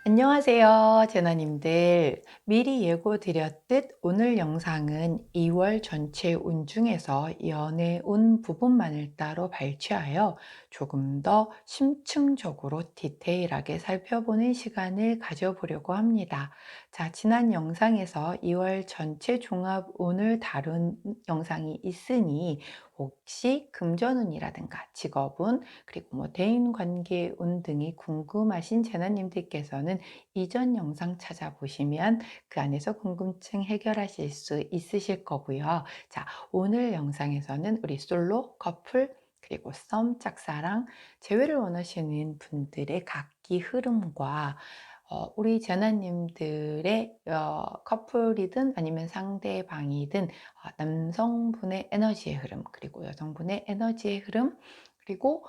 안녕하세요, 제나님들. 미리 예고드렸듯 오늘 영상은 2월 전체 운 중에서 연애 운 부분만을 따로 발췌하여 조금 더 심층적으로 디테일하게 살펴보는 시간을 가져보려고 합니다. 자, 지난 영상에서 2월 전체 종합 운을 다룬 영상이 있으니 혹시 금전운이라든가 직업운, 그리고 대인관계 운 등이 궁금하신 제나님들께서는 이전 영상 찾아보시면 그 안에서 궁금증 해결하실 수 있으실 거고요. 자, 오늘 영상에서는 우리 솔로, 커플, 그리고 썸, 짝사랑, 재회를 원하시는 분들의 각기 흐름과 우리 제나님들의 커플이든 아니면 상대방이든 남성분의 에너지의 흐름, 그리고 여성분의 에너지의 흐름, 그리고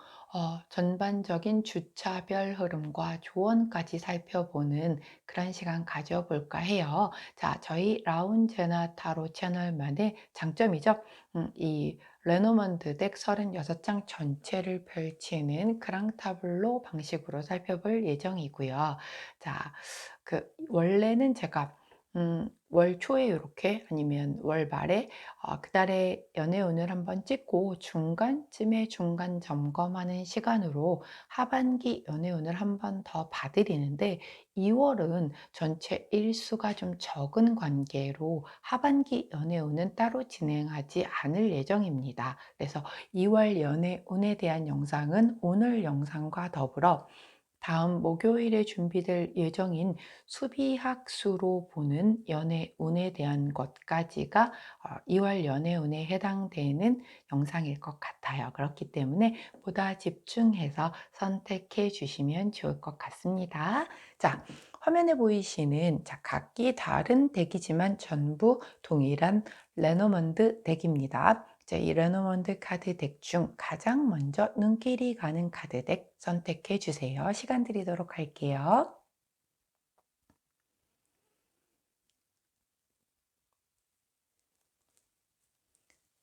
전반적인 주차별 흐름과 조언까지 살펴보는 그런 시간 가져볼까 해요. 자, 저희 라운제나 타로 채널만의 장점이죠. 이 레노먼드 덱 36장 전체를 펼치는 크랑타블로 방식으로 살펴볼 예정이고요. 자, 원래는 제가 월 초에 이렇게 아니면 월 말에 그달의 연애운을 한번 찍고 중간쯤에 중간 점검하는 시간으로 하반기 연애운을 한번 더 봐드리는데 2월은 전체 일수가 좀 적은 관계로 하반기 연애운은 따로 진행하지 않을 예정입니다. 그래서 2월 연애운에 대한 영상은 오늘 영상과 더불어 다음 목요일에 준비될 예정인 수비학수로 보는 연애운에 대한 것까지가 2월 연애운에 해당되는 영상일 것 같아요. 그렇기 때문에 보다 집중해서 선택해 주시면 좋을 것 같습니다. 자, 화면에 보이시는 각기 다른 덱이지만 전부 동일한 레노먼드 덱입니다. 자, 이 레노먼드 카드 덱 중 가장 먼저 눈길이 가는 카드 덱 선택해 주세요. 시간 드리도록 할게요.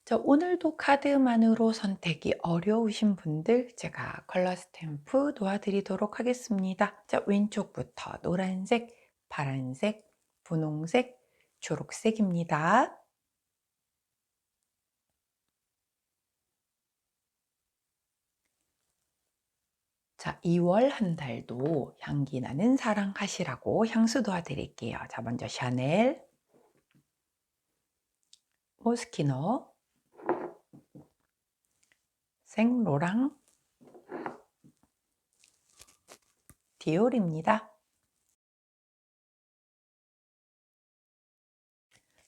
자, 오늘도 카드만으로 선택이 어려우신 분들 제가 컬러 스탬프 도와드리도록 하겠습니다. 자, 왼쪽부터 노란색, 파란색, 분홍색, 초록색입니다. 자, 2월 한 달도 향기 나는 사랑하시라고 향수 도와드릴게요. 자, 먼저 샤넬, 모스키노, 생로랑, 디올입니다.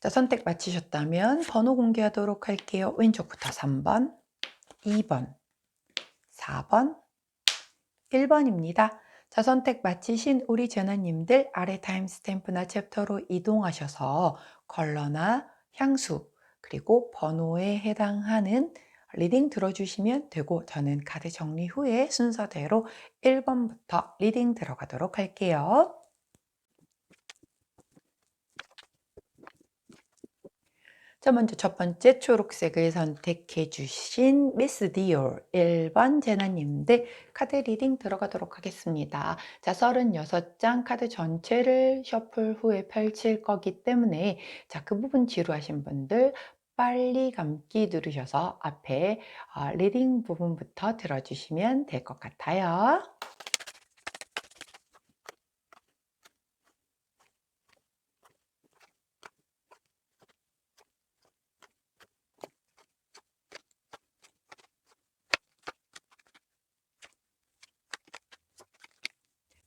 자, 선택 마치셨다면 번호 공개하도록 할게요. 왼쪽부터 3번, 2번, 4번, 1번입니다. 자, 선택 마치신 우리 전화님들 아래 타임스탬프나 챕터로 이동하셔서 컬러나 향수 그리고 번호에 해당하는 리딩 들어주시면 되고 저는 카드 정리 후에 순서대로 1번부터 리딩 들어가도록 할게요. 자, 먼저 첫 번째 초록색을 선택해 주신 미스 디올 1번 제나님들 카드 리딩 들어가도록 하겠습니다. 자, 36장 카드 전체를 셔플 후에 펼칠 거기 때문에 자, 그 부분 지루하신 분들 빨리 감기 누르셔서 앞에 리딩 부분부터 들어주시면 될 것 같아요.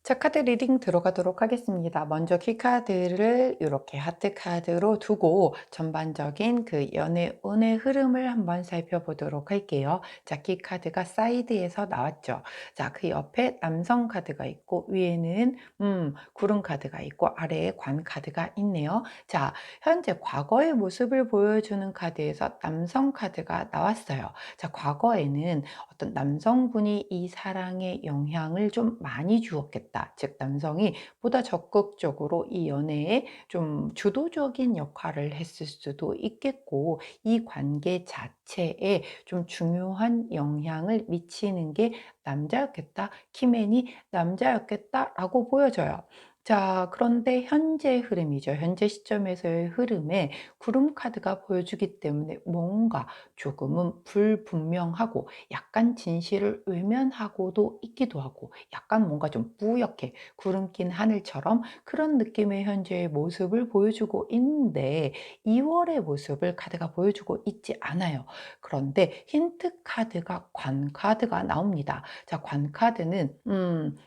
자, 카드 리딩 들어가도록 하겠습니다. 먼저 키카드를 이렇게 하트 카드로 두고 전반적인 그 연애운의 흐름을 한번 살펴보도록 할게요. 자, 키카드가 사이드에서 나왔죠. 자, 그 옆에 남성 카드가 있고 위에는 구름 카드가 있고 아래에 관 카드가 있네요. 자, 현재 과거의 모습을 보여주는 카드에서 남성 카드가 나왔어요. 자, 과거에는 어떤 남성분이 이 사랑에 영향을 좀 많이 주었겠다. 즉, 남성이 보다 적극적으로 이 연애에 좀 주도적인 역할을 했을 수도 있겠고, 이 관계 자체에 좀 중요한 영향을 미치는 게 남자였겠다. 키맨이 남자였겠다라고 보여져요. 자, 그런데 현재 흐름이죠. 현재 시점에서의 흐름에 구름 카드가 보여주기 때문에 뭔가 조금은 불분명하고 약간 진실을 외면하고도 있기도 하고 약간 뭔가 좀 뿌옇게 구름 낀 하늘처럼 그런 느낌의 현재의 모습을 보여주고 있는데 2월의 모습을 카드가 보여주고 있지 않아요. 그런데 힌트 카드가 관 카드가 나옵니다. 자, 관 카드는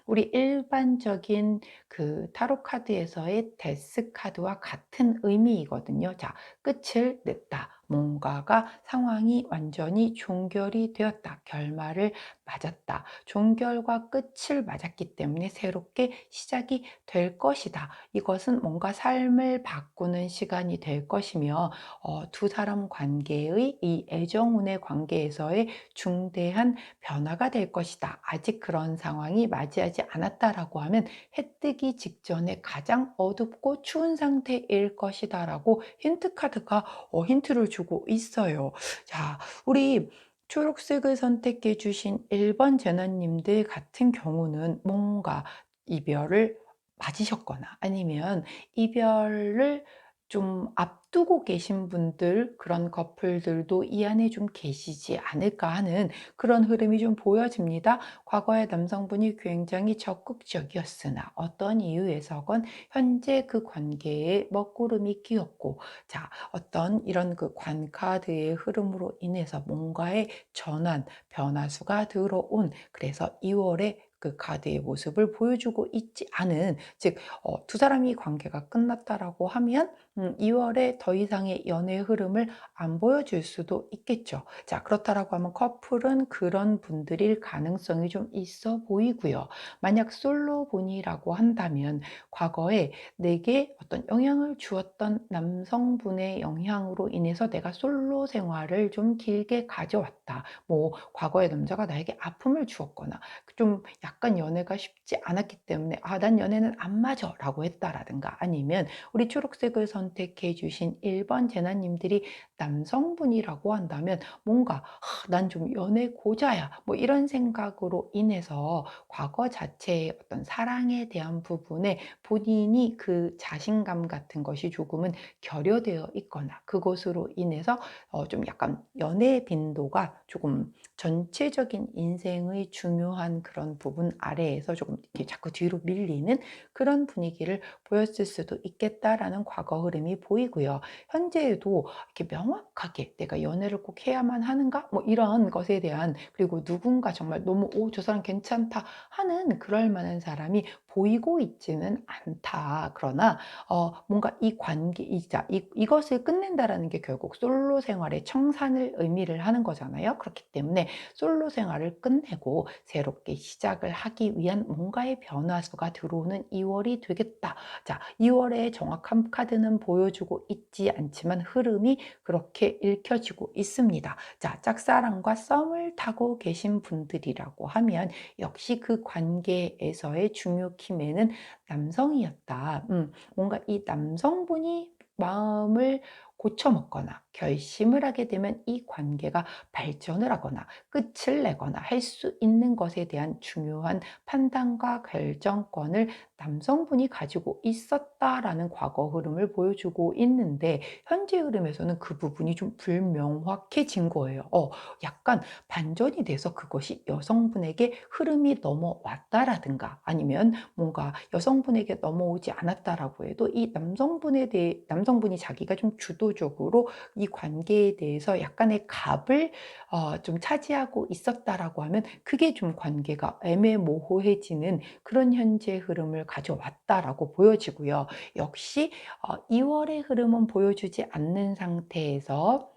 우리 일반적인 그 타로 카드에서의 데스 카드와 같은 의미이거든요. 자, 끝을 냈다. 뭔가가 상황이 완전히 종결이 되었다. 결말을 맞았다. 종결과 끝을 맞았기 때문에 새롭게 시작이 될 것이다. 이것은 뭔가 삶을 바꾸는 시간이 될 것이며 두 사람 관계의 이 애정운의 관계에서의 중대한 변화가 될 것이다. 아직 그런 상황이 맞이하지 않았다라고 하면 해 뜨기 직전에 가장 어둡고 추운 상태일 것이다라고 힌트 카드가 힌트를 주고 있어요. 자, 우리 초록색을 선택해 주신 1번 제너님들 같은 경우는 뭔가 이별을 맞으셨거나 아니면 이별을 좀 앞두고 계신 분들, 그런 커플들도 이 안에 좀 계시지 않을까 하는 그런 흐름이 좀 보여집니다. 과거의 남성분이 굉장히 적극적이었으나 어떤 이유에서건 현재 그 관계에 먹구름이 끼었고, 자, 어떤 이런 그 관카드의 흐름으로 인해서 뭔가의 전환, 변화수가 들어온, 그래서 2월에 그 카드의 모습을 보여주고 있지 않은, 즉, 두 사람이 관계가 끝났다라고 하면 2월에 더 이상의 연애 흐름을 안 보여줄 수도 있겠죠. 자, 그렇다라고 하면 커플은 그런 분들일 가능성이 좀 있어 보이고요. 만약 솔로분이라고 한다면 과거에 내게 어떤 영향을 주었던 남성분의 영향으로 인해서 내가 솔로 생활을 좀 길게 가져왔다. 뭐 과거의 남자가 나에게 아픔을 주었거나 좀 약간 연애가 쉽지 않았기 때문에 난 연애는 안 맞아라고 했다라든가 아니면 우리 초록색을 선택해 주신 1번 제나님들이 남성분이라고 한다면 뭔가 난 좀 연애 고자야 뭐 이런 생각으로 인해서 과거 자체의 어떤 사랑에 대한 부분에 본인이 그 자신감 같은 것이 조금은 결여되어 있거나 그것으로 인해서 좀 약간 연애 빈도가 조금 전체적인 인생의 중요한 그런 부분 아래에서 조금 이렇게 자꾸 뒤로 밀리는 그런 분위기를 보였을 수도 있겠다라는 과거 흐름이 보이고요. 현재에도 이렇게 명확하게 '내가 연애를 꼭 해야만 하는가?' 뭐 이런 것에 대한, 그리고 누군가 정말 너무 '오 저 사람 괜찮다.' 하는 그럴 만한 사람이 보이고 있지는 않다. 그러나 뭔가 이 관계이자 이것을 끝낸다라는 게 결국 솔로 생활의 청산을 의미를 하는 거잖아요. 그렇기 때문에 솔로 생활을 끝내고 새롭게 시작을 하기 위한 뭔가의 변화수가 들어오는 2월이 되겠다. 자, 2월의 정확한 카드는 보여주고 있지 않지만 흐름이 그렇게 읽혀지고 있습니다. 자, 짝사랑과 썸을 타고 계신 분들이라고 하면 역시 그 관계에서의 중요 키맨은 남성이었다. 뭔가 이 남성분이 마음을 고쳐먹거나 결심을 하게 되면 이 관계가 발전을 하거나 끝을 내거나 할 수 있는 것에 대한 중요한 판단과 결정권을 남성분이 가지고 있었다라는 과거 흐름을 보여주고 있는데 현재 흐름에서는 그 부분이 좀 불명확해진 거예요. 약간 반전이 돼서 그것이 여성분에게 흐름이 넘어왔다라든가 아니면 뭔가 여성분에게 넘어오지 않았다라고 해도 이 남성분에 대해 남성분이 자기가 좀 주도적으로 이 관계에 대해서 약간의 갑을 좀 차지하고 있었다라고 하면 그게 좀 관계가 애매모호해지는 그런 현재 흐름을 가져왔다라고 보여지고요. 역시 2월의 흐름은 보여주지 않는 상태에서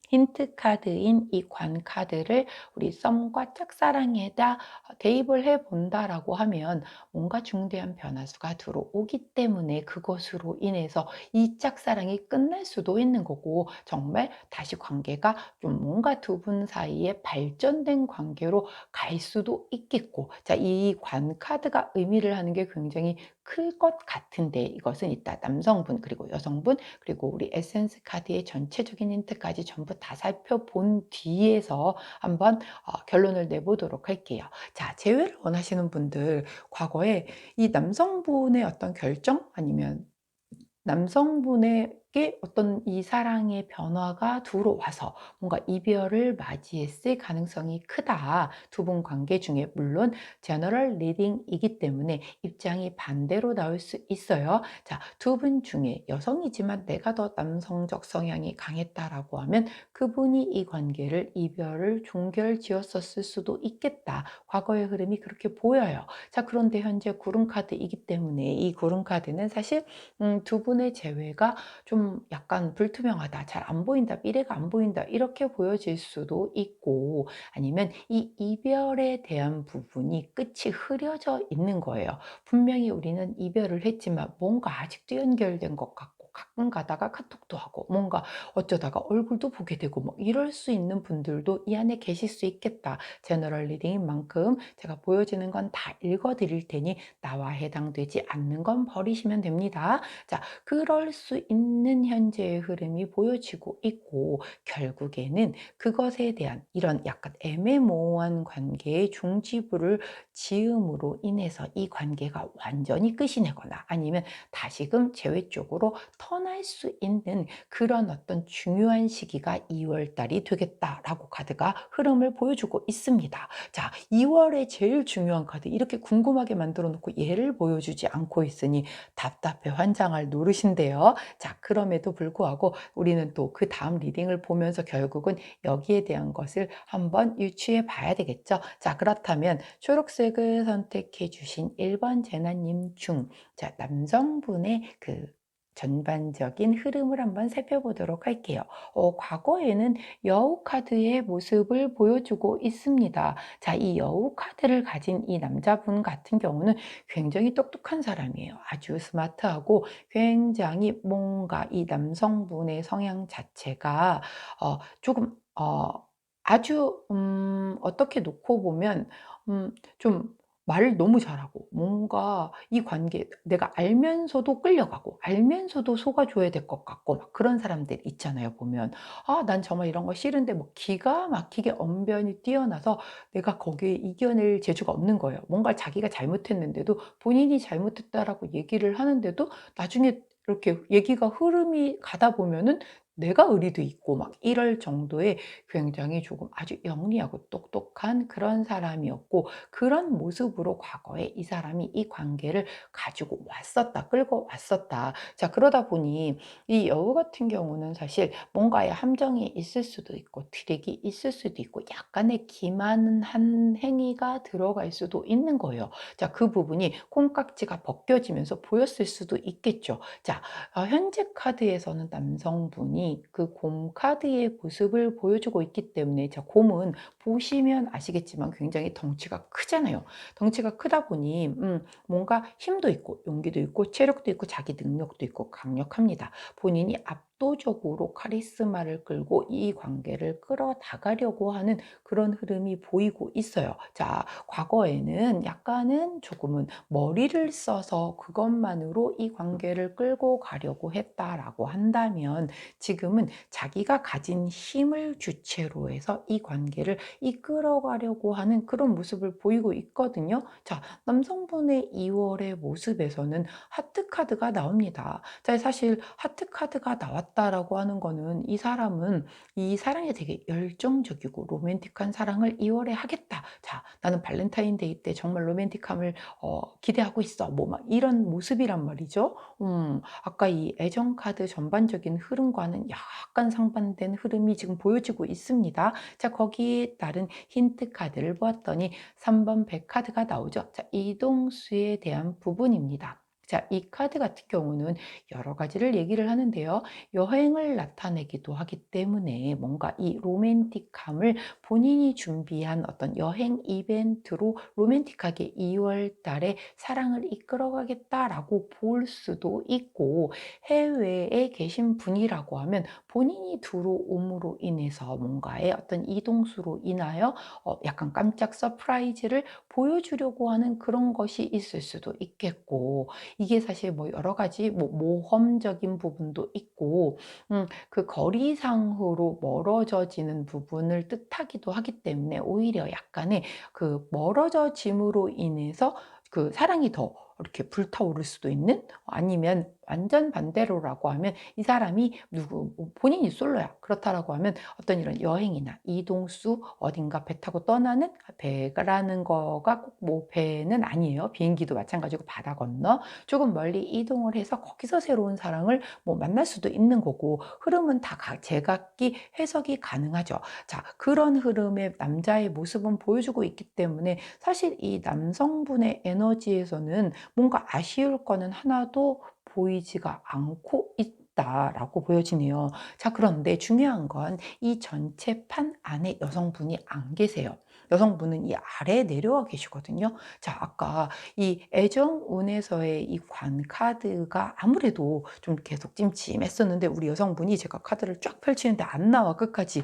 힌트 카드인 이 관 카드를 우리 썸과 짝사랑에다 대입을 해 본다라고 하면 뭔가 중대한 변화수가 들어오기 때문에 그것으로 인해서 이 짝사랑이 끝날 수도 있는 거고 정말 다시 관계가 좀 뭔가 두 분 사이에 발전된 관계로 갈 수도 있겠고, 자, 이 관 카드가 의미를 하는 게 굉장히 클 것 같은데 이것은 이따 남성분 그리고 여성분 그리고 우리 에센스 카드의 전체적인 힌트까지 전부 다 살펴본 뒤에서 한번 결론을 내보도록 할게요. 자, 재회를 원하시는 분들, 과거에 이 남성분의 어떤 결정 아니면 남성분에게 어떤 이 사랑의 변화가 들어와서 뭔가 이별을 맞이했을 가능성이 크다. 두 분 관계 중에 물론 제너럴 리딩이기 때문에 입장이 반대로 나올 수 있어요. 자, 두 분 중에 여성이지만 내가 더 남성적 성향이 강했다라고 하면 그분이 이 관계를 이별을 종결지었었을 수도 있겠다. 과거의 흐름이 그렇게 보여요. 자, 그런데 현재 구름카드이기 때문에 이 구름카드는 사실 두 분의 재회가 좀 약간 불투명하다, 잘 안 보인다, 미래가 안 보인다 이렇게 보여질 수도 있고 아니면 이 이별에 대한 부분이 끝이 흐려져 있는 거예요. 분명히 우리는 이별을 했지만 뭔가 아직도 연결된 것 같고 가끔 가다가 카톡도 하고 뭔가 어쩌다가 얼굴도 보게 되고 뭐 이럴 수 있는 분들도 이 안에 계실 수 있겠다. 제너럴 리딩인 만큼 제가 보여지는 건 다 읽어 드릴 테니 나와 해당되지 않는 건 버리시면 됩니다. 자, 그럴 수 있는 현재의 흐름이 보여지고 있고 결국에는 그것에 대한 이런 약간 애매모호한 관계의 종지부를 지음으로 인해서 이 관계가 완전히 끝이 나거나 아니면 다시금 재회 쪽으로 턴할 수 있는 그런 어떤 중요한 시기가 2월 달이 되겠다라고 카드가 흐름을 보여주고 있습니다. 자, 2월에 제일 중요한 카드 이렇게 궁금하게 만들어 놓고 얘를 보여주지 않고 있으니 답답해 환장할 노릇인데요. 자, 그럼에도 불구하고 우리는 또 그다음 리딩을 보면서 결국은 여기에 대한 것을 한번 유추해 봐야 되겠죠. 자, 그렇다면 초록색을 선택해 주신 1번 제나님 중, 자, 남성분의 그 전반적인 흐름을 한번 살펴보도록 할게요. 과거에는 여우 카드의 모습을 보여주고 있습니다. 자, 이 여우 카드를 가진 이 남자분 같은 경우는 굉장히 똑똑한 사람이에요. 아주 스마트하고 굉장히 뭔가 이 남성분의 성향 자체가 조금 아주 어떻게 놓고 보면 좀 말을 너무 잘하고 뭔가 이 관계 내가 알면서도 끌려가고 알면서도 속아줘야 될 것 같고 막 그런 사람들 있잖아요, 보면. 아, 난 정말 이런 거 싫은데 뭐 기가 막히게 언변이 뛰어나서 내가 거기에 이겨낼 재주가 없는 거예요. 뭔가 자기가 잘못했는데도 본인이 잘못했다라고 얘기를 하는데도 나중에 이렇게 얘기가 흐름이 가다 보면은 내가 의리도 있고 막 이럴 정도의 굉장히 조금 아주 영리하고 똑똑한 그런 사람이었고 그런 모습으로 과거에 이 사람이 이 관계를 가지고 왔었다. 끌고 왔었다. 자, 그러다 보니 이 여우 같은 경우는 사실 뭔가의 함정이 있을 수도 있고 트릭이 있을 수도 있고 약간의 기만한 행위가 들어갈 수도 있는 거예요. 자, 그 부분이 콩깍지가 벗겨지면서 보였을 수도 있겠죠. 자, 현재 카드에서는 남성분이 그 곰 카드의 모습을 보여주고 있기 때문에 자, 곰은 보시면 아시겠지만 굉장히 덩치가 크잖아요. 덩치가 크다 보니 뭔가 힘도 있고 용기도 있고 체력도 있고 자기 능력도 있고 강력합니다. 본인이 압도적으로 카리스마를 끌고 이 관계를 끌어나가려고 하는 그런 흐름이 보이고 있어요. 자, 과거에는 약간은 조금은 머리를 써서 그것만으로 이 관계를 끌고 가려고 했다라고 한다면 지금은 자기가 가진 힘을 주체로 해서 이 관계를 이끌어가려고 하는 그런 모습을 보이고 있거든요. 자, 남성분의 2월의 모습에서는 하트 카드가 나옵니다. 자, 사실 하트 카드가 나왔다라고 하는 거는 이 사람은 이 사랑에 되게 열정적이고 로맨틱한 사랑을 2월에 하겠다. 자, 나는 발렌타인데이 때 정말 로맨틱함을 기대하고 있어. 뭐 막 이런 모습이란 말이죠. 아까 이 애정 카드 전반적인 흐름과는 약간 상반된 흐름이 지금 보여지고 있습니다. 자, 거기에 따른 힌트 카드를 보았더니 3번 백 카드가 나오죠. 자, 이동수에 대한 부분입니다. 자, 이 카드 같은 경우는 여러 가지를 얘기를 하는데요. 여행을 나타내기도 하기 때문에 뭔가 이 로맨틱함을 본인이 준비한 어떤 여행 이벤트로 로맨틱하게 2월 달에 사랑을 이끌어가겠다라고 볼 수도 있고 해외에 계신 분이라고 하면 본인이 들어옴으로 인해서 뭔가의 어떤 이동수로 인하여 약간 깜짝 서프라이즈를 보여주려고 하는 그런 것이 있을 수도 있겠고 이게 사실 뭐 여러 가지 뭐 모험적인 부분도 있고 그 거리상으로 멀어져지는 부분을 뜻하기도 하기 때문에 오히려 약간의 그 멀어져짐으로 인해서 그 사랑이 더 이렇게 불타오를 수도 있는, 아니면 완전 반대로라고 하면 이 사람이 누구 뭐 본인이 솔로야. 그렇다라고 하면 어떤 이런 여행이나 이동수, 어딘가 배 타고 떠나는, 배라는 거가 꼭 뭐 배는 아니에요. 비행기도 마찬가지고 바다 건너 조금 멀리 이동을 해서 거기서 새로운 사랑을 뭐 만날 수도 있는 거고, 흐름은 다 제각기 해석이 가능하죠. 자, 그런 흐름의 남자의 모습은 보여주고 있기 때문에 사실 이 남성분의 에너지에서는 뭔가 아쉬울 거는 하나도 보이지가 않고 있다라고 보여지네요. 자, 그런데 중요한 건 이 전체 판 안에 여성분이 안 계세요. 여성분은 이 아래에 내려와 계시거든요. 자, 아까 이 애정운에서의 이 관 카드가 아무래도 좀 계속 찜찜했었는데, 우리 여성분이 제가 카드를 쫙 펼치는데 안 나와 끝까지.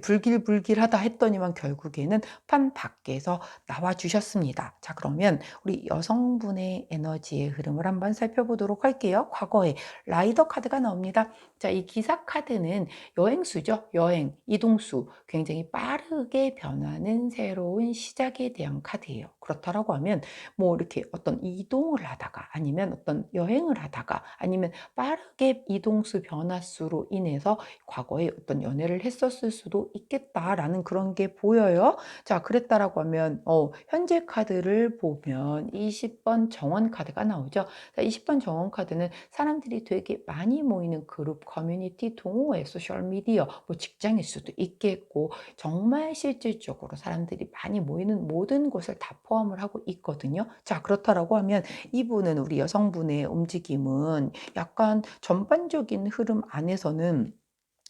불길불길하다 했더니만 결국에는 판 밖에서 나와 주셨습니다. 자, 그러면 우리 여성분의 에너지의 흐름을 한번 살펴보도록 할게요. 과거에 라이더 카드가 나옵니다. 자, 이 기사 카드는 여행수죠. 여행, 이동수, 굉장히 빠르게 변하는 새로운 시작에 대한 카드예요. 그렇다라고 하면 뭐 이렇게 어떤 이동을 하다가, 아니면 어떤 여행을 하다가, 아니면 빠르게 이동수 변화수로 인해서 과거에 어떤 연애를 했었을 수도 있겠다라는 그런 게 보여요. 자, 그랬다라고 하면 현재 카드를 보면 20번 정원 카드가 나오죠. 자, 20번 정원 카드는 사람들이 되게 많이 모이는 그룹, 커뮤니티, 동호회, 소셜미디어, 뭐 직장일 수도 있겠고, 정말 실질적으로 사람들이 많이 모이는 모든 곳을 다 포함을 하고 있거든요. 자, 그렇다라고 하면 이분은, 우리 여성분의 움직임은 약간 전반적인 흐름 안에서는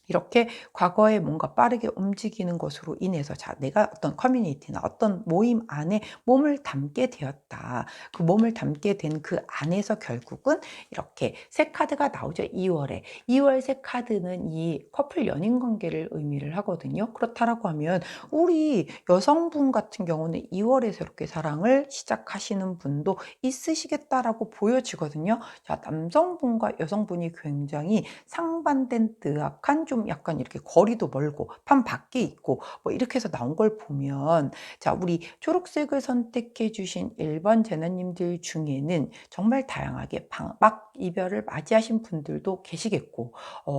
이렇게 과거에 뭔가 빠르게 움직이는 것으로 인해서, 자, 내가 어떤 커뮤니티나 어떤 모임 안에 몸을 담게 되었다. 그 몸을 담게 된 그 안에서 결국은 이렇게 새 카드가 나오죠. 2월에. 2월 새 카드는 이 커플 연인 관계를 의미를 하거든요. 그렇다라고 하면 우리 여성분 같은 경우는 2월에 새롭게 사랑을 시작하시는 분도 있으시겠다라고 보여지거든요. 자, 남성분과 여성분이 굉장히 상반된 뜨악한, 좀 약간 이렇게 거리도 멀고 판 밖에 있고 뭐 이렇게 해서 나온 걸 보면, 자, 우리 초록색을 선택해 주신 1번 제나님들 중에는 정말 다양하게 막 이별을 맞이하신 분들도 계시겠고,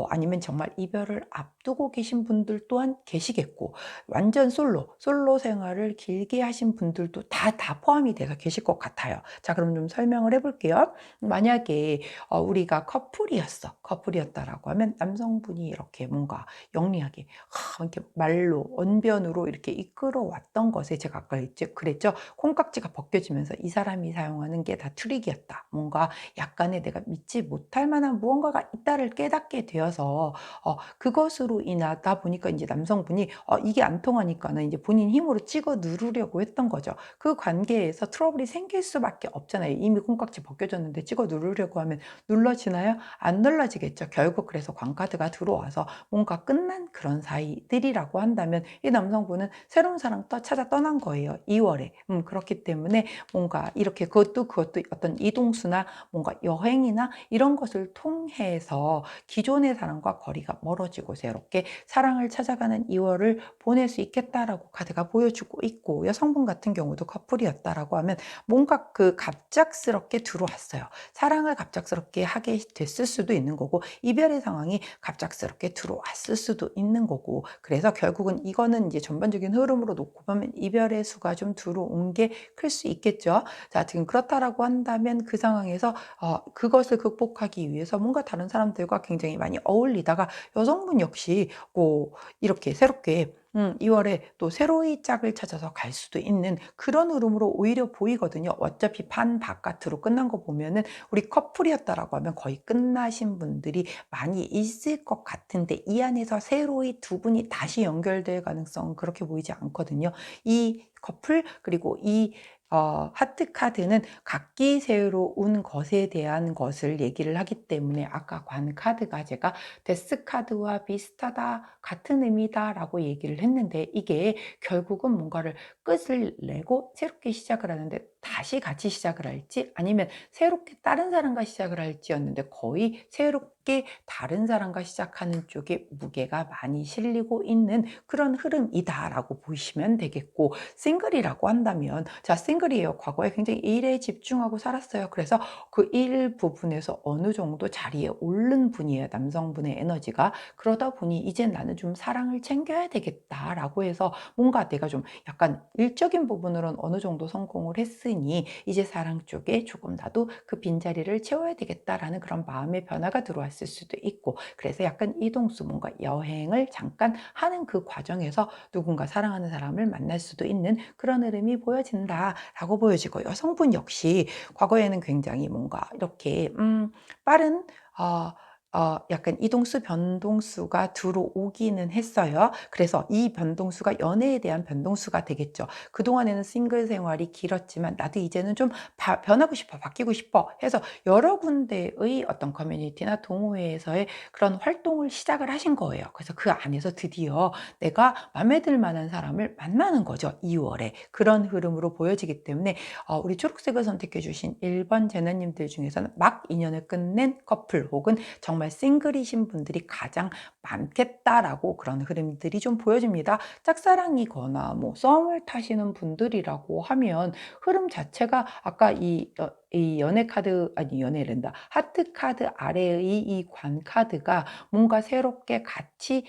아니면 정말 이별을 앞두고 계신 분들 또한 계시겠고, 완전 솔로 생활을 길게 하신 분들도 다 포함이 돼서 계실 것 같아요. 자, 그럼 좀 설명을 해볼게요. 만약에 우리가 커플이었다라고 하면 남성분이 이렇게 뭔가 영리하게 이렇게 말로 언변으로 이렇게 이끌어왔던 것에, 제가 아까 그랬죠. 콩깍지가 벗겨지면서 이 사람이 사용하는 게 다 트릭이었다. 뭔가 약간의 내가 믿지 못할 만한 무언가가 있다를 깨닫게 되어서 그것으로 인하다 보니까 이제 남성분이 이게 안 통하니까는 이제 본인 힘으로 찍어 누르려고 했던 거죠. 그 관계에서 트러블이 생길 수밖에 없잖아요. 이미 콩깍지 벗겨졌는데 찍어 누르려고 하면 눌러지나요? 안 눌러지겠죠. 결국 그래서 광카드가 들어와서 뭔가 끝난 그런 사이들이라고 한다면, 이 남성분은 새로운 사랑 찾아 떠난 거예요. 2월에. 그렇기 때문에 뭔가 이렇게 그것도 어떤 이동수나 뭔가 여행이나 이런 것을 통해서 기존의 사랑과 거리가 멀어지고 새롭게 사랑을 찾아가는 2월을 보낼 수 있겠다라고 카드가 보여주고 있고, 여성분 같은 경우도 커플이었다라고 하면 뭔가 그 갑작스럽게 들어왔어요. 사랑을 갑작스럽게 하게 됐을 수도 있는 거고, 이별의 상황이 갑작스럽게 들어왔을 수도 있는 거고, 그래서 결국은 이거는 이제 전반적인 흐름으로 놓고 보면 이별의 수가 좀 들어온 게 클 수 있겠죠. 자, 지금 그렇다라고 한다면 그 상황에서 그것을 극복하기 위해서 뭔가 다른 사람들과 굉장히 많이 어울리다가 여성분 역시 뭐 이렇게 새롭게 2월에 또 새로이 짝을 찾아서 갈 수도 있는 그런 흐름으로 오히려 보이거든요. 어차피 판 바깥으로 끝난 거 보면은 우리 커플이었다라고 하면 거의 끝나신 분들이 많이 있을 것 같은데, 이 안에서 새로이 두 분이 다시 연결될 가능성은 그렇게 보이지 않거든요. 이 커플, 그리고 이 하트 카드는 각기 새로운 것에 대한 것을 얘기를 하기 때문에, 아까 관 카드가 제가 데스 카드와 비슷하다, 같은 의미다라고 얘기를 했는데, 이게 결국은 뭔가를 끝을 내고 새롭게 시작을 하는데 다시 같이 시작을 할지 아니면 새롭게 다른 사람과 시작을 할지였는데 거의 새롭게 다른 사람과 시작하는 쪽에 무게가 많이 실리고 있는 그런 흐름이다라고 보시면 되겠고 싱글이라고 한다면 자 싱글이에요. 과거에 굉장히 일에 집중하고 살았어요. 그래서 그 일 부분에서 어느 정도 자리에 오른 분이에요. 남성분의 에너지가. 그러다 보니 '이젠 나는 좀 사랑을 챙겨야 되겠다.'라고 해서 뭔가 내가 좀 약간 일적인 부분으로는 어느 정도 성공을 했으니 '이제 사랑 쪽에 조금 나도 그 빈자리를 채워야 되겠다.'라는 그런 마음의 변화가 들어왔을 수도 있고 그래서 약간 이동수 뭔가 여행을 잠깐 하는 그 과정에서 누군가 사랑하는 사람을 만날 수도 있는 그런 흐름이 보여진다라고 보여지고 여성분 역시 과거에는 굉장히 뭔가 이렇게 빠른 어 약간 이동수, 변동수가 들어오기는 했어요. 그래서 이 변동수가 연애에 대한 변동수가 되겠죠. 그동안에는 싱글 생활이 길었지만 '나도 이제는 좀 변하고 싶어. 바뀌고 싶어.' 해서 여러 군데의 어떤 커뮤니티나 동호회에서의 그런 활동을 시작을 하신 거예요. 그래서 그 안에서 드디어 내가 맘에 들 만한 사람을 만나는 거죠, 2 월에. 그런 흐름으로 보여지기 때문에 우리 초록색을 선택해 주신 1번 제너님들 중에서는 막 인연을 끝낸 커플 혹은 정말 싱글이신 분들이 가장 많겠다라고 그런 흐름들이 좀 보여집니다. 짝사랑이거나 뭐 썸을 타시는 분들이라고 하면 흐름 자체가 아까 이 연애 카드 아니 연애랜다. 하트 카드 아래의 이 관 카드가 뭔가 새롭게 같이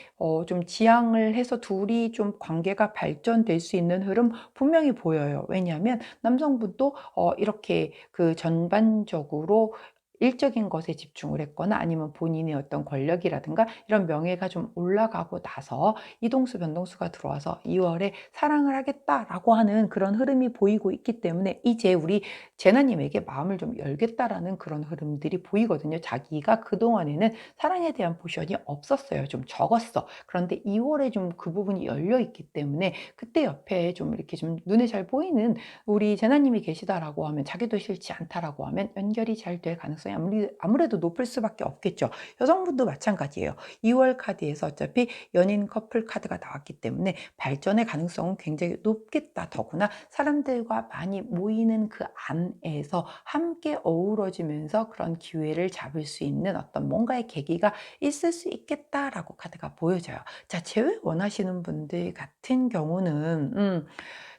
좀 지향을 해서 둘이 좀 관계가 발전될 수 있는 흐름 분명히 보여요. 왜냐하면 남성분도 이렇게 그 전반적으로 일적인 것에 집중을 했거나 아니면 본인의 어떤 권력이라든가 이런 명예가 좀 올라가고 나서 이동수, 변동수가 들어와서 2 월에 '사랑을 하겠다.'라고 하는 그런 흐름이 보이고 있기 때문에 이제 우리 제나 님에게 마음을 좀 열겠다라는 그런 흐름들이 보이거든요. 자기가 그동안에는 사랑에 대한 포션이 없었어요. 좀 적었어. 그런데 2 월에 좀 그 부분이 열려 있기 때문에 그때 옆에 좀 이렇게 좀 눈에 잘 보이는 우리 제나 님이 계시다라고 하면 자기도 싫지 않다라고 하면 연결이 잘 될 가능성이 아무래도 높을 수밖에 없겠죠. 여성분도 마찬가지예요. 2월 카드에서 어차피 연인 커플 카드가 나왔기 때문에 발전의 가능성은 굉장히 높겠다. 더구나 사람들과 많이 모이는 그 안에서 함께 어우러지면서 그런 기회를 잡을 수 있는 어떤 뭔가의 계기가 있을 수 있겠다라고 카드가 보여져요. 자, 재회 원하시는 분들 같은 경우는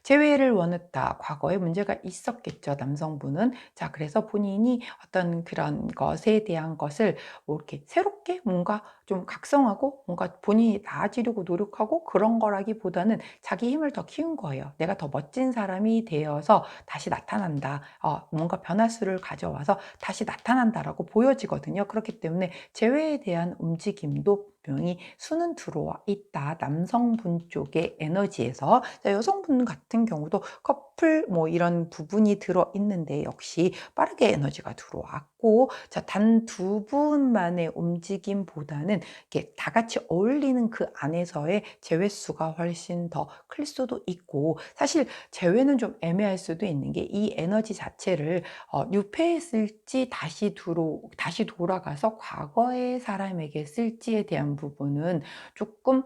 재회를 원했다. 과거에 문제가 있었겠죠, 남성분은. 자, 그래서 본인이 어떤 그런 것에 대한 것을 뭐 이렇게 새롭게 뭔가 좀 각성하고 뭔가 본인이 나아지려고 노력하고 그런 거라기보다는 자기 힘을 더 키운 거예요. 내가 더 멋진 사람이 되어서 다시 나타난다. 뭔가 변화수를 가져와서 다시 나타난다라고 보여지거든요. 그렇기 때문에 재회에 대한 움직임도 분명히 수는 들어와 있다. 남성분 쪽의 에너지에서. 자, 여성분 같은 경우도 커플 뭐 이런 부분이 들어 있는데 역시 빠르게 에너지가 들어왔고 자, 단 두 분만의 움직임보다는 이렇게 다 같이 어울리는 그 안에서의 제외수가 훨씬 더 클 수도 있고 사실 제외는 좀 애매할 수도 있는 게 이 에너지 자체를 유폐했을지 다시 돌아가서 과거의 사람에게 쓸지에 대한 부분은 조금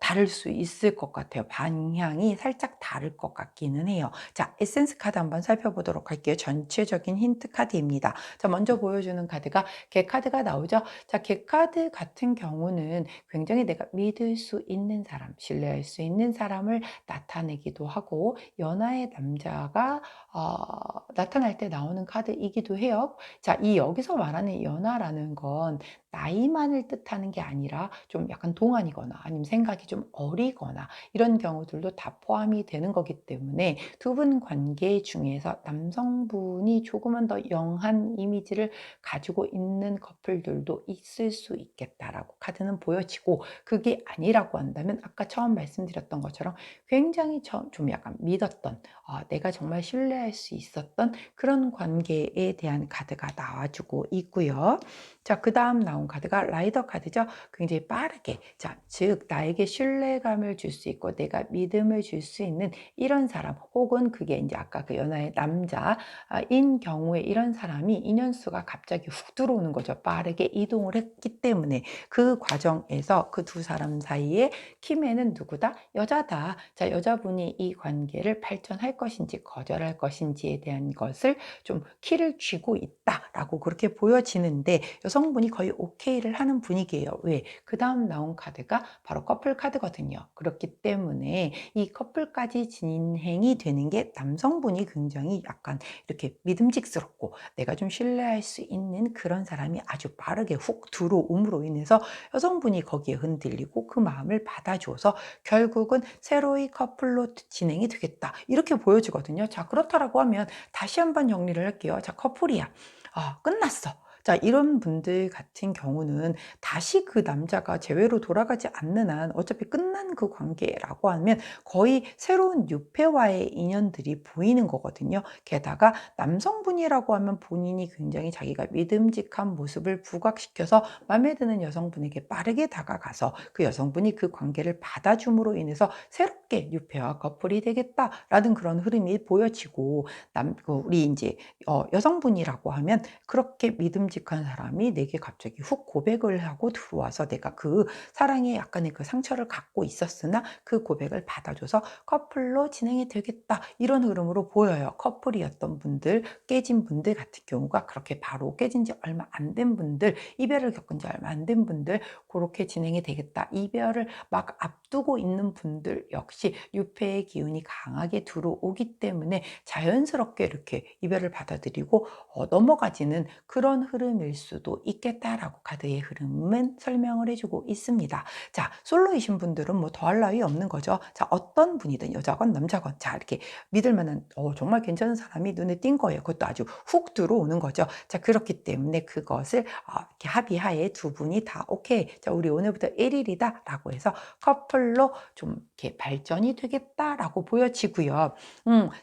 다를 수 있을 것 같아요. 방향이 살짝 다를 것 같기는 해요. 자, 에센스 카드 한번 살펴보도록 할게요. 전체적인 힌트 카드입니다. 자, 먼저 보여주는 카드가 개 카드가 나오죠. 자, 개 카드 같은 경우는 굉장히 내가 믿을 수 있는 사람, 신뢰할 수 있는 사람을 나타내기도 하고 연하의 남자가 나타날 때 나오는 카드이기도 해요. 자, 이 여기서 말하는 연하라는 건 나이만을 뜻하는 게 아니라 좀 약간 동안이거나 아니면 생각이 좀 어리거나 이런 경우들도 다 포함이 되는 거기 때문에 두 분 관계 중에서 남성분이 조금은 더 영한 이미지를 가지고 있는 커플들도 있을 수 있겠다라고 카드는 보여지고 그게 아니라고 한다면 아까 처음 말씀드렸던 것처럼 굉장히 좀 약간 믿었던 내가 정말 신뢰할 수 있었던 그런 관계에 대한 카드가 나와주고 있고요. 자, 그다음 나온 카드가 라이더 카드죠. 굉장히 빠르게 자, 즉 나에게 신뢰감을 줄 수 있고 내가 믿음을 줄 수 있는 이런 사람 혹은 그게 이제 아까 그 연하의 남자인 경우에 이런 사람이 인연 인연수가 갑자기 훅 들어오는 거죠. 빠르게 이동을 했기 때문에. 그 과정에서 그 두 사람 사이에 키맨은 누구다? 여자다. 자, 여자분이 이 관계를 발전할 것인지 거절할 것인지에 대한 것을 좀 키를 쥐고 있다라고 그렇게 보여지는데, 여성분이 거의 오케이를 하는 분위기예요. 왜? 그 다음 나온 카드가 바로 커플 카드거든요. 그렇기 때문에 이 커플까지 진행이 되는 게 남성분이 굉장히 약간 이렇게 믿음직스럽고 내가 좀 신뢰할 수 있는 그런 사람이 아주 빠르게 훅 들어옴으로 인해서 여성분이 거기에 흔들리고 그 마음을 받아줘서 결국은 새로이 커플로 진행이 되겠다, 이렇게 보여지거든요. 자, 그렇다라고 하면 다시 한번 정리를 할게요. 자, 커플이야. 끝났어. 자, 이런 분들 같은 경우는 다시 그 남자가 재회로 돌아가지 않는 한 어차피 끝난 그 관계라고 하면 거의 새로운 유패와의 인연들이 보이는 거거든요. 게다가 남성분이라고 하면 본인이 굉장히 자기가 믿음직한 모습을 부각시켜서 마음에 드는 여성분에게 빠르게 다가가서 그 여성분이 그 관계를 받아줌으로 인해서 새롭게 유패와 커플이 되겠다라는 그런 흐름이 보여지고, 우리 이제 여성분이라고 하면 그렇게 믿음직한 사람이 내게 갑자기 훅 고백을 하고 들어와서 내가 그 사랑에 약간의 그 상처를 갖고 있었으나 그 고백을 받아줘서 커플로 진행이 되겠다, 이런 흐름으로 보여요. 커플이었던 분들, 깨진 분들 같은 경우가 그렇게 바로 깨진 지 얼마 안 된 분들, 이별을 겪은 지 얼마 안 된 분들, 그렇게 진행이 되겠다. 이별을 막 앞두고 있는 분들 역시 유패의 기운이 강하게 들어오기 때문에 자연스럽게 이렇게 이별을 받아들이고 넘어가지는 그런 흐름일 수도 있겠다라고 카드의 흐름은 설명을 해주고 있습니다. 자, 솔로이신 분들은 뭐 더할 나위 없는 거죠. 자, 어떤 분이든 여자건 남자건 자, 이렇게 믿을 만한 정말 괜찮은 사람이 눈에 띈 거예요. 그것도 아주 훅 들어오는 거죠. 자, 그렇기 때문에 그것을 이렇게 합의하에 두 분이 다 오케이. 자, 우리 오늘부터 1일이다 라고 해서 커플로 좀 이렇게 발전이 되겠다라고 보여지고요.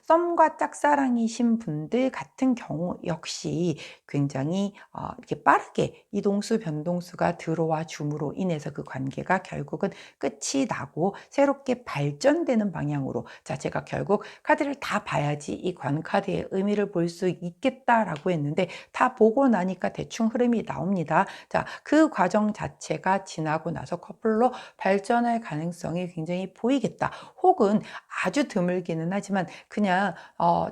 썸과 짝사랑이신 분들 같은 경우 역시 굉장히 이렇게 빠르게 이동수 변동수가 들어와 줌으로 인해서 그 관계가 결국은 끝이 나고 새롭게 발전되는 방향으로, 자, 제가 결국 카드를 다 봐야지 이 관카드의 의미를 볼 수 있겠다라고 했는데 다 보고 나니까 대충 흐름이 나옵니다. 자, 그 과정 자체가 지나고 나서 커플로 발전할 가능성이 굉장히 보이겠다. 혹은 아주 드물기는 하지만 그냥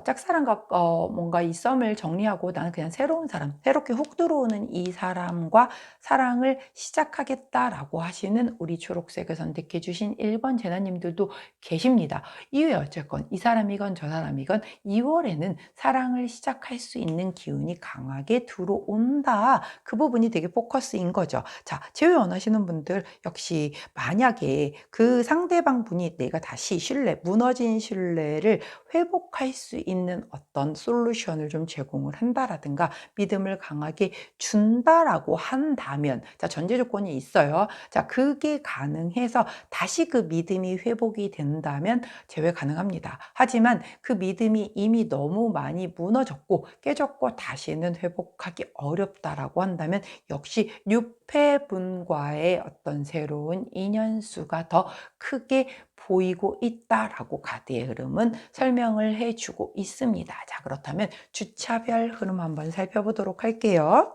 짝사랑과 뭔가 이 썸을 정리하고 나는 그냥 새로운 사람, 새롭게 훅 들어오는 이 사람과 사랑을 시작하겠다라고 하시는 우리 초록색을 선택해 주신 1번 제나님들도 계십니다. 이유에 어쨌건 이 사람이건 저 사람이건 2월에는 사랑을 시작할 수 있는 기운이 강하게 들어온다. 그 부분이 되게 포커스인 거죠. 자, 재회 원하시는 분들 역시 만약에 그 상대방 분이 내가 다시 무너진 신뢰를 회복할 수 있는 어떤 솔루션을 좀 제공을 한다라든가 믿음을 강하게 준다라고 한다면, 자, 전제 조건이 있어요. 자, 그게 가능해서 다시 그 믿음이 회복이 된다면 재회 가능합니다. 하지만 그 믿음이 이미 너무 많이 무너졌고 깨졌고 다시는 회복하기 어렵다라고 한다면 역시 유패분과의 어떤 새로운 인연수가 더 크게 보이고 있다라고 카드의 흐름은 설명을 해주고 있습니다. 자, 그렇다면 주차별 흐름 한번 살펴보도록 할게요.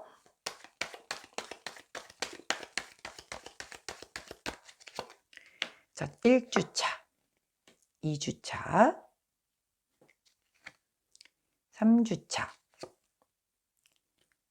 자, 1주차, 2주차, 3주차,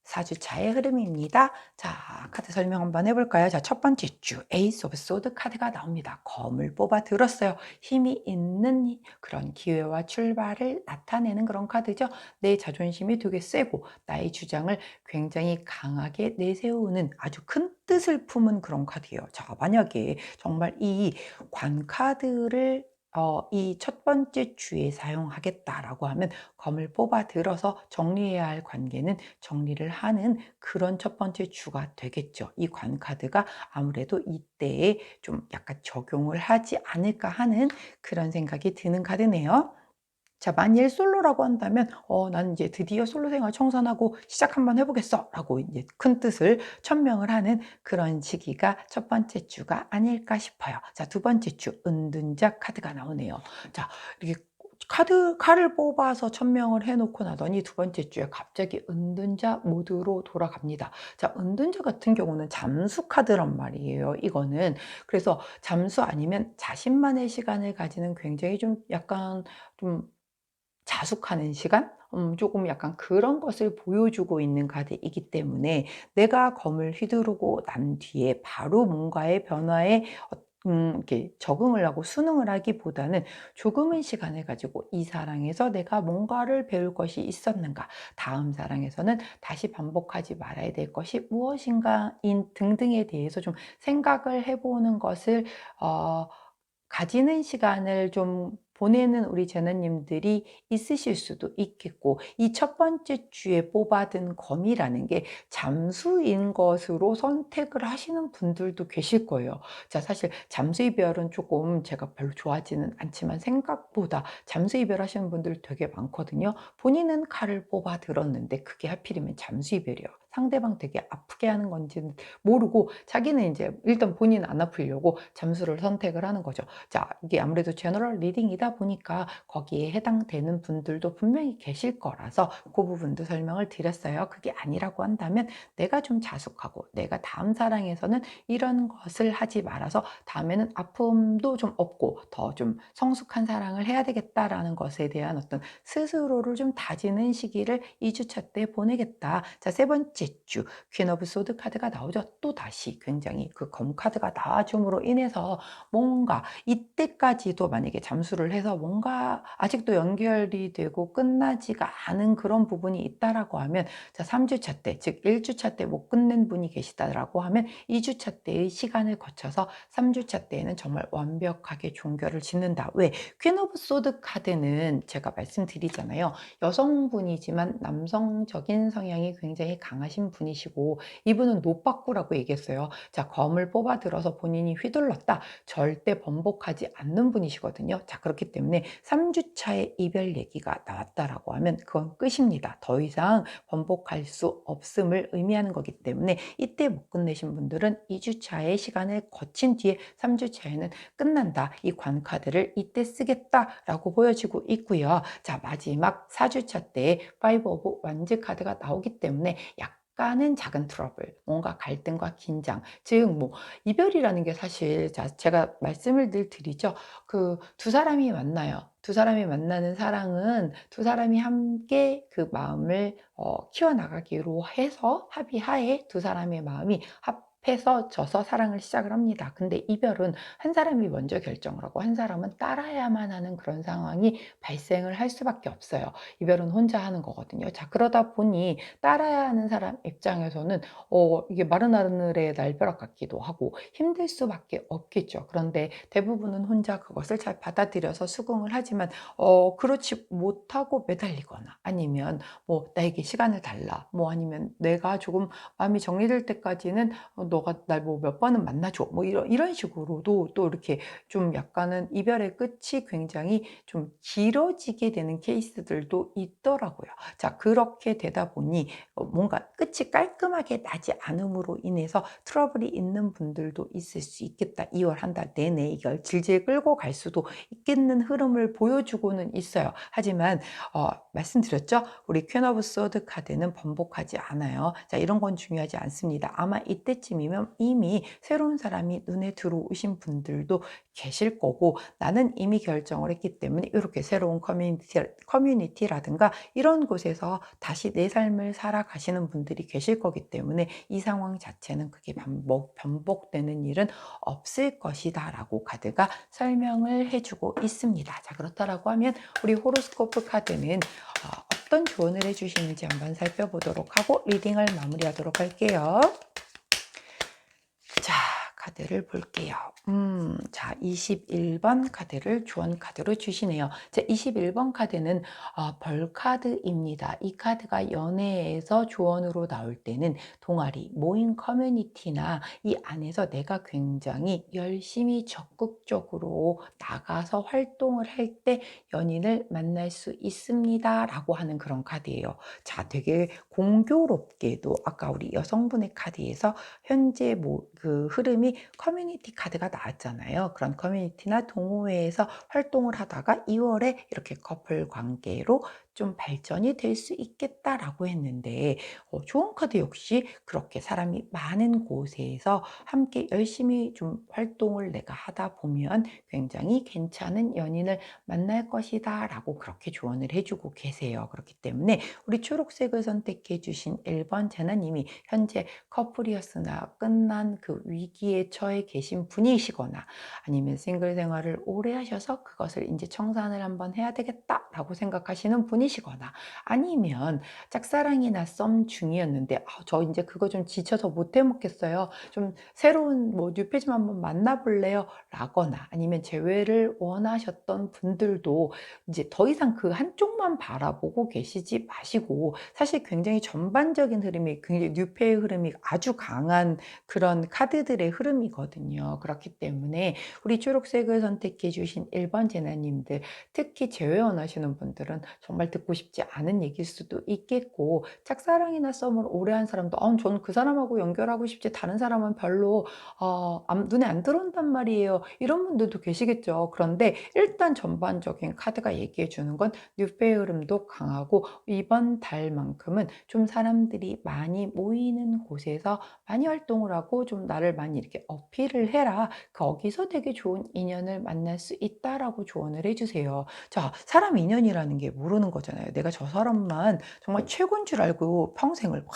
4주차의 흐름입니다. 자, 카드 설명 한번 해볼까요? 자, 첫 번째 주 에이스 오브 소드 카드가 나옵니다. 검을 뽑아 들었어요. 힘이 있는 그런 기회와 출발을 나타내는 그런 카드죠. 내 자존심이 되게 세고 나의 주장을 굉장히 강하게 내세우는 아주 큰 뜻을 품은 그런 카드예요. 자, 만약에 정말 이 관카드를 이 첫 번째 주에 사용하겠다라고 하면 검을 뽑아 들어서 정리해야 할 관계는 정리를 하는 그런 첫 번째 주가 되겠죠. 이 관카드가 아무래도 이때에 좀 약간 적용을 하지 않을까 하는 그런 생각이 드는 카드네요. 자, 만일 솔로라고 한다면 나는 이제 드디어 솔로 생활 청산하고 시작 한번 해보겠어 라고 이제 큰 뜻을 천명을 하는 그런 시기가 첫 번째 주가 아닐까 싶어요. 자, 두 번째 주 은둔자 카드가 나오네요. 자, 이렇게 칼을 뽑아서 천명을 해 놓고 나더니 두 번째 주에 갑자기 은둔자 모드로 돌아갑니다. 자, 은둔자 같은 경우는 잠수 카드란 말이에요, 이거는. 그래서 잠수 아니면 자신만의 시간을 가지는 굉장히 좀 약간 좀 자숙하는 시간? 조금 약간 그런 것을 보여주고 있는 카드이기 때문에 내가 검을 휘두르고 난 뒤에 바로 뭔가의 변화에 이렇게 적응을 하고 순응을 하기보다는 조금의 시간을 가지고 이 사랑에서 내가 뭔가를 배울 것이 있었는가, 다음 사랑에서는 다시 반복하지 말아야 될 것이 무엇인가인 등등에 대해서 좀 생각을 해보는 것을 어 가지는 시간을 좀 보내는 우리 제너님들이 있으실 수도 있겠고, 이 첫 번째 주에 뽑아든 검이라는 게 잠수인 것으로 선택을 하시는 분들도 계실 거예요. 자, 사실 잠수 이별은 조금 제가 별로 좋아하지는 않지만 생각보다 잠수 이별하시는 분들 되게 많거든요. 본인은 칼을 뽑아 들었는데 그게 하필이면 잠수 이별이에요. 상대방 되게 아프게 하는 건지는 모르고 자기는 이제 일단 본인 안 아프려고 잠수를 선택을 하는 거죠. 자, 이게 아무래도 제너럴 리딩이다 보니까 거기에 해당되는 분들도 분명히 계실 거라서 그 부분도 설명을 드렸어요. 그게 아니라고 한다면 내가 좀 자숙하고 내가 다음 사랑에서는 이런 것을 하지 말아서 다음에는 아픔도 좀 없고 더 좀 성숙한 사랑을 해야 되겠다라는 것에 대한 어떤 스스로를 좀 다지는 시기를 2주차 때 보내겠다. 자, 세 번째 주 퀸 오브 소드 카드가 나오죠. 또 다시 굉장히 그 검 카드가 나와줌으로 인해서 뭔가 이때까지도 만약에 잠수를 해서 뭔가 아직도 연결이 되고 끝나지가 않은 그런 부분이 있다라고 하면, 자, 3주차 때, 즉 1주차 때 못 끝낸 분이 계시다라고 하면 2주차 때의 시간을 거쳐서 3주차 때에는 정말 완벽하게 종결을 짓는다. 왜? 퀸 오브 소드 카드는 제가 말씀드리잖아요. 여성분이지만 남성적인 성향이 굉장히 강하신 분이시고, 이분은 노빠꾸라고 얘기했어요. 자, 검을 뽑아 들어서 본인이 휘둘렀다. 절대 번복하지 않는 분이시거든요. 자, 그렇기 때문에 3주차에 이별 얘기가 나왔다라고 하면 그건 끝입니다. 더 이상 번복할 수 없음을 의미하는 거기 때문에 이때 못 끝내신 분들은 2주차의 시간을 거친 뒤에 3주차에는 끝난다. 이 관카드를 이때 쓰겠다라고 보여지고 있고요. 자, 마지막 4주차 때 파이브 오브 완즈 카드가 나오기 때문에 약간은 작은 트러블, 뭔가 갈등과 긴장, 즉 뭐 이별이라는 게 사실, 자, 제가 말씀을 늘 드리죠. 그 두 사람이 만나요. 두 사람이 만나는 사랑은 두 사람이 함께 그 마음을 키워나가기로 해서 합의하에 두 사람의 마음이 합해서 져서 사랑을 시작을 합니다. 근데 이별은 한 사람이 먼저 결정을 하고 한 사람은 따라야만 하는 그런 상황이 발생을 할 수밖에 없어요. 이별은 혼자 하는 거거든요. 자, 그러다 보니 따라야 하는 사람 입장에서는 이게 마른 하늘의 날벼락 같기도 하고 힘들 수밖에 없겠죠. 그런데 대부분은 혼자 그것을 잘 받아들여서 수긍을 하지만 그렇지 못하고 매달리거나 아니면 뭐 나에게 시간을 달라, 뭐 아니면 내가 조금 마음이 정리될 때까지는 너가 날 뭐 몇 번은 만나줘, 뭐 이런 식으로도 또 이렇게 좀 약간은 이별의 끝이 굉장히 좀 길어지게 되는 케이스들도 있더라고요. 자, 그렇게 되다 보니 뭔가 끝이 깔끔하게 나지 않음으로 인해서 트러블이 있는 분들도 있을 수 있겠다. 2월 한 달 내내 이걸 질질 끌고 갈 수도 있겠는 흐름을 보여주고는 있어요. 하지만 말씀드렸죠? 우리 퀸 오브 소드 카드는 번복하지 않아요. 자, 이런 건 중요하지 않습니다. 아마 이때쯤이면 이미 새로운 사람이 눈에 들어오신 분들도 계실 거고, 나는 이미 결정을 했기 때문에 이렇게 새로운 커뮤니티라든가 이런 곳에서 다시 내 삶을 살아가시는 분들이 계실 거기 때문에 이 상황 자체는 크게 반복되는 일은 없을 것이다 라고 카드가 설명을 해주고 있습니다. 자, 그렇다라고 하면 우리 호로스코프 카드는 어떤 조언을 해주시는지 한번 살펴보도록 하고 리딩을 마무리하도록 할게요. 자, 카드를 볼게요. 자, 21번 카드를 조언 카드로 주시네요. 자, 21번 카드는 벌 카드입니다. 이 카드가 연애에서 조언으로 나올 때는 동아리, 모임 커뮤니티나 이 안에서 내가 굉장히 열심히 적극적으로 나가서 활동을 할 때 연인을 만날 수 있습니다. 라고 하는 그런 카드예요. 자, 되게 공교롭게도 아까 우리 여성분의 카드에서 현재 그 흐름이 커뮤니티 카드가 나왔잖아요. 그런 커뮤니티나 동호회에서 활동을 하다가 2월에 이렇게 커플 관계로 좀 발전이 될 수 있겠다라고 했는데 좋은 카드 역시 그렇게 사람이 많은 곳에서 함께 열심히 좀 활동을 내가 하다 보면 굉장히 괜찮은 연인을 만날 것이다라고 그렇게 조언을 해 주고 계세요. 그렇기 때문에 우리 초록색을 선택해 주신 1번 제나님이 현재 커플이었으나 끝난 그 위기에 처해 계신 분이시거나 아니면 싱글 생활을 오래 하셔서 그것을 이제 '청산을 한번 해야 되겠다.'라고 생각하시는 분이시거나 아니면 짝사랑이나 썸 중이었는데 '아 저 인제 그거 좀 지쳐서 못 해 먹겠어요. 좀 새로운 뭐 뉴페 좀 한번 만나 볼래요?' 라거나 아니면 재회를 원하셨던 분들도 이제 더 이상 그 한쪽만 바라보고 계시지 마시고 사실 굉장히 전반적인 흐름이 굉장히 뉴페의 흐름이 아주 강한 그런 카드들의 흐름이거든요. 그렇기 때문에 우리 초록색을 선택해 주신 1번 제나님들 특히 재회 원하시는 분들은 정말 듣고 싶지 않은 얘기일 수도 있겠고 짝사랑이나 썸을 오래 한 사람도 저는 그 사람하고 연결하고 싶지 다른 사람은 별로 눈에 안 들어온단 말이에요." 이런 분들도 계시겠죠. 그런데 일단 전반적인 카드가 얘기해 주는 건 뉴페의 흐름도 강하고 이번 달만큼은 좀 사람들이 많이 모이는 곳에서 많이 활동을 하고 좀 나를 많이 이렇게 어필을 해라. 거기서 되게 좋은 인연을 만날 수 있다라고 조언을 해 주세요. 자, 사람 인연이라는 게 모르는 거잖아요. 내가 저 사람만 정말 최고인 줄 알고 평생을 막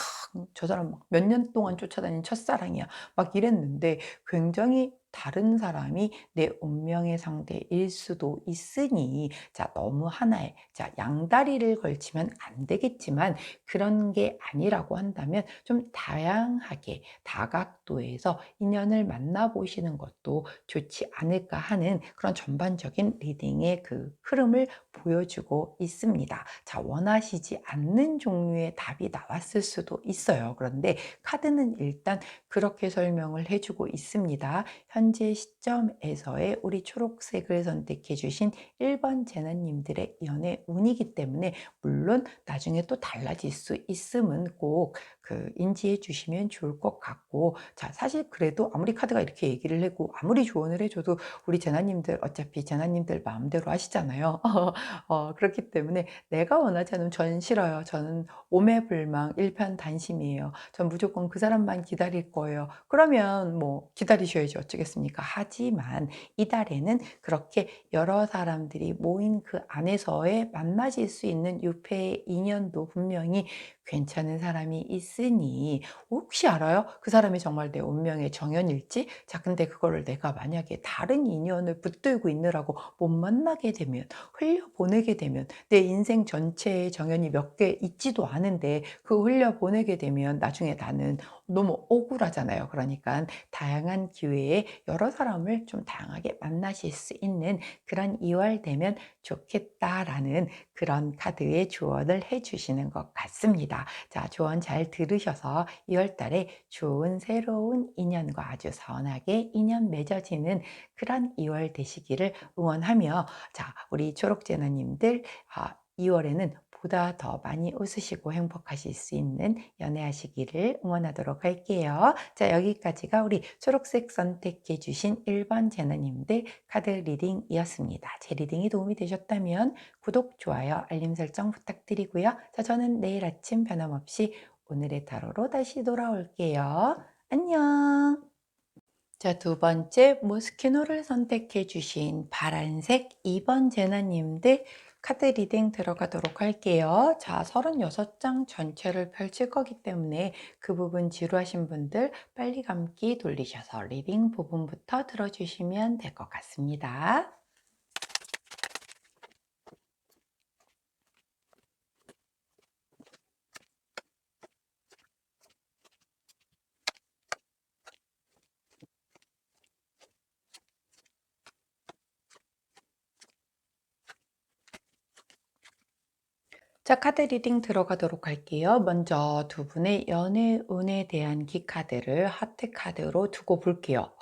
저 사람 막 몇 년 동안 쫓아다닌 첫사랑이야. 막 이랬는데 굉장히 다른 사람이 내 운명의 상대일 수도 있으니 자, 너무 하나에 자, 양다리를 걸치면 안 되겠지만 그런 게 아니라고 한다면 좀 다양하게 다각도에서 인연을 만나 보시는 것도 좋지 않을까 하는 그런 전반적인 리딩의 그 흐름을 보여주고 있습니다. 자, 원하시지 않는 종류의 답이 나왔을 수도 있어요. 그런데 카드는 일단 그렇게 설명을 해주고 있습니다. 현재 시점에서의 우리 초록색을 선택해 주신 1번 제나님들의 연애 운이기 때문에 물론 나중에 또 달라질 수 있음은 꼭 그 인지해 주시면 좋을 것 같고 자, 사실 그래도 아무리 카드가 이렇게 얘기를 하고 아무리 조언을 해 줘도 우리 제나님들 어차피 제나님들 마음대로 하시잖아요. 그렇기 때문에 내가 원하지 않으면 저는 싫어요. 저는 오매불망 일편단심이에요. 전 무조건 그 사람만 기다릴 거예요. 그러면 뭐 기다리셔야지 어쩌겠습니까? 하지만 이달에는 그렇게 여러 사람들이 모인 그 안에서의 만나실 수 있는 유패의 인연도 분명히 괜찮은 사람이 있으니 혹시 알아요? 그 사람이 정말 내 운명의 정연일지? 자, 근데 그거를 내가 만약에 다른 인연을 붙들고 있느라고 못 만나게 되면, 흘려보내게 되면, 내 인생 전체의 정연이 몇 개 있지도 않은데 그 흘려보내게 되면 나중에 나는 너무 억울하잖아요. 그러니까 다양한 기회에 여러 사람을 좀 다양하게 만나실 수 있는 그런 2월 되면 좋겠다라는 그런 카드의 조언을 해 주시는 것 같습니다. 자, 조언 잘 들으셔서 2월 달에 좋은 새로운 인연과 아주 선하게 인연 맺어지는 그런 2월 되시기를 응원하며 자, 우리 초록제나님들 2월에는 보다 더 많이 웃으시고 행복하실 수 있는 연애하시기를 응원하도록 할게요. 자, 여기까지가 우리 초록색 선택해 주신 1번 제너님들 카드 리딩이었습니다. 제 리딩이 도움이 되셨다면 구독, 좋아요, 알림 설정 부탁드리고요. 자, 저는 내일 아침 변함없이 오늘의 타로로 다시 돌아올게요. 안녕. 자, 두 번째 모스키노를 선택해 주신 파란색 2번 제나님들 카드 리딩 들어가도록 할게요. 자, 36장 전체를 펼칠 거기 때문에 그 부분 지루하신 분들 빨리 감기 돌리셔서 리딩 부분부터 들어주시면 될 것 같습니다. 자, 카드 리딩 들어가도록 할게요. 먼저 두 분의 연애 운에 대한 키카드를 하트 카드로 두고 볼게요.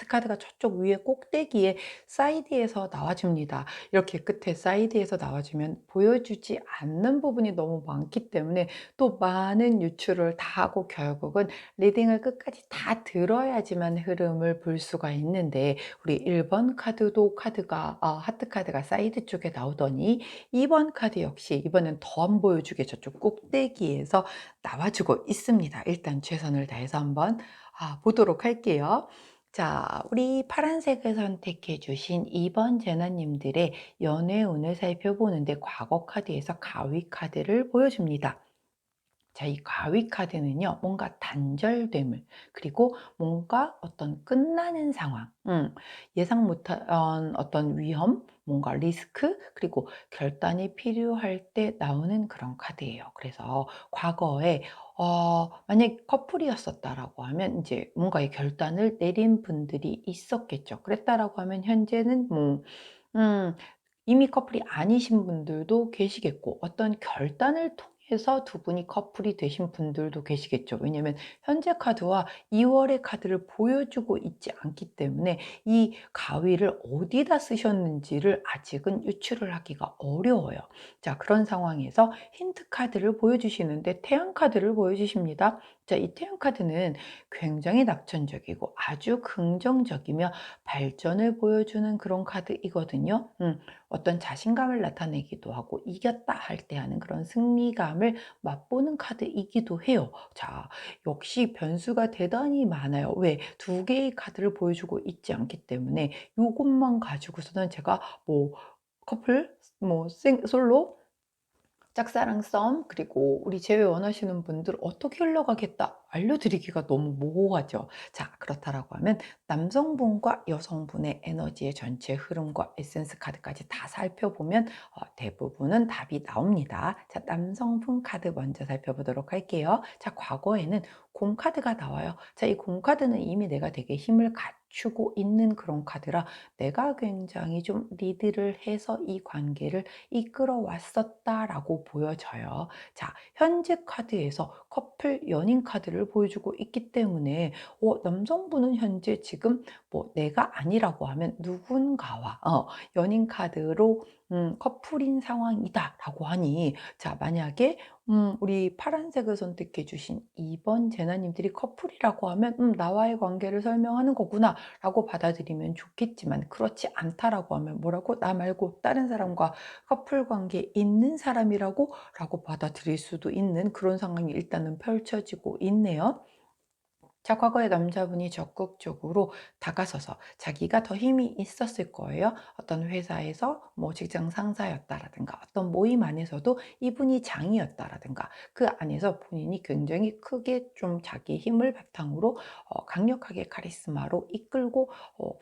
하트 카드가 저쪽 위에 꼭대기에 사이드에서 나와줍니다. 이렇게 끝에 사이드에서 나와주면 보여주지 않는 부분이 너무 많기 때문에 또 많은 유추를 다 하고 결국은 리딩을 끝까지 다 들어야지만 흐름을 볼 수가 있는데, 우리 1번 카드도 하트 카드가 사이드 쪽에 나오더니 2번 카드 역시 이번엔 더 안 보여주게 저쪽 꼭대기에서 나와주고 있습니다. 일단 최선을 다해서 한번 보도록 할게요. 자, 우리 파란색을 선택해 주신 2번 제나님들의 연애 운을 살펴보는데 과거 카드에서 가위 카드를 보여줍니다. 자, 이 가위 카드는요, 뭔가 단절됨을, 그리고 뭔가 어떤 끝나는 상황, 예상 못한 어떤 위험, 뭔가 리스크, 그리고 결단이 필요할 때 나오는 그런 카드예요. 그래서 과거에 만약 커플이었었다라고 하면 이제 뭔가의 결단을 내린 분들이 있었겠죠. 그랬다라고 하면 현재는 음, 이미 커플이 아니신 분들도 계시겠고, 어떤 결단을 통해서 두 분이 커플이 되신 분들도 계시겠죠. 왜냐면 현재 카드와 2월의 카드를 보여주고 있지 않기 때문에 이 가위를 어디다 쓰셨는지를 아직은 유추를 하기가 어려워요. 자, 그런 상황에서 힌트 카드를 보여주시는데 태양 카드를 보여주십니다. 자, 이 태양 카드는 굉장히 낙천적이고 아주 긍정적이며 발전을 보여주는 그런 카드이거든요. 어떤 자신감을 나타내기도 하고 이겼다 할 때 하는 그런 승리감을 맛보는 카드이기도 해요. 자, 역시 변수가 대단히 많아요. 왜? 두 개의 카드를 보여주고 있지 않기 때문에 요것만 가지고서는 제가 뭐 커플, 솔로, 짝사랑 썸, 그리고 우리 재회 원하시는 분들 어떻게 흘러가겠다 알려드리기가 너무 모호하죠. 자, 그렇다라고 하면 남성분과 여성분의 에너지의 전체 흐름과 에센스 카드까지 다 살펴보면 대부분은 답이 나옵니다. 자, 남성분 카드 먼저 살펴보도록 할게요. 자, 과거에는 공 카드가 나와요. 자, 이 공 카드는 이미 내가 되게 힘을 갖추고 있는 그런 카드라 내가 굉장히 좀 리드를 해서 이 관계를 이끌어 왔었다라고 보여져요. 자, 현재 카드에서 커플 연인 카드를 보여주고 있기 때문에 남성분은 현재 지금 내가 아니라고 하면 누군가와 연인 카드로 커플인 상황이다라고 하니, 자, 만약에 우리 파란색을 선택해 주신 2번 제나님들이 커플이라고 하면 나와의 관계를 설명하는 거구나라고 받아들이면 좋겠지만, 그렇지 않다라고 하면 뭐라고? 나 말고 다른 사람과 커플 관계에 있는 사람이라고 라고 받아들일 수도 있는 그런 상황이 일단은 펼쳐지고 있네요. 자, 과거에 남자분이 적극적으로 다가서서 자기가 더 힘이 있었을 거예요. 어떤 회사에서 직장 상사였다라든가 어떤 모임 안에서도 이분이 장이었다라든가 그 안에서 본인이 굉장히 크게 좀 자기 힘을 바탕으로 강력하게 카리스마로 이끌고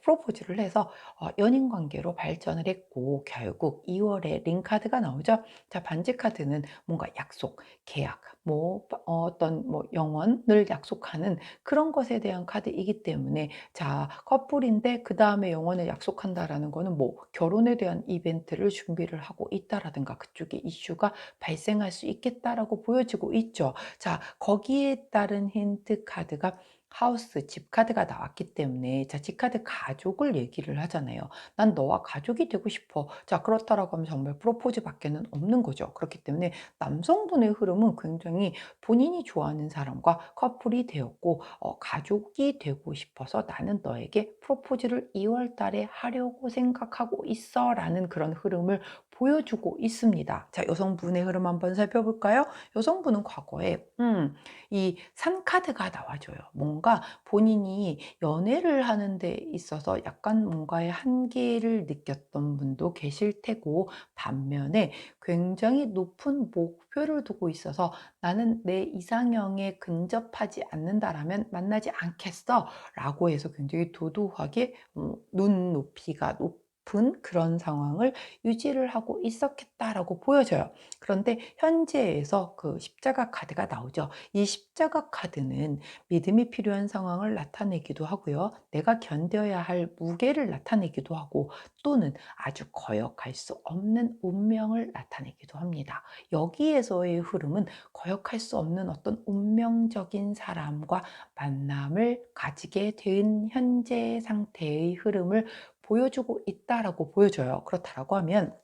프로포즈를 해서 연인 관계로 발전을 했고, 결국 2월에 링 카드가 나오죠. 자, 반지 카드는 뭔가 약속, 계약, 어떤 영원을 약속하는 그런 것에 대한 카드이기 때문에, 자, 커플인데 그다음에 영원을 약속한다라는 거는 결혼에 대한 이벤트를 준비를 하고 있다라든가 그쪽에 이슈가 발생할 수 있겠다라고 보여지고 있죠. 자, 거기에 따른 힌트 카드가 하우스, 집 카드가 나왔기 때문에, 자, 집 카드 가족을 얘기를 하잖아요. 난 너와 가족이 되고 싶어. 자, 그렇다라고 하면 정말 프로포즈 밖에는 없는 거죠. 그렇기 때문에 남성분의 흐름은 굉장히 본인이 좋아하는 사람과 커플이 되었고 가족이 되고 싶어서 나는 너에게 프로포즈를 2월 달에 하려고 생각하고 있어 라는 그런 흐름을 보여주고 있습니다. 자, 여성분의 흐름 한번 살펴볼까요? 여성분은 과거에 이 산카드가 나와줘요. 뭔가 본인이 연애를 하는 데 있어서 약간 뭔가의 한계를 느꼈던 분도 계실 테고, 반면에 굉장히 높은 목표를 두고 있어서 나는 내 이상형에 근접하지 않는다라면 만나지 않겠어 라고 해서 굉장히 도도하게 눈높이가 높은 싶은 그런 상황을 유지를 하고 있었겠다라고 보여져요. 그런데 현재에서 그 십자가 카드가 나오죠. 이 십자가 카드는 믿음이 필요한 상황을 나타내기도 하고요. 내가 견뎌야 할 무게를 나타내기도 하고, 또는 아주 거역할 수 없는 운명을 나타내기도 합니다. 여기에서의 흐름은 거역할 수 없는 어떤 운명적인 사람과 만남을 가지게 된 현재 상태의 흐름을 보여주고 있다라고 보여져요. 그렇다라고 하면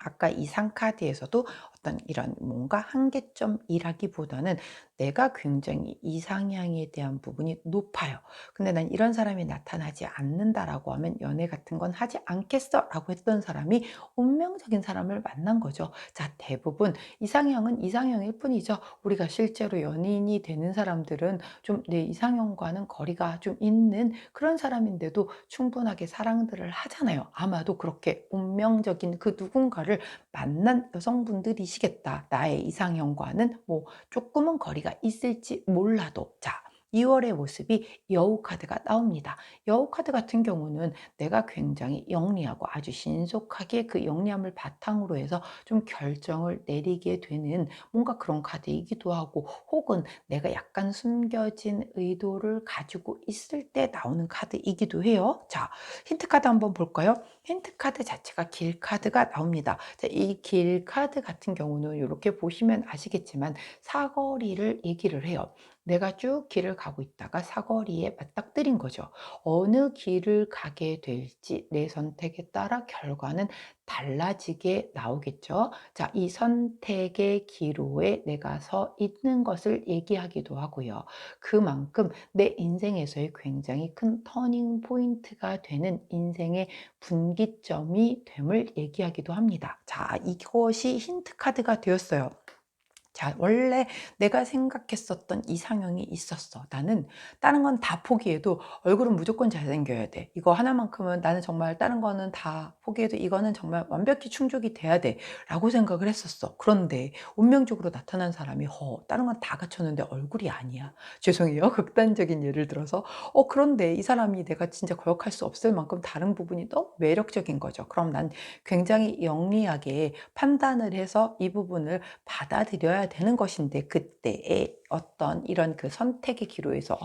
아까 이 상카드에서도 어떤 이런 뭔가 한계점이라기보다는 내가 굉장히 이상향에 대한 부분이 높아요. 근데 난 이런 사람이 나타나지 않는다라고 하면 연애 같은 건 하지 않겠어라고 했던 사람이 운명적인 사람을 만난 거죠. 자, 대부분 이상형은 이상형일 뿐이죠. 우리가 실제로 연인이 되는 사람들은 좀 내 이상형과는 거리가 좀 있는 그런 사람인데도 충분하게 사랑들을 하잖아요. 아마도 그렇게 운명적인 그 누군가를 만난 여성분들이시겠다. 나의 이상형과는 뭐 조금은 거리가 있을지 몰라도. 자, 2월의 모습이 여우 카드가 나옵니다. 여우 카드 같은 경우는 내가 굉장히 영리하고 아주 신속하게 그 영리함을 바탕으로 해서 좀 결정을 내리게 되는 뭔가 그런 카드이기도 하고, 혹은 내가 약간 숨겨진 의도를 가지고 있을 때 나오는 카드이기도 해요. 자, 힌트 카드 한번 볼까요? 힌트 카드 자체가 길 카드가 나옵니다. 자, 이 길 카드 같은 경우는 이렇게 보시면 아시겠지만 사거리를 얘기를 해요. 내가 쭉 길을 가고 있다가 사거리에 맞닥뜨린 거죠. 어느 길을 가게 될지 내 선택에 따라 결과는 달라지게 나오겠죠. 자, 이 선택의 기로에 내가 서 있는 것을 얘기하기도 하고요. 그만큼 내 인생에서의 굉장히 큰 터닝 포인트가 되는 인생의 분기점이 됨을 얘기하기도 합니다. 자, 이것이 힌트 카드가 되었어요. 자, 원래 내가 생각했었던 이상형이 있었어. 나는 다른 건 다 포기해도 얼굴은 무조건 잘생겨야 돼. 이거 하나만큼은 나는 정말 다른 거는 다 포기해도 이거는 정말 완벽히 충족이 돼야 돼. 라고 생각을 했었어. 그런데 운명적으로 나타난 사람이 다른 건 다 갖췄는데 얼굴이 아니야. 죄송해요. 극단적인 예를 들어서. 그런데 이 사람이 내가 진짜 거역할 수 없을 만큼 다른 부분이 너무 매력적인 거죠. 그럼 난 굉장히 영리하게 판단을 해서 이 부분을 받아들여야 되는 것인데, 그때의 어떤 이런 그 선택의 기로에서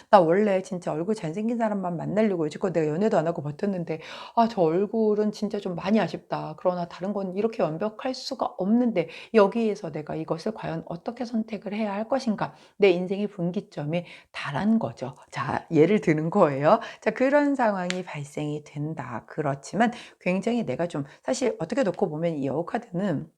나 원래 진짜 얼굴 잘생긴 사람만 만나려고 여지껏 내가 연애도 안 하고 버텼는데 저 얼굴은 진짜 좀 많이 아쉽다. 그러나 다른 건 이렇게 완벽할 수가 없는데 여기에서 내가 이것을 과연 어떻게 선택을 해야 할 것인가? 내 인생의 분기점에 달한 거죠. 자, 예를 드는 거예요. 자, 그런 상황이 발생이 된다. 그렇지만 굉장히 내가 좀 사실 어떻게 놓고 보면 이 여우 카드는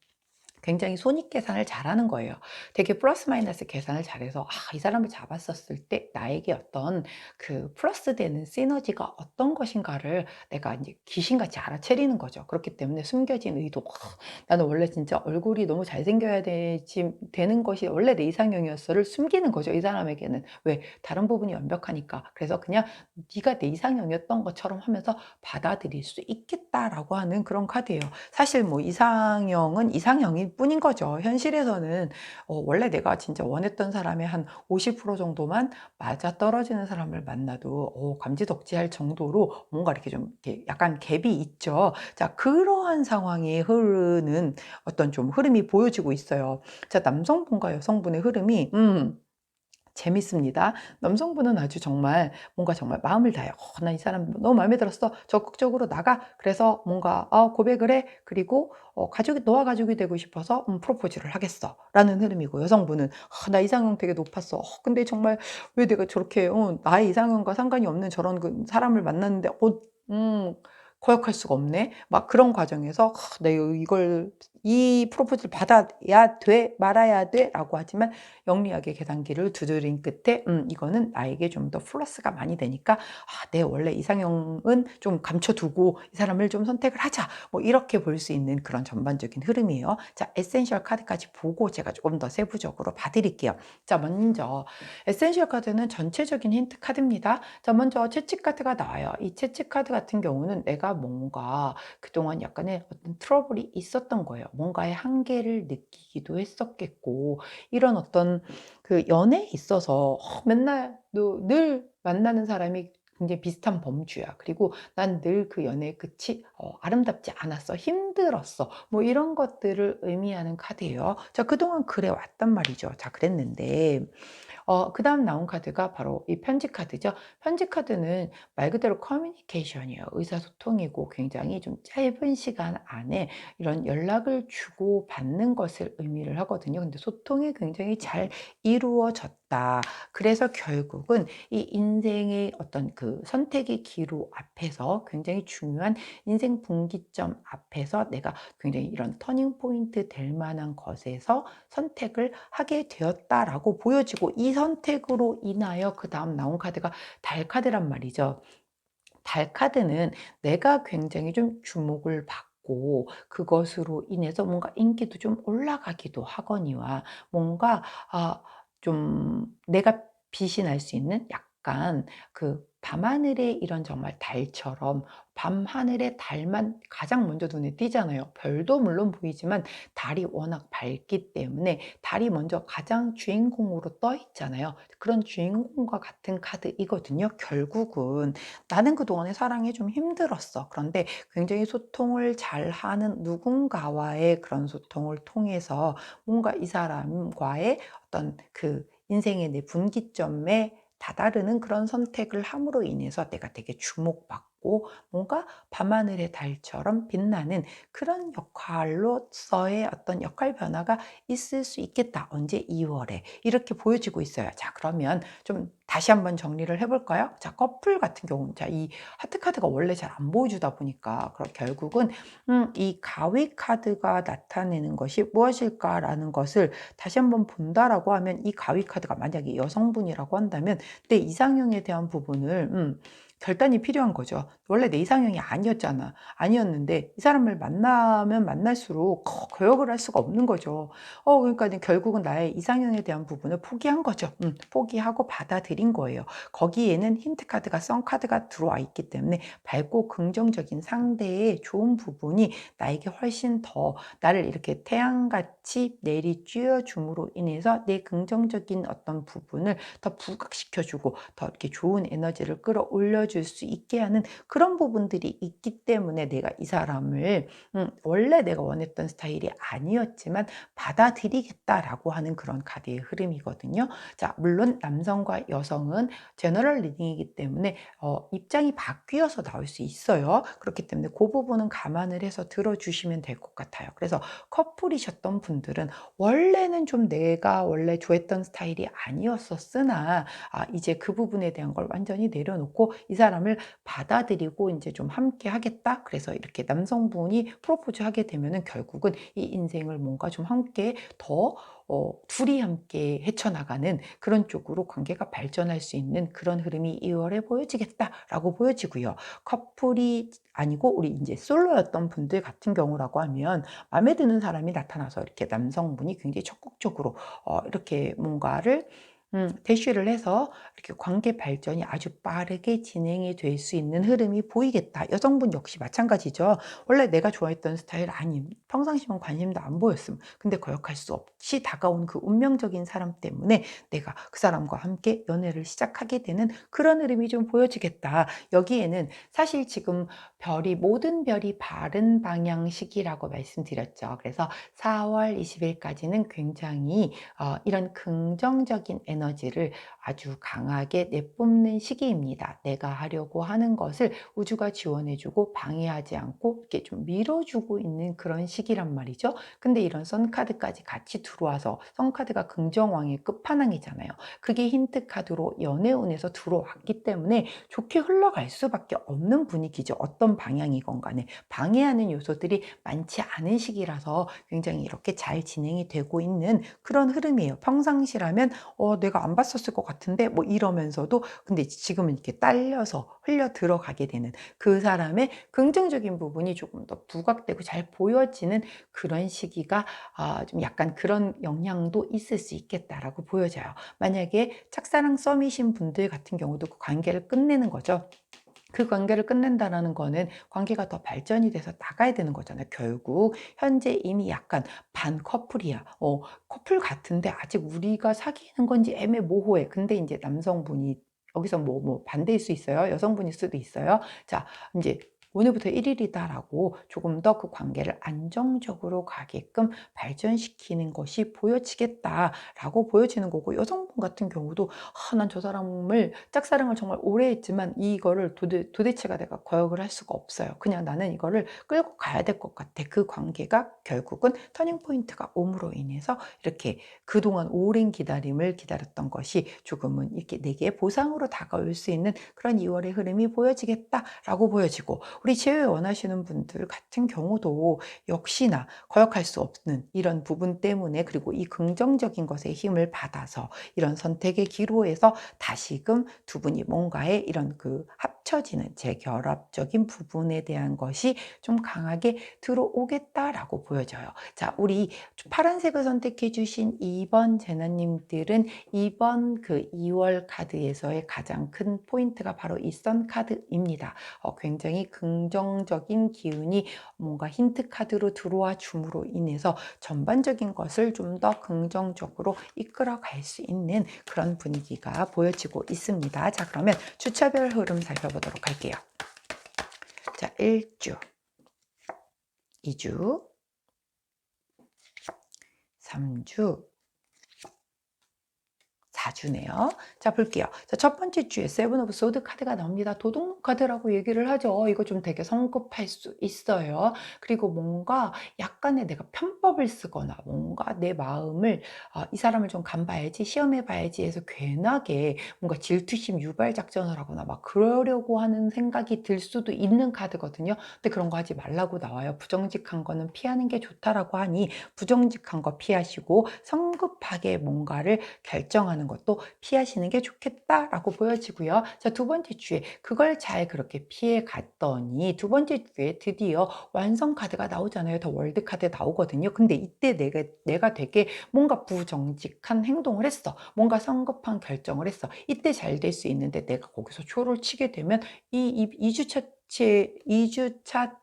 굉장히 손익계산을 잘하는 거예요. 되게 플러스 마이너스 계산을 잘해서 이 사람을 잡았었을 때 나에게 어떤 그 플러스 되는 시너지가 어떤 것인가를 내가 이제 귀신같이 알아채리는 거죠. 그렇기 때문에 숨겨진 의도, 나는 원래 진짜 얼굴이 너무 잘생겨야 되는 것이 원래 내 이상형이었어를 숨기는 거죠. 이 사람에게는. 왜? 다른 부분이 완벽하니까. 그래서 그냥 네가 내 이상형이었던 것처럼 하면서 받아들일 수 있겠다라고 하는 그런 카드예요. 사실 뭐 이상형은 이상형일 뿐인 거죠. 현실에서는 원래 내가 진짜 원했던 사람의 한 50% 정도만 맞아떨어지는 사람을 만나도 감지덕지할 정도로 뭔가 이렇게 좀 이렇게 약간 갭이 있죠. 자, 그러한 상황이 흐르는 어떤 좀 흐름이 보여지고 있어요. 자, 남성분과 여성분의 흐름이 재밌습니다. 남성분은 아주 정말 뭔가 정말 마음을 다해. 나 이 사람 너무 마음에 들었어. 적극적으로 나가. 그래서 뭔가 고백을 해. 그리고 너와 가족이 되고 싶어서 프로포즈를 하겠어. 라는 흐름이고, 여성분은 나 이상형 되게 높았어. 근데 정말 왜 내가 저렇게 나의 이상형과 상관이 없는 저런 그 사람을 만났는데 거역할 수가 없네. 막 그런 과정에서 내가 이걸 이 프로포즈를 받아야 돼, 말아야 돼라고 하지만 영리하게 계단기를 두드린 끝에 이거는 나에게 좀 더 플러스가 많이 되니까 내 원래 이상형은 좀 감춰두고 이 사람을 좀 선택을 하자. 뭐 이렇게 볼 수 있는 그런 전반적인 흐름이에요. 자, 에센셜 카드까지 보고 제가 조금 더 세부적으로 봐드릴게요. 자, 먼저 에센셜 카드는 전체적인 힌트 카드입니다. 자, 먼저 채찍 카드가 나와요. 이 채찍 카드 같은 경우는 내가 뭔가 그동안 약간의 어떤 트러블이 있었던 거예요. 뭔가의 한계를 느끼기도 했었겠고, 이런 어떤 그 연애에 있어서 맨날 늘 만나는 사람이 굉장히 비슷한 범주야. 그리고 난 늘 그 연애의 끝이 아름답지 않았어. 힘들었어. 뭐 이런 것들을 의미하는 카드예요. 자, 그동안 그래 왔단 말이죠. 자, 그랬는데 그다음 나온 카드가 바로 이 편지 카드죠. 편지 카드는 말 그대로 커뮤니케이션이에요. 의사소통이고 굉장히 좀 짧은 시간 안에 이런 연락을 주고받는 것을 의미를 하거든요. 근데 소통이 굉장히 잘 이루어졌다. 그래서 결국은 이 인생의 어떤 그 선택의 기로 앞에서 굉장히 중요한 인생 분기점 앞에서 내가 굉장히 이런 터닝 포인트 될 만한 것에서 선택을 하게 되었다라고 보여지고, 이 선택으로 인하여 그다음 나온 카드가 달 카드란 말이죠. 달 카드는 내가 굉장히 좀 주목을 받고 그것으로 인해서 뭔가 인기도 좀 올라가기도 하거니와 뭔가 좀 내가 빛이 날 수 있는 약간 그 밤하늘에 이런 정말 달처럼, 밤하늘의 달만 가장 먼저 눈에 띄잖아요. 별도 물론 보이지만 달이 워낙 밝기 때문에 달이 먼저 가장 주인공으로 떠 있잖아요. 그런 주인공과 같은 카드이거든요. 결국은 나는 그동안에 사랑이 좀 힘들었어. 그런데 굉장히 소통을 잘하는 누군가와의 그런 소통을 통해서 뭔가 이 사람과의 어떤 그 인생의 내 분기점에 다다르는 그런 선택을 함으로 인해서 내가 되게 주목받고 뭔가 밤하늘의 달처럼 빛나는 그런 역할로서의 어떤 역할 변화가 있을 수 있겠다. 언제? 2월에. 이렇게 보여지고 있어요. 자, 그러면 좀 다시 한번 정리를 해볼까요? 자, 커플 같은 경우는, 자, 이 하트 카드가 원래 잘 안 보여주다 보니까 결국은 이 가위 카드가 나타내는 것이 무엇일까라는 것을 다시 한번 본다라고 하면, 이 가위 카드가 만약에 여성분이라고 한다면 내 이상형에 대한 부분을 결단이 필요한 거죠. 원래 내 이상형이 아니었잖아. 아니었는데 이 사람을 만나면 만날수록 거역을 할 수가 없는 거죠. 그러니까 결국은 나의 이상형에 대한 부분을 포기한 거죠. 포기하고 받아들인 거예요. 거기에는 힌트 카드가, 선 카드가 들어와 있기 때문에 밝고 긍정적인 상대의 좋은 부분이 나에게 훨씬 더 나를 이렇게 태양같이 내리쬐어 줌으로 인해서 내 긍정적인 어떤 부분을 더 부각시켜주고 더 이렇게 좋은 에너지를 끌어올려 줄 수 있게 하는 그런 부분들이 있기 때문에 내가 이 사람을 원래 내가 원했던 스타일이 아니었지만 받아들이겠다라고 하는 그런 카드의 흐름이거든요. 자, 물론 남성과 여성은 제너럴 리딩이기 때문에 입장이 바뀌어서 나올 수 있어요. 그렇기 때문에 그 부분은 감안을 해서 들어주시면 될 것 같아요. 그래서 커플이셨던 분들은 원래는 좀 내가 원래 좋아했던 스타일이 아니었었으나 이제 그 부분에 대한 걸 완전히 내려놓고 이 사람을 받아들이고 이제 좀 함께 하겠다. 그래서 이렇게 남성분이 프로포즈 하게 되면은 결국은 이 인생을 뭔가 좀 함께 더 둘이 함께 헤쳐나가는 그런 쪽으로 관계가 발전할 수 있는 그런 흐름이 2월에 보여지겠다라고 보여지고요. 커플이 아니고 우리 이제 솔로였던 분들 같은 경우라고 하면 마음에 드는 사람이 나타나서 이렇게 남성분이 굉장히 적극적으로 이렇게 뭔가를 대쉬를 해서 이렇게 관계 발전이 아주 빠르게 진행이 될 수 있는 흐름이 보이겠다. 여성분 역시 마찬가지죠. 원래 내가 좋아했던 스타일 아님, 평상시면 관심도 안 보였음. 근데 거역할 수 없이 다가온 그 운명적인 사람 때문에 내가 그 사람과 함께 연애를 시작하게 되는 그런 흐름이 좀 보여지겠다. 여기에는 사실 지금 모든 별이 바른 방향식이라고 말씀드렸죠. 그래서 4월 20일까지는 굉장히 이런 긍정적인 에너지를 아주 강하게 내뿜는 시기입니다. 내가 하려고 하는 것을 우주가 지원해주고 방해하지 않고 이렇게 좀 밀어주고 있는 그런 시기란 말이죠. 근데 이런 선카드까지 같이 들어와서, 선카드가 긍정왕의 끝판왕이잖아요. 그게 힌트 카드로 연애운에서 들어왔기 때문에 좋게 흘러갈 수밖에 없는 분위기죠. 어떤 방향이건 간에 방해하는 요소들이 많지 않은 시기라서 굉장히 이렇게 잘 진행이 되고 있는 그런 흐름이에요. 평상시라면 내가 안 봤었을 것 같은데 뭐 이러면서도, 근데 지금은 이렇게 딸려서 흘려 들어가게 되는 그 사람의 긍정적인 부분이 조금 더 부각되고 잘 보여지는 그런 시기가 좀 약간 그런 영향도 있을 수 있겠다라고 보여져요. 만약에 짝사랑 썸이신 분들 같은 경우도 그 관계를 끝내는 거죠. 그 관계를 끝낸다라는 거는 관계가 더 발전이 돼서 나가야 되는 거잖아요. 결국 현재 이미 약간 반 커플이야. 커플 같은데 아직 우리가 사귀는 건지 애매모호해. 근데 이제 남성분이 여기서 뭐 반대일 수 있어요. 여성분일 수도 있어요. 자, 이제 오늘부터 1일이다라고 조금 더 그 관계를 안정적으로 가게끔 발전시키는 것이 보여지겠다라고 보여지는 거고, 여성분 같은 경우도 난 저 사람을 짝사랑을 정말 오래 했지만 이거를 도대체가 내가 거역을 할 수가 없어요. 그냥 나는 이거를 끌고 가야 될 것 같아. 그 관계가 결국은 터닝 포인트가 옴으로 인해서 이렇게 그동안 오랜 기다림을 기다렸던 것이 조금은 이렇게 내게 보상으로 다가올 수 있는 그런 2월의 흐름이 보여지겠다라고 보여지고, 우리 재회 원하시는 분들 같은 경우도 역시나 거역할 수 없는 이런 부분 때문에, 그리고 이 긍정적인 것에 힘을 받아서 이런 선택의 기로에서 다시금 두 분이 뭔가의 이런 그 합쳐지는 재결합적인 부분에 대한 것이 좀 강하게 들어오겠다라고 보여져요. 자, 우리 파란색을 선택해 주신 2번 제나님들은 이번 그 2월 카드에서의 가장 큰 포인트가 바로 이 선 카드입니다. 굉장히 긍정적인 기운이 뭔가 힌트 카드로 들어와 줌으로 인해서 전반적인 것을 좀 더 긍정적으로 이끌어 갈 수 있는 그런 분위기가 보여지고 있습니다. 자, 그러면 주차별 흐름 살펴보도록 할게요. 자, 1주, 2주, 3주, 4주네요. 자, 볼게요. 자, 첫 번째 주에 세븐 오브 소드 카드가 나옵니다. 도둑놈 카드라고 얘기를 하죠. 이거 좀 되게 성급할 수 있어요. 그리고 뭔가 약간의 내가 편법을 쓰거나 뭔가 내 마음을 이 사람을 좀 간봐야지, 시험해 봐야지 해서 괜하게 뭔가 질투심 유발 작전을 하거나 막 그러려고 하는 생각이 들 수도 있는 카드거든요. 근데 그런 거 하지 말라고 나와요. 부정직한 거는 피하는 게 좋다라고 하니 부정직한 거 피하시고 성급하게 뭔가를 결정하는 것도 피하시는 게 좋겠다라고 보여지고요. 자, 두 번째 주에 그걸 잘 그렇게 피해 갔더니 두 번째 주에 드디어 완성 카드가 나오잖아요. 더 월드 카드 나오거든요. 근데 이때 내가 되게 뭔가 부정직한 행동을 했어. 뭔가 성급한 결정을 했어. 이때 잘 될 수 있는데 내가 거기서 초를 치게 되면 이 2주차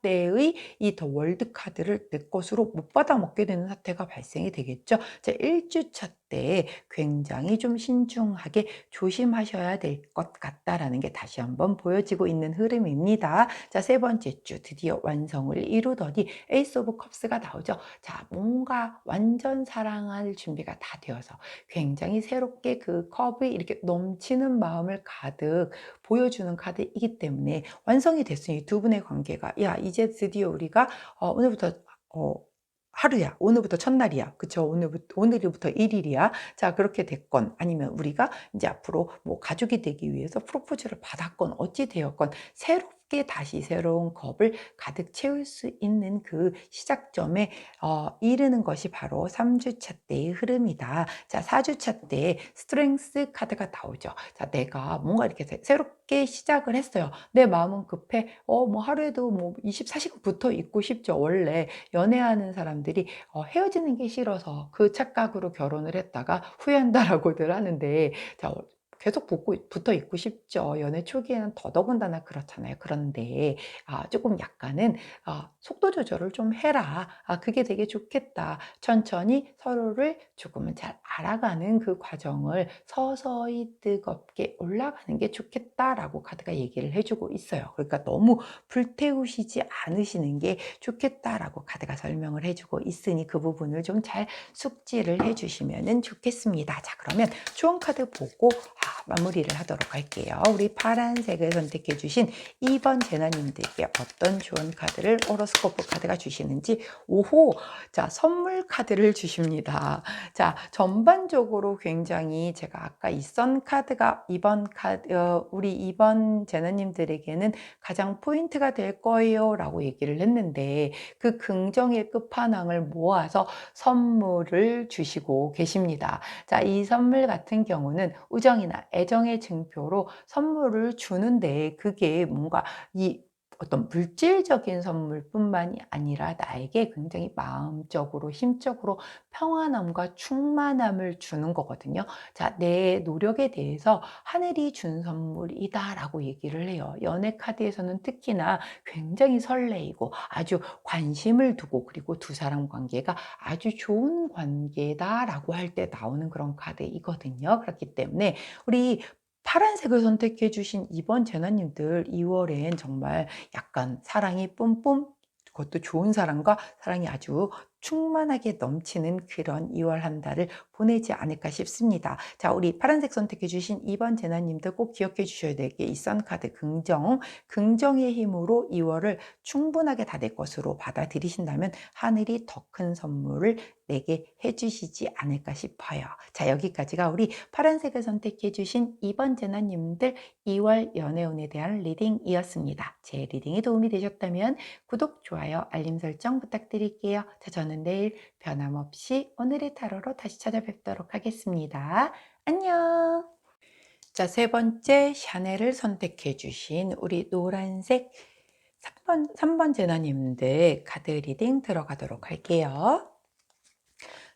때의 이 더 월드 카드를 내 것으로 못 받아 먹게 되는 사태가 발생이 되겠죠. 자, 1주차 때 굉장히 좀 신중하게 조심하셔야 될 것 같다라는 게 다시 한번 보여지고 있는 흐름입니다. 자, 세 번째 주 드디어 완성을 이루더니 에이스 오브 컵스가 나오죠. 자, 뭔가 완전 사랑할 준비가 다 되어서 굉장히 새롭게 그 컵이 이렇게 넘치는 마음을 가득 보여주는 카드이기 때문에 완성이 됐으니 두 분의 관계가 야, 이제 드디어 우리가 오늘부터 하루야. 오늘부터 첫날이야. 그쵸? 오늘부터 1일이야. 자, 그렇게 됐건, 아니면 우리가 이제 앞으로 뭐 가족이 되기 위해서 프로포즈를 받았건, 어찌 되었건, 새롭게 다시 새로운 컵을 가득 채울 수 있는 그 시작점에 이르는 것이 바로 3주차 때의 흐름이다. 자, 4주차 때 스트렝스 카드가 나오죠. 자, 내가 뭔가 이렇게 새롭게 시작을 했어요. 내 마음은 급해. 뭐 하루에도 뭐 24시간 붙어 있고 싶죠. 원래 연애하는 사람들이 헤어지는 게 싫어서 그 착각으로 결혼을 했다가 후회한다라고들 하는데, 자, 계속 붙어 있고 싶죠. 연애 초기에는 더더군다나 그렇잖아요. 그런데 조금 약간은 속도 조절을 좀 해라. 그게 되게 좋겠다. 천천히 서로를 조금은 잘 알아가는 그 과정을 서서히 뜨겁게 올라가는 게 좋겠다라고 카드가 얘기를 해주고 있어요. 그러니까 너무 불태우시지 않으시는 게 좋겠다라고 카드가 설명을 해주고 있으니 그 부분을 좀 잘 숙지를 해주시면 좋겠습니다. 자, 그러면 추원 카드 보고 마무리를 하도록 할게요. 우리 파란색을 선택해 주신 2번 제나님들께 어떤 추원 카드를 호로스코프 카드가 주시는지, 오호, 자, 선물 카드를 주십니다. 자, 전반적으로 굉장히 제가 아까 이 선 카드가 우리 2번 제나님들에게는 가장 포인트가 될 거예요 라고 얘기를 했는데, 그 긍정의 끝판왕을 모아서 선물을 주시고 계십니다. 자, 이 선물 같은 경우는 우정이나 애정의 증표로 선물을 주는데, 그게 뭔가 이 어떤 물질적인 선물뿐만이 아니라 나에게 굉장히 마음적으로, 힘적으로 평안함과 충만함을 주는 거거든요. 자, 내 노력에 대해서 하늘이 준 선물이다라고 얘기를 해요. 연애 카드에서는 특히나 굉장히 설레이고 아주 관심을 두고, 그리고 두 사람 관계가 아주 좋은 관계다라고 할 때 나오는 그런 카드이거든요. 그렇기 때문에 우리 파란색을 선택해 주신 이번 재나님들 2 월엔 정말 약간 사랑이 뿜뿜, 그것도 좋은 사랑과 사랑이 아주 충만하게 넘치는 그런 2월 한 달을 보내지 않을까 싶습니다. 자, 우리 파란색 선택해 주신 이번 재나님들 꼭 기억해 주셔야 될 게 이 선카드 긍정, 긍정의 힘으로 2 월을 충분하게 다 내 것으로 받아들이신다면 하늘이 더 큰 선물을 내게 해 주시지 않을까 싶어요. 자, 여기까지가 우리 파란색을 선택해 주신 이번 재나님들 2월 연애운에 대한 리딩이었습니다. 제 리딩이 도움이 되셨다면 구독, 좋아요, 알림 설정 부탁드릴게요. 자, 저는 내일 변함없이 오늘의 타로로 다시 찾아뵙도록 하겠습니다. 안녕. 자, 세 번째 샤넬을 선택해 주신 우리 노란색 3번 재나님들 카드 리딩 들어가도록 할게요.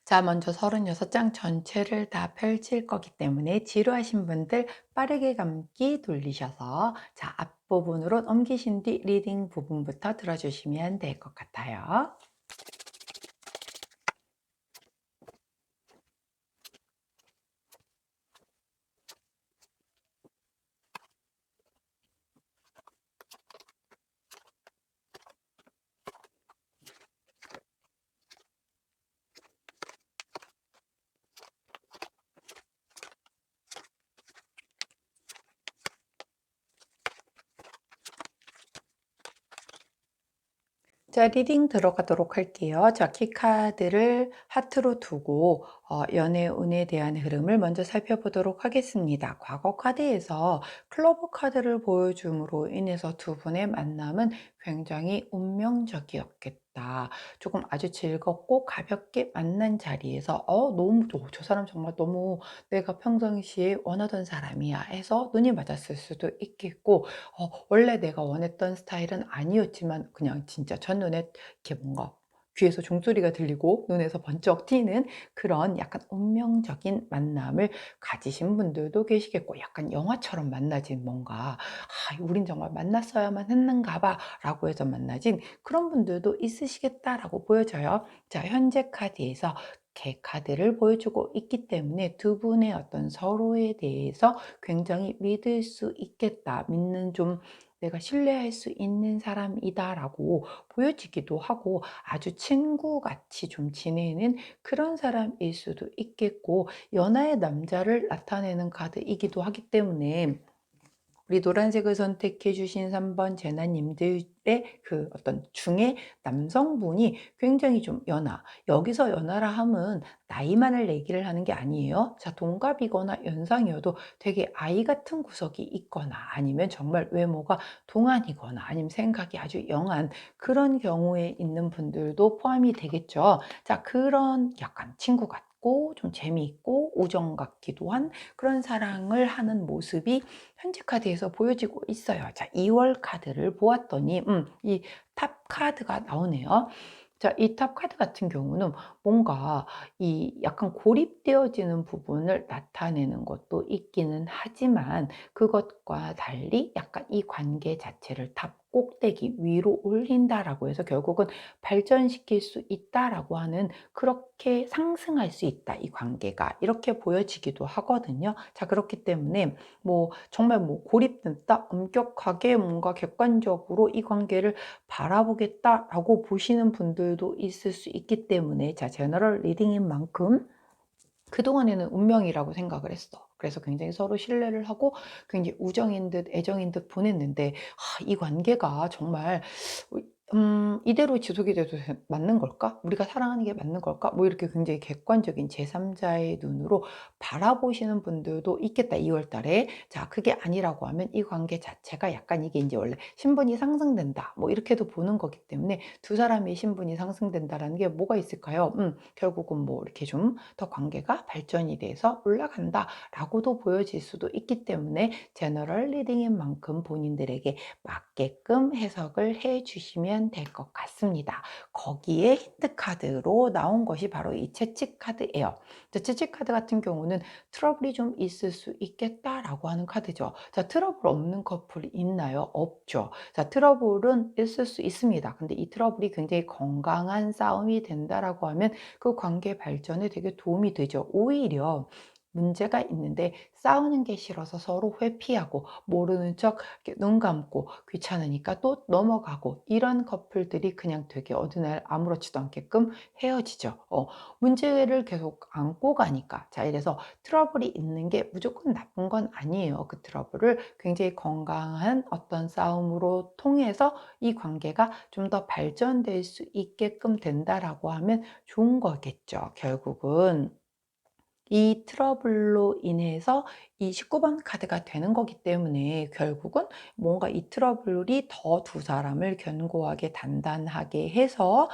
자, 먼저 36장 전체를 다 펼칠 거기 때문에 지루하신 분들 빠르게 감기 돌리셔서 자, 앞부분으로 넘기신 뒤 리딩 부분부터 들어주시면 될 것 같아요. 자, 리딩 들어가도록 할게요. 자, 키카드를 하트로 두고 연애운에 대한 흐름을 먼저 살펴보도록 하겠습니다. 과거 카드에서 클로버 카드를 보여줌으로 인해서 두 분의 만남은 굉장히 운명적이었겠다. 조금 아주 즐겁고 가볍게 만난 자리에서 너무 저 사람 정말 너무 내가 평상시에 원하던 사람이야 해서 눈이 맞았을 수도 있겠고, 원래 내가 원했던 스타일은 아니었지만 그냥 진짜 첫눈에 이렇게 뭔가 귀에서 종소리가 들리고 눈에서 번쩍 튀는 그런 약간 운명적인 만남을 가지신 분들도 계시겠고, 약간 영화처럼 만나진 뭔가 우린 정말 만났어야만 했는가 봐 라고 해서 만나진 그런 분들도 있으시겠다라고 보여져요. 자, 현재 카드에서 개 카드를 보여주고 있기 때문에 두 분의 어떤 서로에 대해서 굉장히 믿을 수 있겠다, 믿는 좀 내가 신뢰할 수 있는 사람이다라고 보여지기도 하고, 아주 친구같이 좀 지내는 그런 사람일 수도 있겠고, 연하의 남자를 나타내는 카드이기도 하기 때문에 우리 노란색을 선택해 주신 3번 재나님들의 그 어떤 중에 남성분이 굉장히 좀 연하, 여기서 연하라 함은 나이만을 얘기를 하는 게 아니에요. 자, 동갑이거나 연상이어도 되게 아이 같은 구석이 있거나 아니면 정말 외모가 동안이거나 아니면 생각이 아주 영한 그런 경우에 있는 분들도 포함이 되겠죠. 자, 그런 약간 친구 같고 좀 재미있고 우정 같기도 한 그런 사랑을 하는 모습이 현지 카드에서 보여지고 있어요. 자, 2월 카드를 보았더니 이 탑 카드가 나오네요. 자, 이 탑 카드 같은 경우는 뭔가 이 약간 고립되어지는 부분을 나타내는 것도 있기는 하지만, 그것과 달리 약간 이 관계 자체를 탑 꼭대기 위로 올린다라고 해서 결국은 발전시킬 수 있다라고 하는, 그렇게 상승할 수 있다 이 관계가, 이렇게 보여지기도 하거든요. 자, 그렇기 때문에 뭐 정말 뭐 고립됐다, 엄격하게 뭔가 객관적으로 이 관계를 바라보겠다라고 보시는 분들도 있을 수 있기 때문에, 자, 제너럴 리딩인 만큼 그동안에는 운명이라고 생각을 했어. 그래서 굉장히 서로 신뢰를 하고 굉장히 우정인 듯 애정인 듯 보냈는데, 이 관계가 정말 이대로 지속이 돼도 맞는 걸까? 우리가 사랑하는 게 맞는 걸까? 뭐 이렇게 굉장히 객관적인 제3자의 눈으로 바라보시는 분들도 있겠다, 2월 달에. 자, 그게 아니라고 하면 이 관계 자체가 약간 이게 이제 원래 신분이 상승된다, 뭐 이렇게도 보는 거기 때문에, 두 사람의 신분이 상승된다라는 게 뭐가 있을까요? 결국은 뭐 이렇게 좀 더 관계가 발전이 돼서 올라간다라고도 보여질 수도 있기 때문에, 제너럴 리딩인 만큼 본인들에게 맞게끔 해석을 해 주시면 될 것 같습니다. 거기에 힌트 카드로 나온 것이 바로 이 채찍 카드예요. 채찍 카드 같은 경우는 트러블이 좀 있을 수 있겠다라고 하는 카드죠. 자, 트러블 없는 커플이 있나요? 없죠. 자, 트러블은 있을 수 있습니다. 근데 이 트러블이 굉장히 건강한 싸움이 된다라고 하면 그 관계 발전에 되게 도움이 되죠. 오히려 문제가 있는데 싸우는 게 싫어서 서로 회피하고 모르는 척 이렇게 눈 감고 귀찮으니까 또 넘어가고 이런 커플들이 그냥 되게 어느 날 아무렇지도 않게끔 헤어지죠. 문제를 계속 안고 가니까. 자, 이래서 트러블이 있는 게 무조건 나쁜 건 아니에요. 그 트러블을 굉장히 건강한 어떤 싸움으로 통해서 이 관계가 좀 더 발전될 수 있게끔 된다라고 하면 좋은 거겠죠, 결국은. 이 트러블로 인해서 이 19번 카드가 되는 거기 때문에 결국은 뭔가 이 트러블이 더 두 사람을 견고하게 단단하게 해서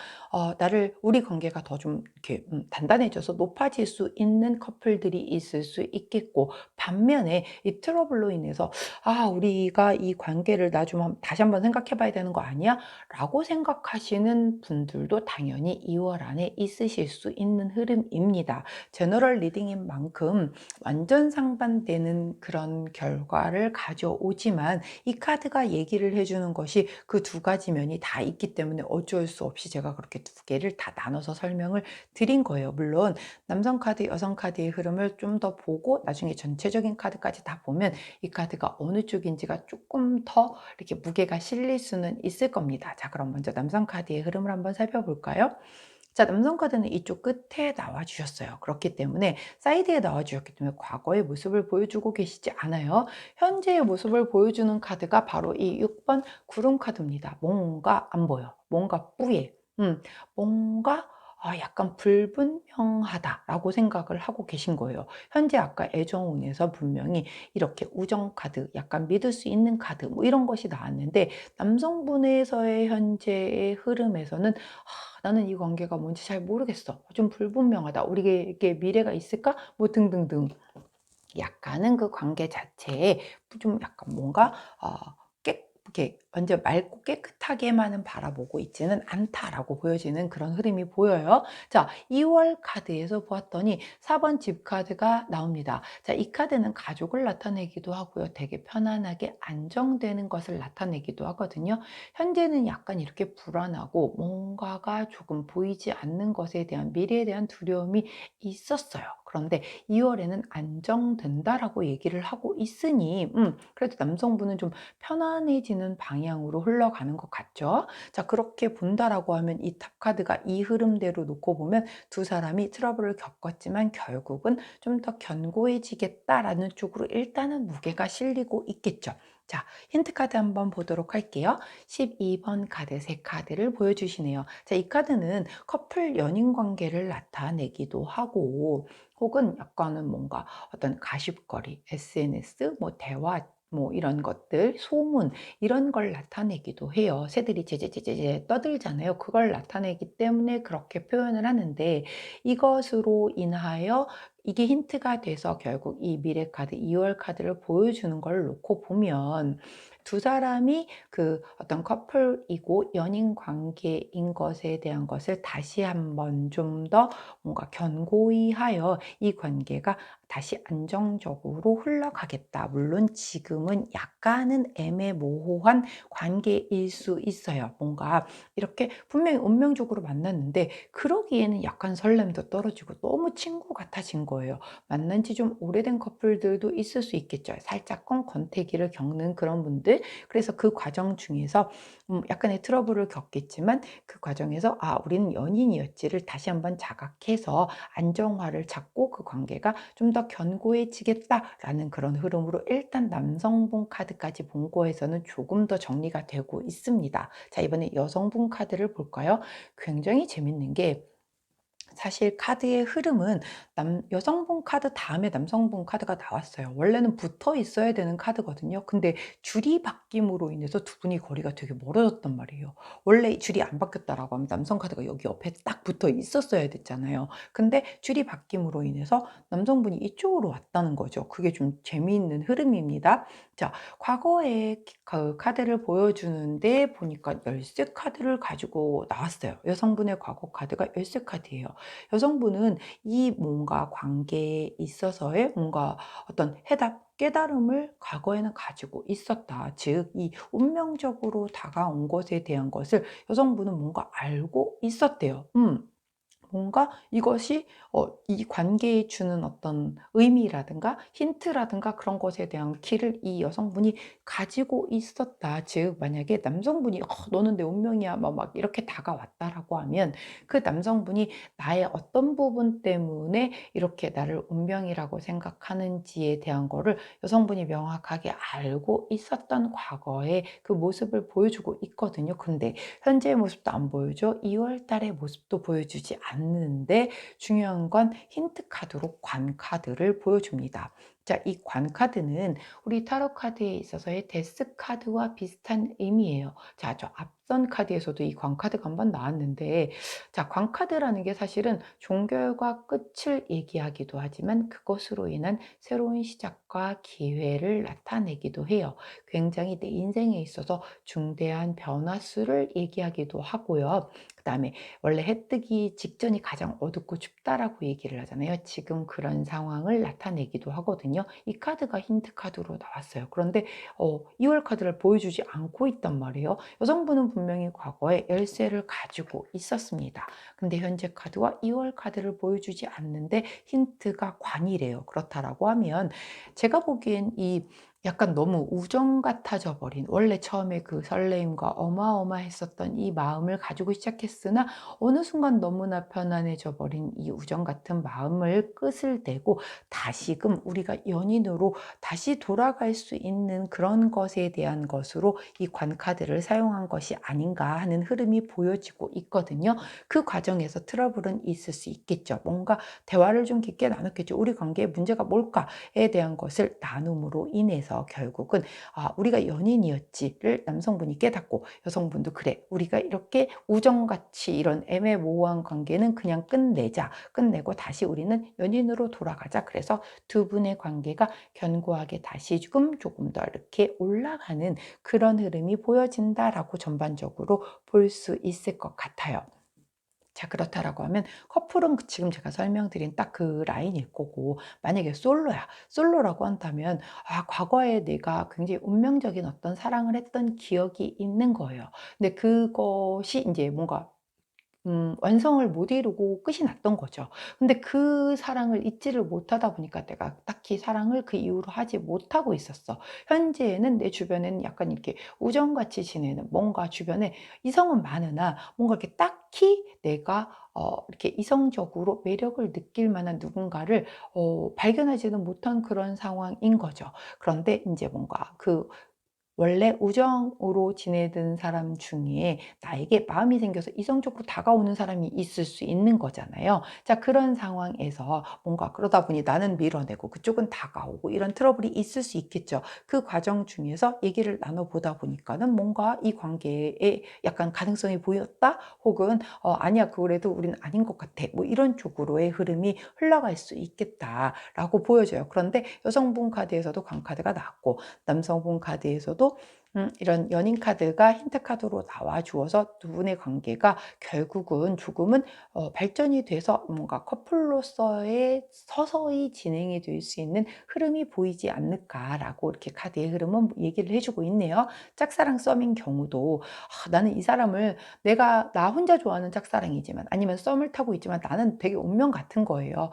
나를 우리 관계가 더 좀 이렇게 단단해져서 높아질 수 있는 커플들이 있을 수 있겠고, 반면에 이 트러블로 인해서 '아 우리가 이 관계를 나 좀 다시 한번 생각해 봐야 되는 거 아니야?' 라고 생각하시는 분들도 당연히 2월 안에 있으실 수 있는 흐름입니다. 제너럴 리딩인 만큼 완전 상반되는 그런 결과를 가져오지만, 이 카드가 얘기를 해 주는 것이 그 두 가지 면이 다 있기 때문에 어쩔 수 없이 제가 그렇게 두 개를 다 나눠서 설명을 드린 거예요. 물론 남성 카드, 여성 카드의 흐름을 좀 더 보고 나중에 전체적인 카드까지 다 보면 이 카드가 어느 쪽인지가 조금 더 이렇게 무게가 실릴 수는 있을 겁니다. 자, 그럼 먼저 남성 카드의 흐름을 한번 살펴볼까요? 자, 남성 카드는 이쪽 끝에 나와 주셨어요. 그렇기 때문에 사이드에 나와 주셨기 때문에 과거의 모습을 보여주고 계시지 않아요. 현재의 모습을 보여주는 카드가 바로 이 6번 구름 카드입니다. 뭔가 안 보여. 뭔가 뿌예. 뭔가 약간 불분명하다라고 생각을 하고 계신 거예요. 현재 아까 애정운에서 분명히 이렇게 우정 카드, 약간 믿을 수 있는 카드 뭐 이런 것이 나왔는데, 남성분에서의 현재의 흐름에서는 나는 이 관계가 뭔지 잘 모르겠어. 좀 불분명하다. 우리에게 미래가 있을까? 뭐 등등등. 약간은 그 관계 자체에 좀 약간 뭔가 이렇게 완전 맑고 깨끗하게만은 바라보고 있지는 않다라고 보여지는 그런 흐름이 보여요. 자, 2월 카드에서 보았더니 4번 집 카드가 나옵니다. 자, 이 카드는 가족을 나타내기도 하고요. 되게 편안하게 안정되는 것을 나타내기도 하거든요. 현재는 약간 이렇게 불안하고 뭔가가 조금 보이지 않는 것에 대한, 미래에 대한 두려움이 있었어요. 그런데 2 월에는 안정된다라고 얘기를 하고 있으니 그래도 남성분은 좀 편안해지는 방향으로 흘러가는 것 같죠. 자, 그렇게 본다라고 하면 이 탑 카드가 이 흐름대로 놓고 보면 두 사람이 트러블을 겪었지만 결국은 좀 더 견고해지겠다라는 쪽으로 일단은 무게가 실리고 있겠죠. 자, 힌트 카드 한번 보도록 할게요. 12번 카드 세 카드를 보여주시네요. 자, 이 카드는 커플 연인 관계를 나타내기도 하고, 혹은 약간은 뭔가 어떤 가십거리, SNS, 뭐 대화, 뭐 이런 것들, 소문, 이런 걸 나타내기도 해요. 새들이 제제제제제 떠들잖아요. 그걸 나타내기 때문에 그렇게 표현을 하는데, 이것으로 인하여 이게 힌트가 돼서 결국 이 미래 카드, 2월 카드를 보여주는 걸 놓고 보면 두 사람이 그 어떤 커플이고 연인 관계인 것에 대한 것을 다시 한번 좀 더 뭔가 견고히 하여 이 관계가 다시 안정적으로 흘러가겠다. 물론 지금은 약간은 애매모호한 관계일 수 있어요. 뭔가 이렇게 분명히 운명적으로 만났는데 그러기에는 약간 설렘도 떨어지고 너무 친구 같아진 거예요. 만난 지 좀 오래된 커플들도 있을 수 있겠죠. 살짝쿵 권태기를 겪는 그런 분들. 그래서 그 과정 중에서 약간의 트러블을 겪겠지만 그 과정에서 '아 우리는 연인이었지.'를 다시 한번 자각해서 안정화를 찾고 그 관계가 좀 더 견고해지겠다라는 그런 흐름으로 일단 남성분 카드까지 본 거에서는 조금 더 정리가 되고 있습니다. 자, 이번에 여성분 카드를 볼까요? 굉장히 재밌는 게, 사실 카드의 흐름은 여성분 카드 다음에 남성분 카드가 나왔어요. 원래는 붙어 있어야 되는 카드거든요. 근데 줄이 바뀜으로 인해서 두 분이 거리가 되게 멀어졌단 말이에요. 원래 줄이 안 바뀌었다라고 하면 남성 카드가 여기 옆에 딱 붙어 있었어야 됐잖아요. 근데 줄이 바뀜으로 인해서 남성분이 이쪽으로 왔다는 거죠. 그게 좀 재미있는 흐름입니다. 자, 과거에 그 카드를 보여주는데 보니까 열쇠 카드를 가지고 나왔어요. 여성분의 과거 카드가 열쇠 카드예요. 여성분은 이 뭔가 관계에 있어서의 뭔가 어떤 해답, 깨달음을 과거에는 가지고 있었다. 즉, 이 운명적으로 다가온 것에 대한 것을 여성분은 뭔가 알고 있었대요. 뭔가 이것이 이 관계에 주는 어떤 의미라든가 힌트라든가 그런 것에 대한 키를 이 여성분이 가지고 있었다. 즉 만약에 남성분이 너는 내 운명이야." 막 이렇게 다가왔다라고 하면 그 남성분이 나의 어떤 부분 때문에 이렇게 나를 운명이라고 생각하는지에 대한 거를 여성분이 명확하게 알고 있었던 과거의 그 모습을 보여주고 있거든요. 근데 현재의 모습도 안 보여줘. 2월 달의 모습도 보여주지 않는데 중요한 건 힌트 카드로 관 카드를 보여줍니다. 자, 이 관 카드는 우리 타로 카드에 있어서의 데스 카드와 비슷한 의미예요. 자, 저 앞선 카드에서도 이 관 카드가 한번 나왔는데, 자, 관 카드라는 게 사실은 종결과 끝을 얘기하기도 하지만 그것으로 인한 새로운 시작과 기회를 나타내기도 해요. 굉장히 내 인생에 있어서 중대한 변화수를 얘기하기도 하고요. 그다음에 원래 해 뜨기 직전이 가장 어둡고 춥다라고 얘기를 하잖아요. 지금 그런 상황을 나타내기도 하거든요. 이 카드가 힌트 카드로 나왔어요. 그런데 2월 카드를 보여주지 않고 있단 말이에요. 여성분은 분명히 과거에 열쇠를 가지고 있었습니다. 근데 현재 카드와 2월 카드를 보여주지 않는데 힌트가 관이래요. 그렇다라고 하면 제가 보기엔 이 약간 너무 우정 같아져 버린, 원래 처음에 그 설레임과 어마어마했었던 이 마음을 가지고 시작했으나 어느 순간 너무나 편안해져 버린 이 우정 같은 마음을 끝을 내고 다시금 우리가 연인으로 다시 돌아갈 수 있는 그런 것에 대한 것으로 이 관카드를 사용한 것이 아닌가 하는 흐름이 보여지고 있거든요. 그 과정에서 트러블은 있을 수 있겠죠. 뭔가 대화를 좀 깊게 나눴겠죠. 우리 관계의 문제가 뭘까에 대한 것을 나눔으로 인해서 결국은 우리가 연인이었지를 남성분이 깨닫고 여성분도 그래, 우리가 이렇게 우정같이 이런 애매모호한 관계는 그냥 끝내자. 끝내고 다시 우리는 연인으로 돌아가자. 그래서 두 분의 관계가 견고하게 다시 조금 더 이렇게 올라가는 그런 흐름이 보여진다라고 전반적으로 볼 수 있을 것 같아요. 자, 그렇다라고 하면 커플은 지금 제가 설명드린 딱 그 라인일 거고, 만약에 솔로야. 솔로라고 한다면 과거에 내가 굉장히 운명적인 어떤 사랑을 했던 기억이 있는 거예요. 근데 그것이 인제 뭔가 완성을 못 이루고 끝이 났던 거죠. 근데 그 사랑을 잊지를 못하다 보니까 내가 딱히 사랑을 그 이후로 하지 못하고 있었어. 현재에는 내 주변에는 약간 이렇게 우정같이 지내는, 뭔가 주변에 이성은 많으나 뭔가 이렇게 딱히 내가 이렇게 이성적으로 매력을 느낄 만한 누군가를 발견하지는 못한 그런 상황인 거죠. 그런데 인제 뭔가 그 원래 우정으로 지내던 사람 중에 나에게 마음이 생겨서 이성적으로 다가오는 사람이 있을 수 있는 거잖아요. 자, 그런 상황에서 뭔가 그러다 보니 나는 밀어내고 그쪽은 다가오고 이런 트러블이 있을 수 있겠죠. 그 과정 중에서 얘기를 나눠보다 보니까는 뭔가 이 관계에 약간 가능성이 보였다? 혹은 아니야, 그래도 우리는 아닌 것 같아. 뭐 이런 쪽으로의 흐름이 흘러갈 수 있겠다라고 보여져요. 그런데 여성분 카드에서도 광카드가 나왔고 남성분 카드에서도 이런 연인 카드가 힌트 카드로 나와 주어서 두 분의 관계가 결국은 조금은 발전이 돼서 뭔가 커플로서의 서서히 진행이 될 수 있는 흐름이 보이지 않을까라고 이렇게 카드의 흐름은 얘기를 해주고 있네요. 짝사랑 썸인 경우도 나는 이 사람을, 내가 나 혼자 좋아하는 짝사랑이지만 아니면 썸을 타고 있지만 나는 되게 운명 같은 거예요.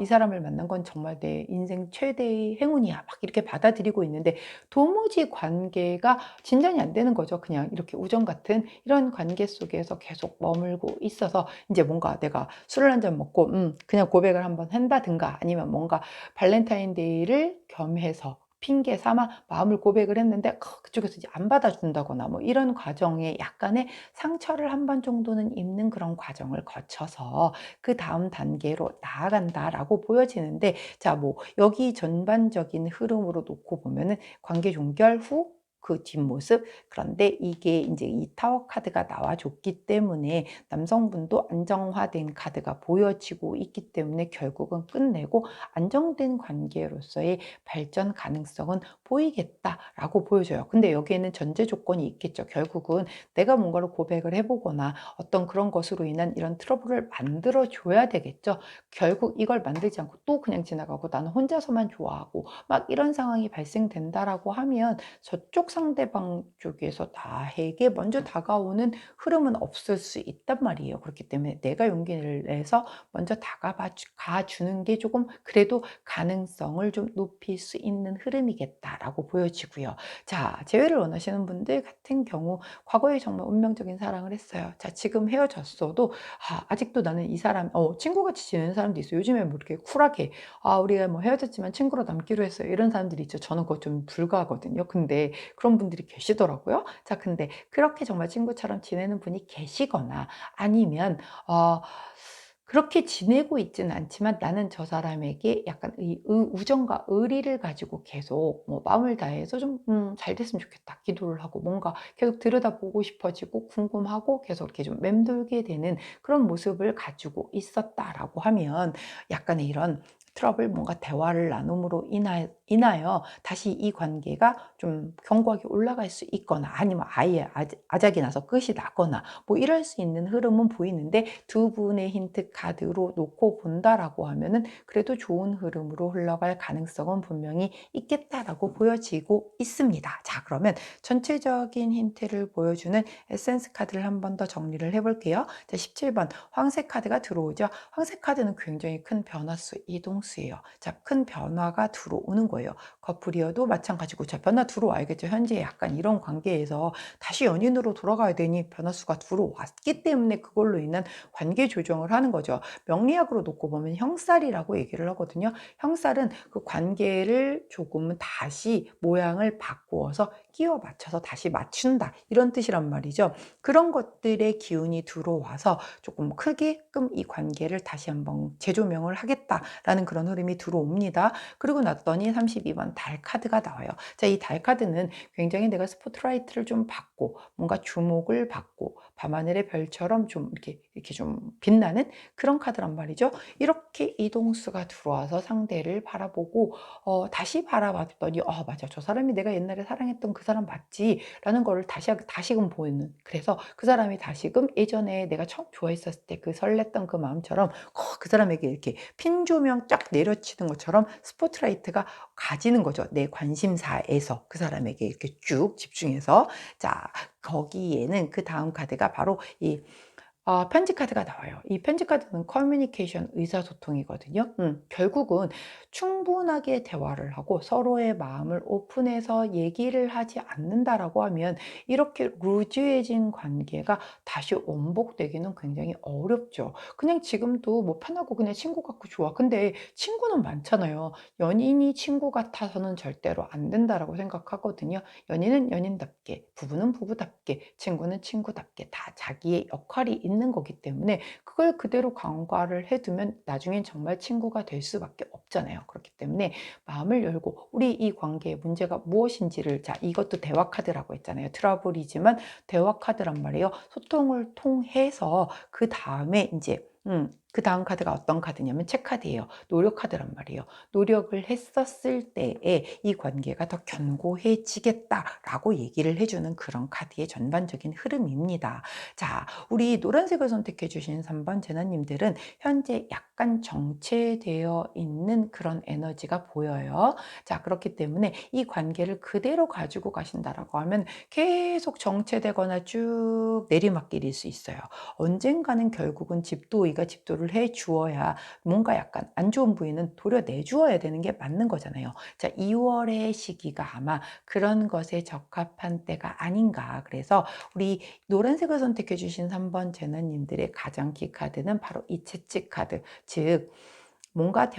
이 사람을 만난 건 정말 내 인생 최대의 행운이야. 막 이렇게 받아들이고 있는데 도무지 관계가 진전이 안 되는 거죠. 그냥 이렇게 우정 같은 이런 관계 속에서 계속 머물고 있어서 이제 뭔가 내가 술을 한 잔 먹고 그냥 고백을 한번 한다든가 아니면 뭔가 발렌타인데이를 겸해서 핑계 삼아 마음을 고백을 했는데 그쪽에서 이제 안 받아준다거나 뭐 이런 과정에 약간의 상처를 한 번 정도는 입는 그런 과정을 거쳐서 그 다음 단계로 나아간다라고 보여지는데, 자, 뭐 여기 전반적인 흐름으로 놓고 보면은 관계 종결 후 그 뒷모습, 그런데 이게 인제 이 타워 카드가 나와 줬기 때문에 남성분도 안정화된 카드가 보여지고 있기 때문에 결국은 끝내고 안정된 관계로서의 발전 가능성은 보이겠다라고 보여져요. 근데 여기에는 전제 조건이 있겠죠. 결국은 내가 뭔가를 고백을 해 보거나 어떤 그런 것으로 인한 이런 트러블을 만들어 줘야 되겠죠. 결국 이걸 만들지 않고 또 그냥 지나가고 나는 혼자서만 좋아하고 막 이런 상황이 발생된다라고 하면 저쪽 상대방 쪽에서 나에게 먼저 다가오는 흐름은 없을 수 있단 말이에요. 그렇기 때문에 내가 용기를 내서 먼저 가 주는 게 조금 그래도 가능성을 좀 높일 수 있는 흐름이겠다라고 보여지고요. 자, 재회를 원하시는 분들 같은 경우 과거에 정말 운명적인 사랑을 했어요. 자, 지금 헤어졌어도 아직도 나는 이 사람 친구같이 지내는 사람도 있어요. 요즘에 뭐 이렇게 쿨하게 우리가 뭐 헤어졌지만 친구로 남기로 했어요. 이런 사람들이 있죠. 저는 그거 좀 불가하거든요. 근데 그런 분들이 계시더라고요. 자, 근데 그렇게 정말 친구처럼 지내는 분이 계시거나 아니면 어 그렇게 지내고 있지는 않지만 나는 저 사람에게 약간 이 우정과 의리를 가지고 계속 뭐 마음을 다해서 좀 잘 됐으면 좋겠다 기도를 하고 뭔가 계속 들여다보고 싶어지고 궁금하고 계속 이렇게 좀 맴돌게 되는 그런 모습을 가지고 있었다라고 하면 약간의 이런 트러블 뭔가 대화를 나눔으로 인하여 다시 이 관계가 좀 견고하게 올라갈 수 있거나 아니면 아예 아작이 나서 끝이 나거나 뭐 이럴 수 있는 흐름은 보이는데 두 분의 힌트 카드로 놓고 본다라고 하면은 그래도 좋은 흐름으로 흘러갈 가능성은 분명히 있겠다라고 보여지고 있습니다. 자, 그러면 전체적인 힌트를 보여주는 에센스 카드를 한 번 더 정리를 해볼게요. 자, 17번 황색 카드가 들어오죠. 황색 카드는 굉장히 큰 변화수, 이동수예요. 자, 큰 변화가 들어오는 거예요. 커플이어도 마찬가지고 자, 변화 들어와야겠죠. 현재 약간 이런 관계에서 다시 연인으로 돌아가야 되니 변화수가 들어왔기 때문에 그걸로 인한 관계 조정을 하는 거죠. 명리학으로 놓고 보면 형살이라고 얘기를 하거든요. 형살은 그 관계를 조금은 다시 모양을 바꾸어서 끼워 맞춰서 다시 맞춘다 이런 뜻이란 말이죠. 그런 것들의 기운이 들어와서 조금 크게끔 이 관계를 다시 한번 재조명을 하겠다라는 그런 흐름이 들어옵니다. 그리고 났더니 32번 달 카드가 나와요. 자, 이 달 카드는 굉장히 내가 스포트라이트를 좀 받고 뭔가 주목을 받고 밤하늘의 별처럼 좀 이렇게 좀 빛나는 그런 카드란 말이죠. 이렇게 이동수가 들어와서 상대를 바라보고 다시 바라봤더니 맞아. 저 사람이 내가 옛날에 사랑했던 그 사람 맞지라는 거를 다시금 보이는 그래서 그 사람이 다시금 예전에 내가 처음 좋아했었을 때 그 설렜던 그 마음처럼 그 사람에게 이렇게 핀 조명 쫙 내려치는 것처럼 스포트라이트가 가지는 거죠. 내 관심사에서 그 사람에게 이렇게 쭉 집중해서 자, 거기에는 그 다음 카드가 바로 이 편지 카드가 나와요. 이 편지 카드는 커뮤니케이션, 의사소통이거든요. 결국은 충분하게 대화를 하고 서로의 마음을 오픈해서 얘기를 하지 않는다라고 하면 이렇게 루즈해진 관계가 다시 원복되기는 굉장히 어렵죠. 그냥 지금도 뭐 편하고 그냥 친구 같고 좋아. 근데 친구는 많잖아요. 연인이 친구 같아서는 절대로 안 된다라고 생각하거든요. 연인은 연인답게, 부부는 부부답게, 친구는 친구답게 다 자기의 역할이 있는 거기 때문에 그걸 그대로 간과를 해두면 나중엔 정말 친구가 될 수밖에 없잖아요. 그렇기 때문에 마음을 열고 우리 이 관계의 문제가 무엇인지를 자, 이것도 대화 카드라고 했잖아요. 트러블이지만 대화 카드란 말이에요. 소통을 통해서 그 다음에 이제 그 다음 카드가 어떤 카드냐면 체크카드예요. 노력 카드란 말이에요. 노력을 했었을 때에 이 관계가 더 견고해지겠다라고 얘기를 해주는 그런 카드의 전반적인 흐름입니다. 자, 우리 노란색을 선택해 주신 3번 제나님들은 현재 약간 정체되어 있는 그런 에너지가 보여요. 자, 그렇기 때문에 이 관계를 그대로 가지고 가신다라고 하면 계속 정체되거나 쭉 내리막길일 수 있어요. 언젠가는 결국은 집도의가 집도를 해 주어야 뭔가 약간 안 좋은 부위는 도려내 주어야 되는 게 맞는 거잖아요. 자, 2월의 시기가 아마 그런 것에 적합한 때가 아닌가. 그래서 우리 노란색을 선택해 주신 3번 제너님들의 가장 키 카드는 바로 이 채찍 카드. 즉 뭔가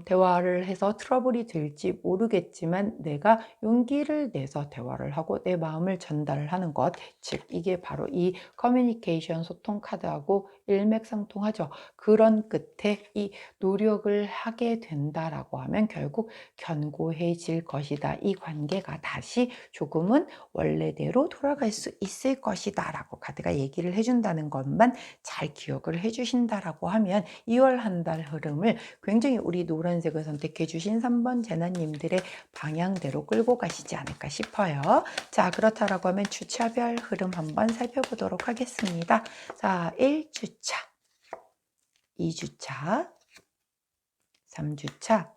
대화를 해서 트러블이 될지 모르겠지만 내가 용기를 내서 대화를 하고 내 마음을 전달하는 것. 즉 이게 바로 이 커뮤니케이션 소통 카드하고 일맥상통하죠. 그런 끝에 이 노력을 하게 된다라고 하면 결국 견고해질 것이다. 이 관계가 다시 조금은 원래대로 돌아갈 수 있을 것이다 라고 카드가 얘기를 해준다는 것만 잘 기억을 해주신다라고 하면 2월 한 달 흐름을 굉장히 우리 노란색을 선택해 주신 3번 제나님들의 방향대로 끌고 가시지 않을까 싶어요. 자, 그렇다라고 하면 주차별 흐름 한번 살펴보도록 하겠습니다. 자, 1주차, 2주차, 3주차,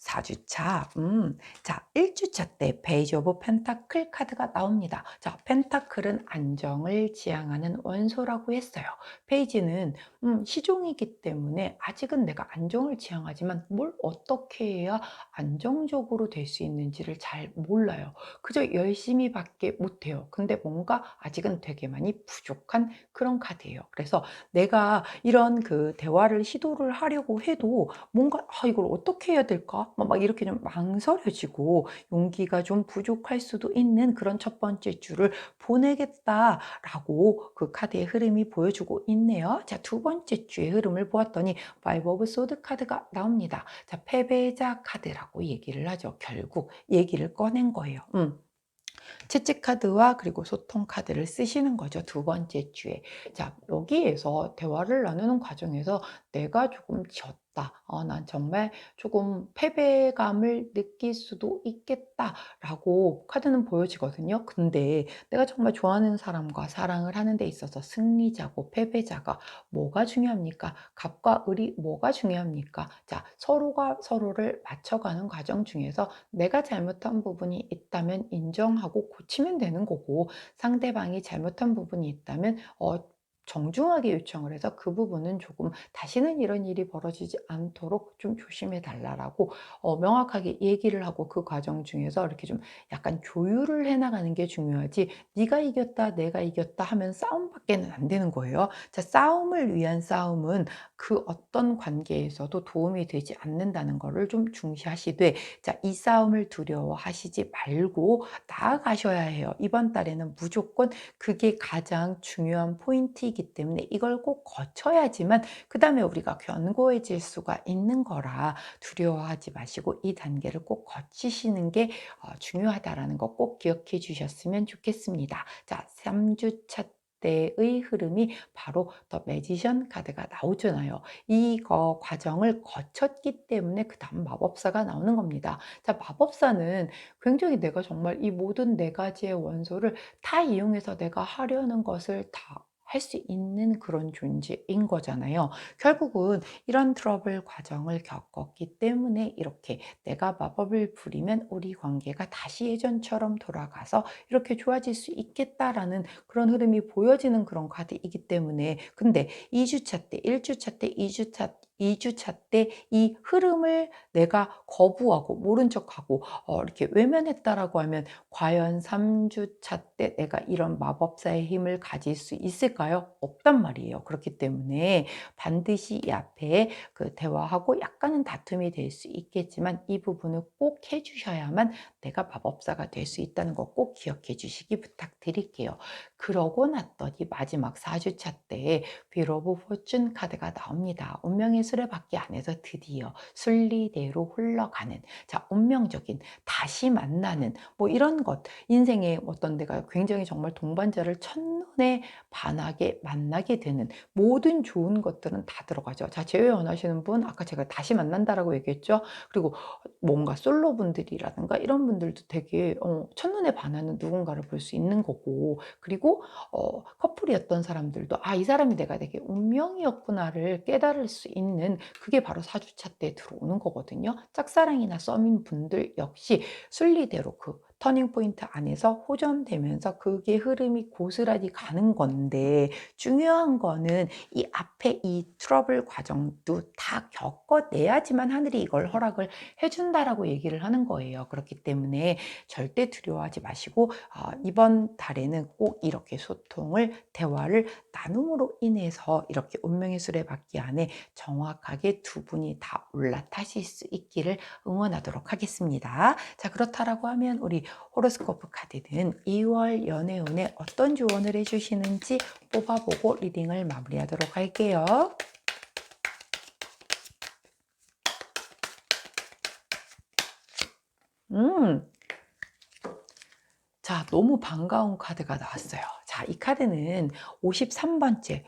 4주차. 자, 1주차 때 페이지 오브 펜타클 카드가 나옵니다. 자, 펜타클은 안정을 지향하는 원소라고 했어요. 페이지는 시종이기 때문에 아직은 내가 안정을 지향하지만 뭘 어떻게 해야 안정적으로 될 수 있는지를 잘 몰라요. 그저 열심히 밖에 못해요. 근데 뭔가 아직은 되게 많이 부족한 그런 카드예요. 그래서 내가 이런 그 대화를 시도를 하려고 해도 뭔가 '아 이걸 어떻게 해야 될까?' 막 이렇게 좀 망설여지고 용기가 좀 부족할 수도 있는 그런 첫 번째 줄을 보내겠다라고 그 카드의 흐름이 보여주고 있네요. 자, 두 번째 주의 흐름을 보았더니 파이브 오브 소드 카드가 나옵니다. 자, 패배자 카드라고 얘기를 하죠. 결국 얘기를 꺼낸 거예요. 채찍 카드와 그리고 소통 카드를 쓰시는 거죠. 두 번째 주에. 자, 여기에서 대화를 나누는 과정에서 내가 조금 졌다. 난 정말 조금 패배감을 느낄 수도 있겠다라고 카드는 보여지거든요. 근데 내가 정말 좋아하는 사람과 사랑을 하는 데 있어서 승리자고 패배자가 뭐가 중요합니까? 갑과 을이 뭐가 중요합니까? 자, 서로가 서로를 맞춰가는 과정 중에서 내가 잘못한 부분이 있다면 인정하고 고치면 되는 거고, 상대방이 잘못한 부분이 있다면 정중하게 요청을 해서 그 부분은 조금 다시는 이런 일이 벌어지지 않도록 좀 조심해 달라라고 명확하게 얘기를 하고, 그 과정 중에서 이렇게 좀 약간 조율을 해 나가는 게 중요하지, 네가 이겼다 내가 이겼다 하면 싸움밖에는 안 되는 거예요. 자, 싸움을 위한 싸움은 그 어떤 관계에서도 도움이 되지 않는다는 거를 좀 중시하시되, 자, 이 싸움을 두려워하시지 말고 나아가셔야 해요. 이번 달에는 무조건 그게 가장 중요한 포인트이기 때문에 이걸 꼭 거쳐야지만 그다음에 우리가 견고해질 수가 있는 거라, 두려워하지 마시고 이 단계를 꼭 거치시는 게 중요하다라는 거 꼭 기억해 주셨으면 좋겠습니다. 자, 3주차 때의 흐름이 바로 더 매지션 카드가 나오잖아요. 이거 과정을 거쳤기 때문에 그다음 마법사가 나오는 겁니다. 자, 마법사는 굉장히 내가 정말 이 모든 네 가지의 원소를 다 이용해서 내가 하려는 것을 다 할 수 있는 그런 존재인 거잖아요. 결국은 이런 트러블 과정을 겪었기 때문에 이렇게 내가 마법을 부리면 우리 관계가 다시 예전처럼 돌아가서 이렇게 좋아질 수 있겠다라는 그런 흐름이 보여지는 그런 카드이기 때문에, 근데 2주차 때, 1주차 때, 2주차 때 이 흐름을 내가 거부하고 모른 척하고 이렇게 외면했다라고 하면 과연 3주차 때 내가 이런 마법사의 힘을 가질 수 있을까요? 없단 말이에요. 그렇기 때문에 반드시 이 앞에 그 대화하고 약간은 다툼이 될 수 있겠지만 이 부분을 꼭 해주셔야만 내가 마법사가 될 수 있다는 거 꼭 기억해 주시기 부탁드릴게요. 그러고 났더니 마지막 4주차 때에 휠 오브 포춘 카드가 나옵니다. 운명의 수레바퀴 안에서 드디어 순리대로 흘러가는, 자, 운명적인 다시 만나는 뭐 이런 것, 인생에 어떤 내가 굉장히 정말 동반자를 첫눈에 반하게 만나게 되는 모든 좋은 것들은 다 들어가죠. 자, 재회 원하시는 분 아까 제가 다시 만난다라고 얘기했죠. 그리고 뭔가 솔로 분들이라든가 이런 분들도 되게 첫눈에 반하는 누군가를 볼 수 있는 거고, 그리고 커플이었던 사람들도 이 사람이 내가 되게 운명이었구나를 깨달을 수 있는 그게 바로 4주차 때 들어오는 거거든요. 짝사랑이나 썸인 분들 역시 순리대로 그 터닝 포인트 안에서 호전되면서 그게 흐름이 고스란히 가는 건데, 중요한 거는 이 앞에 이 트러블 과정도 다 겪어내야지만 하늘이 이걸 허락을 해준다라고 얘기를 하는 거예요. 그렇기 때문에 절대 두려워하지 마시고 이번 달에는 꼭 이렇게 소통을, 대화를 나눔으로 인해서 이렇게 운명의 수레바퀴 안에 정확하게 두 분이 다 올라타실 수 있기를 응원하도록 하겠습니다. 자, 그렇다라고 하면 우리 호로스코프 카드는 2월 연애운에 어떤 조언을 해주시는지 뽑아보고 리딩을 마무리하도록 할게요. 음, 자, 너무 반가운 카드가 나왔어요. 자, 이 카드는 53번째.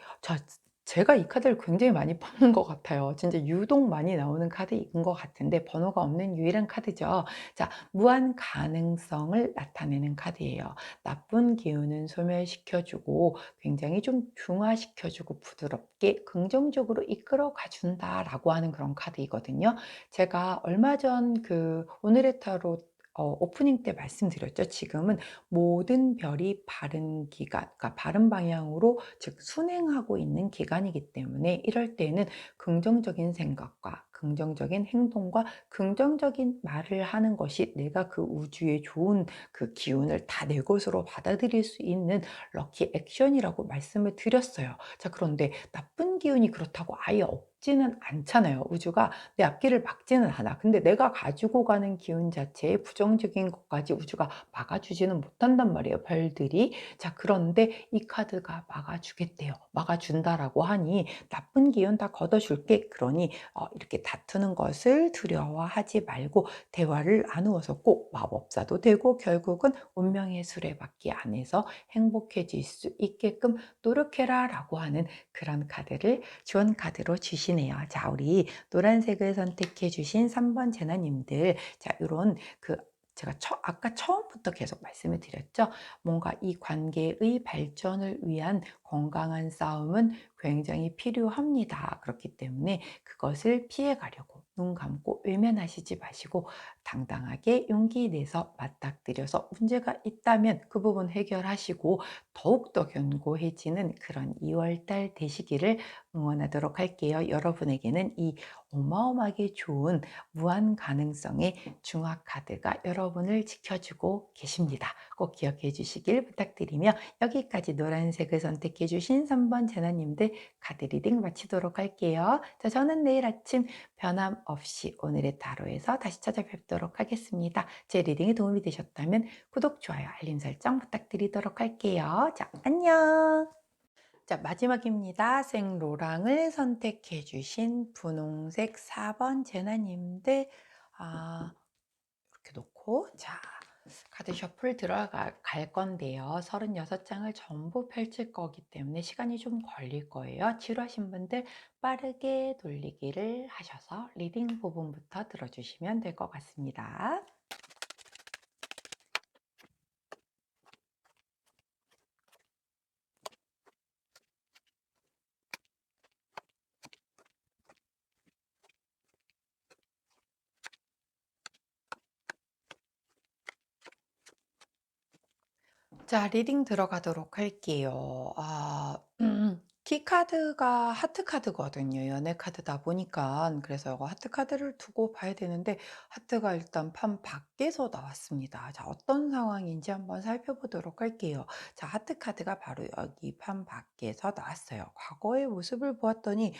제가 이 카드를 굉장히 많이 뽑는 것 같아요. 진짜 유독 많이 나오는 카드인 것 같은데 번호가 없는 유일한 카드죠. 자, 무한 가능성을 나타내는 카드예요. 나쁜 기운은 소멸시켜 주고 굉장히 좀 중화시켜 주고 부드럽게 긍정적으로 이끌어 가 준다라고 하는 그런 카드이거든요. 제가 얼마 전 그 오늘의 타로 오프닝 때 말씀드렸죠. 지금은 모든 별이 바른 기간, 그러니까 바른 방향으로 즉 순행하고 있는 기간이기 때문에 이럴 때는 긍정적인 생각과 긍정적인 행동과 긍정적인 말을 하는 것이 내가 그 우주의 좋은 그 기운을 다 내 것으로 받아들일 수 있는 럭키 액션이라고 말씀을 드렸어요. 자, 그런데 나쁜 기운이 그렇다고 아예 없지는 않잖아요. 우주가 내 앞길을 막지는 않아. 근데 내가 가지고 가는 기운 자체에 부정적인 것까지 우주가 막아주지는 못한단 말이에요, 별들이. 자, 그런데 이 카드가 막아주겠대요. 막아준다라고 하니 나쁜 기운 다 걷어줄게. 그러니 이렇게 다투는 것을 두려워하지 말고 대화를 나누어서 꼭 마법사도 되고 결국은 운명의 수레바퀴 안에서 행복해질 수 있게끔 노력해라라고 하는 그런 카드를 지원 카드로 주시네요. 자, 우리 노란색을 선택해 주신 3번 제나님들, 자, 요런 그 제가 아까 처음부터 계속 말씀을 드렸죠. 뭔가 이 관계의 발전을 위한 건강한 싸움은 굉장히 필요합니다. 그렇기 때문에 그것을 피해 가려고 눈 감고 외면하시지 마시고 당당하게 용기 내서 맞닥뜨려서 문제가 있다면 그 부분 해결하시고 더욱더 견고해지는 그런 2월 달 되시기를 응원하도록 할게요. 여러분에게는 이 어마어마하게 좋은 무한 가능성의 중화 카드가 여러분을 지켜주고 계십니다. 꼭 기억해 주시길 부탁드리며 여기까지 노란색을 선택해 주신 3번 제나님들 카드 리딩 마치도록 할게요. 자, 저는 내일 아침 변함없이 오늘의 타로에서 다시 찾아뵙도록 하겠습니다. 제 리딩이 도움이 되셨다면 구독, 좋아요, 알림 설정 부탁드리도록 할게요. 자, 안녕! 자, 마지막입니다. 생로랑을 선택해 주신 분홍색 4번 제나님들, 이렇게 놓고, 자, 카드 셔플 들어갈 건데요. 36장을 전부 펼칠 거기 때문에 시간이 좀 걸릴 거예요. 지루하신 분들 빠르게 돌리기를 하셔서 리딩 부분부터 들어주시면 될 것 같습니다. 자, 리딩 들어가도록 할게요. 키카드가 하트 카드거든요. 연애 카드다 보니까. 그래서 이거 하트 카드를 두고 봐야 되는데 하트가 일단 판 밖에서 나왔습니다. 자, 어떤 상황인지 한번 살펴보도록 할게요. 자, 하트 카드가 바로 여기 판 밖에서 나왔어요. 과거의 모습을 보았더니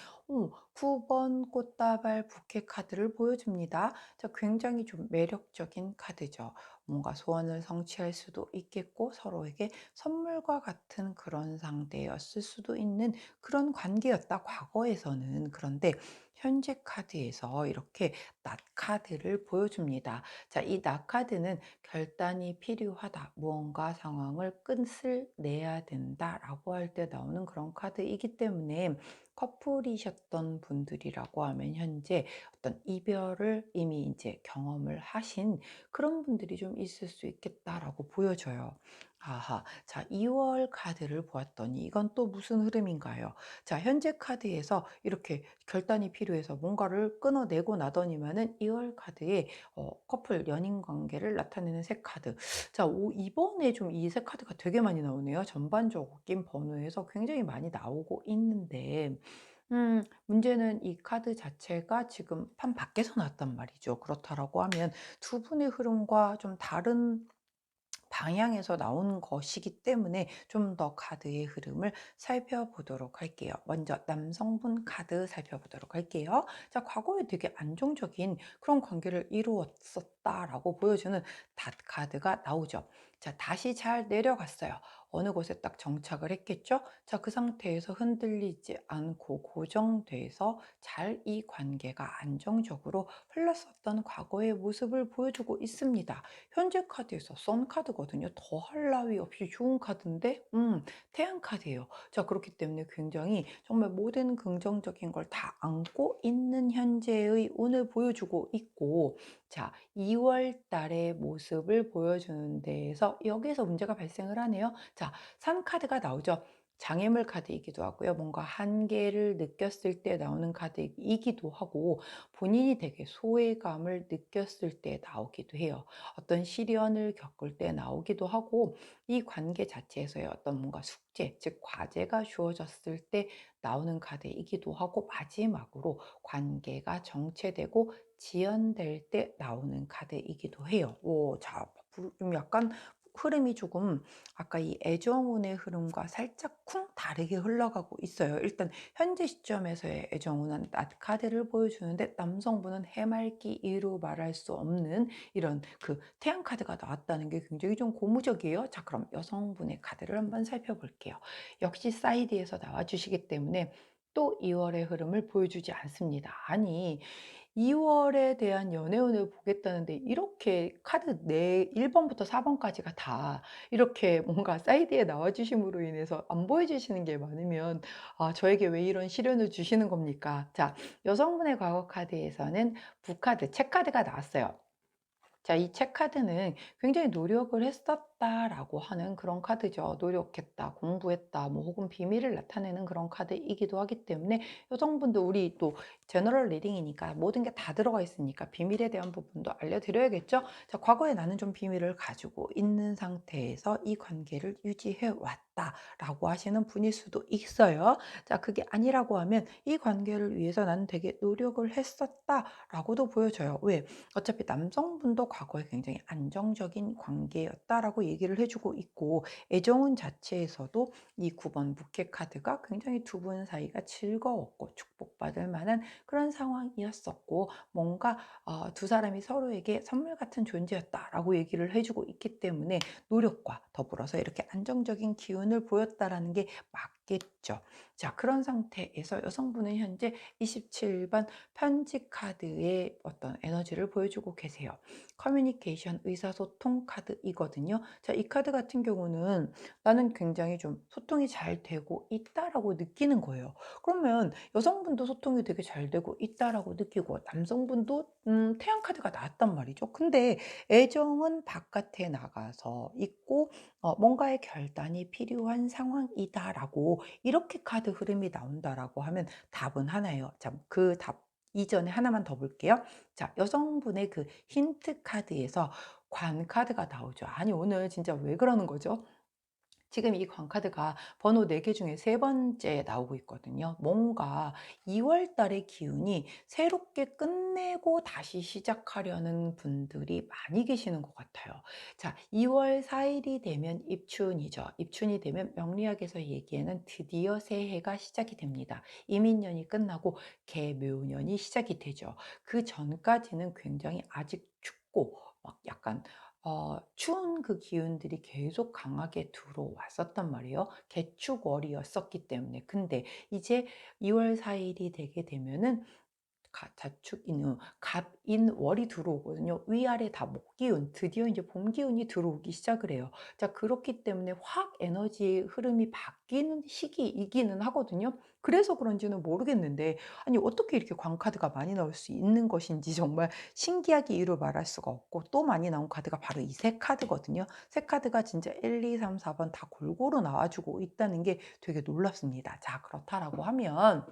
9번 꽃다발 부케 카드를 보여줍니다. 자, 굉장히 좀 매력적인 카드죠. 뭔가 소원을 성취할 수도 있겠고 서로에게 선물과 같은 그런 상대였을 수도 있는 그런 관계였다, 과거에서는. 그런데 현재 카드에서 이렇게 낫 카드를 보여줍니다. 자, 이 낫 카드는 결단이 필요하다. 무언가 상황을 끝을 내야 된다라고 할 때 나오는 그런 카드이기 때문에 커플이셨던 분들이라고 하면 현재 어떤 이별을 이미 이제 경험을 하신 그런 분들이 좀 있을 수 있겠다라고 보여져요. 아하. 자, 2월 카드를 보았더니 이건 또 무슨 흐름인가요? 자, 현재 카드에서 이렇게 결단이 필요해서 뭔가를 끊어내고 나더니만은 2월 카드에 커플 연인 관계를 나타내는 새 카드. 자, 이번에 좀 이 새 카드가 되게 많이 나오네요. 전반적인 번호에서 굉장히 많이 나오고 있는데 문제는 이 카드 자체가 지금 판 밖에서 나왔단 말이죠. 그렇다라고 하면 두 분의 흐름과 좀 다른 방향에서 나오는 것이기 때문에 좀 더 카드의 흐름을 살펴보도록 할게요. 먼저 남성분 카드 살펴보도록 할게요. 자, 과거에 되게 안정적인 그런 관계를 이루었었다라고 보여주는 닷 카드가 나오죠. 자, 다시 잘 내려갔어요. 어느 곳에 딱 정착을 했겠죠? 자, 그 상태에서 흔들리지 않고 고정돼서 잘 이 관계가 안정적으로 흘렀었던 과거의 모습을 보여주고 있습니다. 현재 카드에서 선 카드거든요. 더할 나위 없이 좋은 카드인데, 태양 카드예요. 자, 그렇기 때문에 굉장히 정말 모든 긍정적인 걸 다 안고 있는 현재의 운을 보여주고 있고, 자, 2월 달의 모습을 보여주는 데에서 여기에서 문제가 발생을 하네요. 자, 산 카드가 나오죠. 장애물 카드이기도 하고요. 뭔가 한계를 느꼈을 때 나오는 카드이기도 하고, 본인이 되게 소외감을 느꼈을 때 나오기도 해요. 어떤 시련을 겪을 때 나오기도 하고, 이 관계 자체에서의 어떤 뭔가 숙제, 즉 과제가 주어졌을 때 나오는 카드이기도 하고, 마지막으로 관계가 정체되고 지연될 때 나오는 카드이기도 해요. 오, 자, 좀 약간 흐름이 조금 아까 이 애정운의 흐름과 살짝 쿵 다르게 흘러가고 있어요. 일단 현재 시점에서의 애정운은 낮 카드를 보여주는데, 남성분은 해맑기 이루 말할 수 없는 이런 그 태양 카드가 나왔다는 게 굉장히 좀 고무적이에요. 자, 그럼 여성분의 카드를 한번 살펴볼게요. 역시 사이드에서 나와주시기 때문에 또 2월의 흐름을 보여주지 않습니다. 아니, 2월에 대한 연애운을 보겠다는데 이렇게 카드 1번부터 4번까지가 다 이렇게 뭔가 사이드에 나와 주심으로 인해서 안 보여주시는 게 많으면, 아, 저에게 왜 이런 시련을 주시는 겁니까? 자, 여성분의 과거 카드에서는 부카드, 책카드가 나왔어요. 자, 이 체크카드는 굉장히 노력을 했었다라고 하는 그런 카드죠. 노력했다, 공부했다, 뭐 혹은 비밀을 나타내는 그런 카드이기도 하기 때문에, 여성분도 우리 또 제너럴 리딩이니까 모든 게 다 들어가 있으니까 비밀에 대한 부분도 알려드려야겠죠. 자, 과거에 나는 좀 비밀을 가지고 있는 상태에서 이 관계를 유지해 왔다라고 하시는 분일 수도 있어요. 자, 그게 아니라고 하면 이 관계를 위해서 나는 되게 노력을 했었다라고도 보여져요. 왜? 어차피 남성분도 과거에 굉장히 안정적인 관계였다라고 얘기를 해주고 있고, 애정운 자체에서도 이 9번 부캐 카드가 굉장히 두 분 사이가 즐거웠고 축복받을 만한 그런 상황이었었고, 뭔가 두 사람이 서로에게 선물 같은 존재였다라고 얘기를 해주고 있기 때문에 노력과 더불어서 이렇게 안정적인 기운을 보였다라는 게 맞겠죠. 자, 그런 상태에서 여성분은 현재 27번 편지 카드의 어떤 에너지를 보여주고 계세요. 커뮤니케이션, 의사소통 카드이거든요. 자, 이 카드 같은 경우는 나는 굉장히 좀 소통이 잘 되고 있다라고 느끼는 거예요. 그러면 여성분도 소통이 되게 잘 되고 있다라고 느끼고, 남성분도 태양 카드가 나왔단 말이죠. 근데 애정은 바깥에 나가서 있고, 뭔가의 결단이 필요한 상황이다라고 이렇게 카드 흐름이 나온다라고 하면 답은 하나예요. 자, 그 답 이전에 하나만 더 볼게요. 자, 여성분의 그 힌트 카드에서 관 카드가 나오죠. 아니, 오늘 진짜 왜 그러는 거죠? 지금 이 광카드가 번호 4개 중에 세 번째 나오고 있거든요. 뭔가 2월 달의 기운이 새롭게 끝내고 다시 시작하려는 분들이 많이 계시는 것 같아요. 자, 2월 4일이 되면 입춘이죠. 입춘이 되면 명리학에서 얘기에는 드디어 새해가 시작이 됩니다. 이민년이 끝나고 개묘년이 시작이 되죠. 그 전까지는 굉장히 아직 춥고 막 약간 추운 그 기운들이 계속 강하게 들어왔었단 말이에요. 개축월이었었기 때문에. 근데 이제 2월 4일이 되게 되면은 자축인후, 갑인월이 들어오거든요. 위아래 다 목기운, 드디어 이제 봄 기운이 들어오기 시작을 해요. 자, 그렇기 때문에 확 에너지의 흐름이 바뀌는 시기이기는 하거든요. 그래서 그런지는 모르겠는데, 아니, 어떻게 이렇게 광카드가 많이 나올 수 있는 것인지 정말 신기하게 이루 말할 수가 없고, 또 많이 나온 카드가 바로 이 세 카드거든요. 세 카드가 진짜 1, 2, 3, 4번 다 골고루 나와주고 있다는 게 되게 놀랍습니다. 자, 그렇다라고 하면,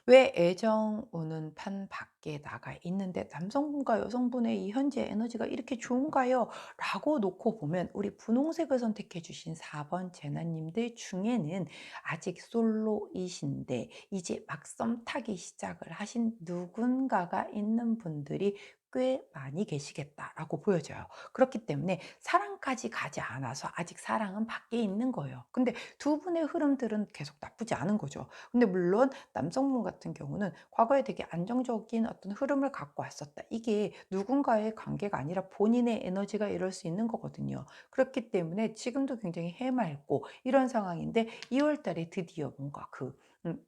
왜 애정우는 판 밖에 나가 있는데 남성분과 여성분의 이 현재 에너지가 이렇게 좋은가요? 라고 놓고 보면, 우리 분홍색을 선택해 주신 4번 제나님들 중에는 아직 솔로이신데 이제 막 썸 타기 시작을 하신 누군가가 있는 분들이 꽤 많이 계시겠다라고 보여져요. 그렇기 때문에 사랑까지 가지 않아서 아직 사랑은 밖에 있는 거예요. 근데 두 분의 흐름들은 계속 나쁘지 않은 거죠. 근데 물론 남성분 같은 경우는 과거에 되게 안정적인 어떤 흐름을 갖고 왔었다. 이게 누군가의 관계가 아니라 본인의 에너지가 이럴 수 있는 거거든요. 그렇기 때문에 지금도 굉장히 해맑고 이런 상황인데 2월 달에 드디어 뭔가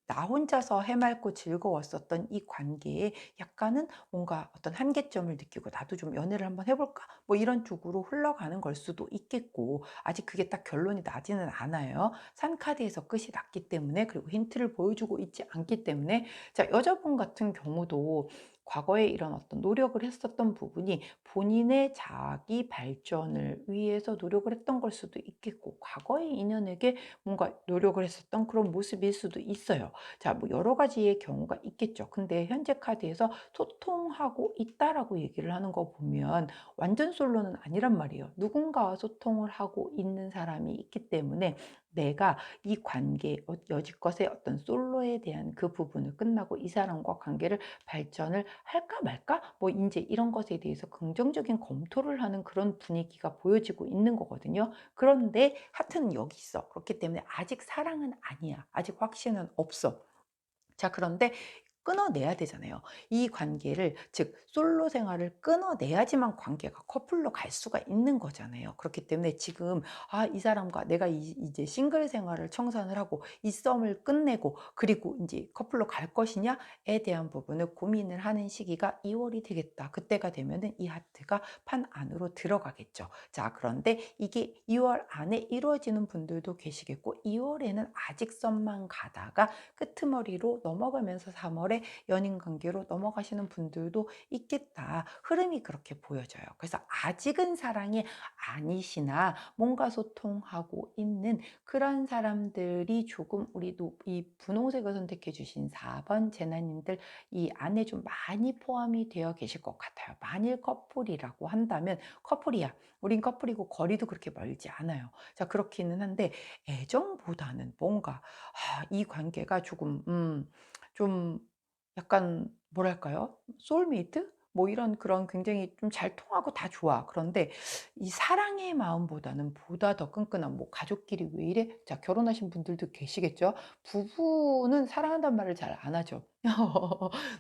나 혼자서 해맑고 즐거웠었던 이 관계에 약간은 뭔가 어떤 한계점을 느끼고 '나도 좀 연애를 한번 해 볼까?' 뭐 이런 쪽으로 흘러가는 걸 수도 있겠고, 아직 그게 딱 결론이 나지는 않아요. 산 카드에서 끝이 났기 때문에, 그리고 힌트를 보여주고 있지 않기 때문에. 자, 여자분 같은 경우도 과거에 이런 어떤 노력을 했었던 부분이 본인의 자기 발전을 위해서 노력을 했던 걸 수도 있겠고, 과거의 인연에게 뭔가 노력을 했었던 그런 모습일 수도 있어요. 자, 뭐 여러 가지의 경우가 있겠죠. 근데 현재 카드에서 소통하고 있다라고 얘기를 하는 거 보면 완전 솔로는 아니란 말이에요. 누군가와 소통을 하고 있는 사람이 있기 때문에 내가 이 관계, 여지껏의 어떤 솔로에 대한 그 부분을 끝나고 이 사람과 관계를 발전을 할까 말까? 뭐 이제 이런 것에 대해서 긍정적인 검토를 하는 그런 분위기가 보여지고 있는 거거든요. 그런데 하트는 여기 있어. 그렇기 때문에 아직 사랑은 아니야. 아직 확신은 없어. 자, 그런데 끊어내야 되잖아요. 이 관계를, 즉 솔로 생활을 끊어내야지만 관계가 커플로 갈 수가 있는 거잖아요. 그렇기 때문에 지금 이 사람과 내가 이제 싱글 생활을 청산을 하고 이 썸을 끝내고 그리고 이제 커플로 갈 것이냐에 대한 부분을 고민을 하는 시기가 2월이 되겠다. 그때가 되면은 이 하트가 판 안으로 들어가겠죠. 자, 그런데 이게 2월 안에 이루어지는 분들도 계시겠고, 2월에는 아직 썸만 가다가 끄트머리로 넘어가면서 3월에 연인 관계로 넘어가시는 분들도 있겠다. 흐름이 그렇게 보여져요. 그래서 아직은 사랑이 아니시나 뭔가 소통하고 있는 그런 사람들이 조금, 우리도 이 분홍색을 선택해 주신 4번 제나님들 이 안에 좀 많이 포함이 되어 계실 것 같아요. 만일 커플이라고 한다면 커플이야. 우린 커플이고 거리도 그렇게 멀지 않아요. 자, 그렇기는 한데 애정보다는 뭔가 이 관계가 조금 좀 약간 뭐랄까요? 소울메이트? 뭐 이런, 그런 굉장히 좀 잘 통하고 다 좋아. 그런데 이 사랑의 마음보다는 보다 더 끈끈한, 뭐 가족끼리 왜 이래? 자, 결혼하신 분들도 계시겠죠? 부부는 사랑한다는 말을 잘 안 하죠.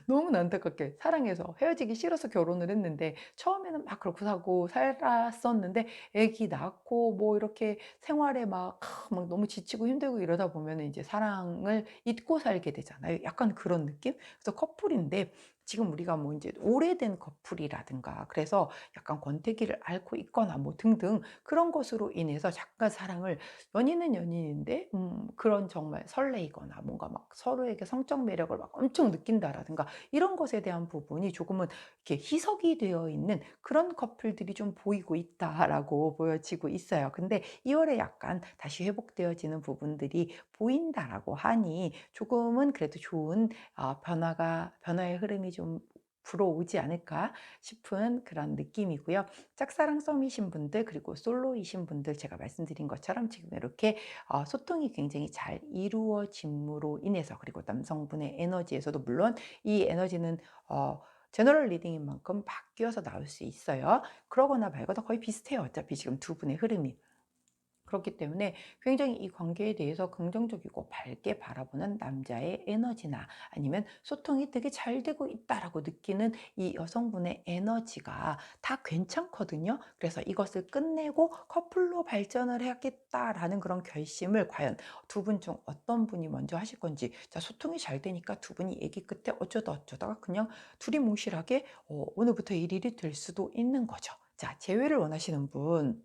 너무 안타깝게 사랑해서 헤어지기 싫어서 결혼을 했는데 처음에는 막 그렇고 사고 살았었는데 애기 낳고 뭐 이렇게 생활에 막 너무 지치고 힘들고 이러다 보면은 이제 사랑을 잊고 살게 되잖아요. 약간 그런 느낌? 그래서 커플인데 지금 우리가 뭐 이제 오래된 커플이라든가 그래서 약간 권태기를 앓고 있거나 뭐 등등 그런 것으로 인해서 잠깐 사랑을, 연인은 연인인데 그런 정말 설레이거나 뭔가 막 서로에게 성적 매력을 막 엄청 느낀다라든가 이런 것에 대한 부분이 조금은 이렇게 희석이 되어 있는 그런 커플들이 좀 보이고 있다라고 보여지고 있어요. 근데 2월에 약간 다시 회복되어지는 부분들이 보인다라고 하니 조금은 그래도 좋은 변화의 흐름이 좀 불어오지 않을까 싶은 그런 느낌이고요. 짝사랑 썸이신 분들 그리고 솔로이신 분들, 제가 말씀드린 것처럼 지금 이렇게 소통이 굉장히 잘 이루어짐으로 인해서, 그리고 남성분의 에너지에서도 물론 이 에너지는 제너럴 리딩인 만큼 바뀌어서 나올 수 있어요. 그러거나 말거나 거의 비슷해요. 어차피 지금 두 분의 흐름이. 그렇기 때문에 굉장히 이 관계에 대해서 긍정적이고 밝게 바라보는 남자의 에너지나 아니면 소통이 되게 잘 되고 있다라고 느끼는 이 여성분의 에너지가 다 괜찮거든요. 그래서 이것을 끝내고 커플로 발전을 해야겠다라는 그런 결심을 과연 두 분 중 어떤 분이 먼저 하실 건지. 자, 소통이 잘 되니까 두 분이 얘기 끝에 어쩌다가 그냥 둘이 몽실하게 오늘부터 1일이 될 수도 있는 거죠. 자, 재회를 원하시는 분,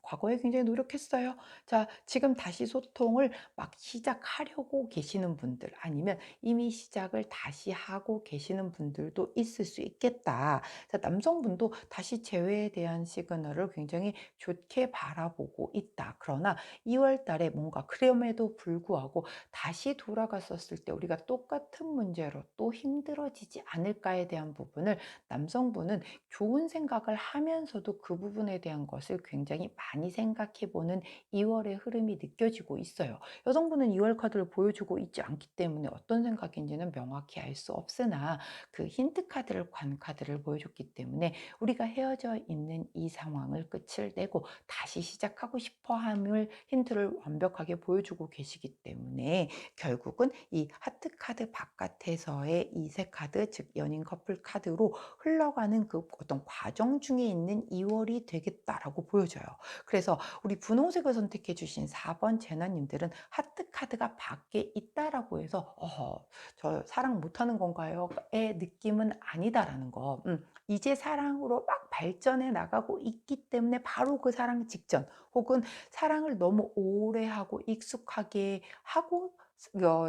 과거에 굉장히 노력했어요. 자, 지금 다시 소통을 막 시작하려고 계시는 분들, 아니면 이미 시작을 다시 하고 계시는 분들도 있을 수 있겠다. 자, 남성분도 다시 재회에 대한 시그널을 굉장히 좋게 바라보고 있다. 그러나 2월 달에 뭔가 그럼에도 불구하고 다시 돌아갔었을 때 우리가 똑같은 문제로 또 힘들어지지 않을까에 대한 부분을 남성분은 좋은 생각을 하면서도 그 부분에 대한 것을 굉장히 많이 생각해 보는 2 월의 흐름이 느껴지고 있어요. 여성분은 2월 카드를 보여주고 있지 않기 때문에 어떤 생각인지는 명확히 알 수 없으나 그 힌트 카드를 관 카드를 보여줬기 때문에 우리가 헤어져 있는 이 상황을 끝을 내고 다시 시작하고 싶어 함을 힌트를 완벽하게 보여주고 계시기 때문에 결국은 이 하트 카드 바깥에서의 이 세 카드, 즉 연인 커플 카드로 흘러가는 그 어떤 과정 중에 있는 2 월이 되겠다라고 보여져요. 그래서 우리 분홍색을 선택해 주신 4번 제나님들은 하트 카드가 밖에 있다라고 해서 '어허 저 사랑 못하는 건가요?'의 느낌은 아니다라는 거. 이제 사랑으로 막 발전해 나가고 있기 때문에 바로 그 사랑 직전 혹은 사랑을 너무 오래 하고 익숙하게 하고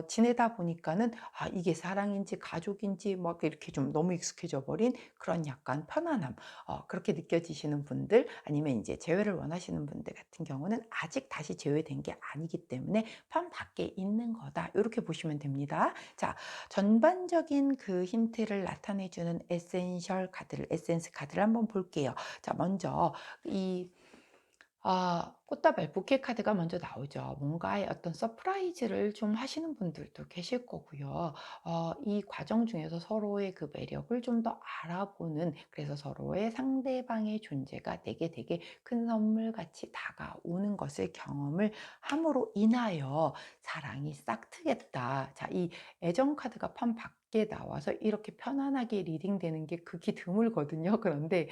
지내다 보니까는 이게 사랑인지 가족인지 막 이렇게 좀 너무 익숙해져 버린 그런 약간 편안함, 그렇게 느껴지시는 분들 아니면 이제 재회를 원하시는 분들 같은 경우는 아직 다시 재회된 게 아니기 때문에 '판 밖에 있는 거다.' 이렇게 보시면 됩니다. 자, 전반적인 그 힌트를 나타내 주는 에센스 카드를 한번 볼게요. 자, 먼저 이 꽃다발 부케 카드가 먼저 나오죠. 뭔가의 어떤 서프라이즈를 좀 하시는 분들도 계실 거고요. 이 과정 중에서 서로의 그 매력을 좀 더 알아보는, 그래서 서로의 상대방의 존재가 내게 되게 큰 선물같이 다가오는 것을 경험을 함으로 인하여 '사랑이 싹트겠다.' 자, 이 애정 카드가 판 밖에 나와서 이렇게 편안하게 리딩되는 게 극히 드물거든요. 그런데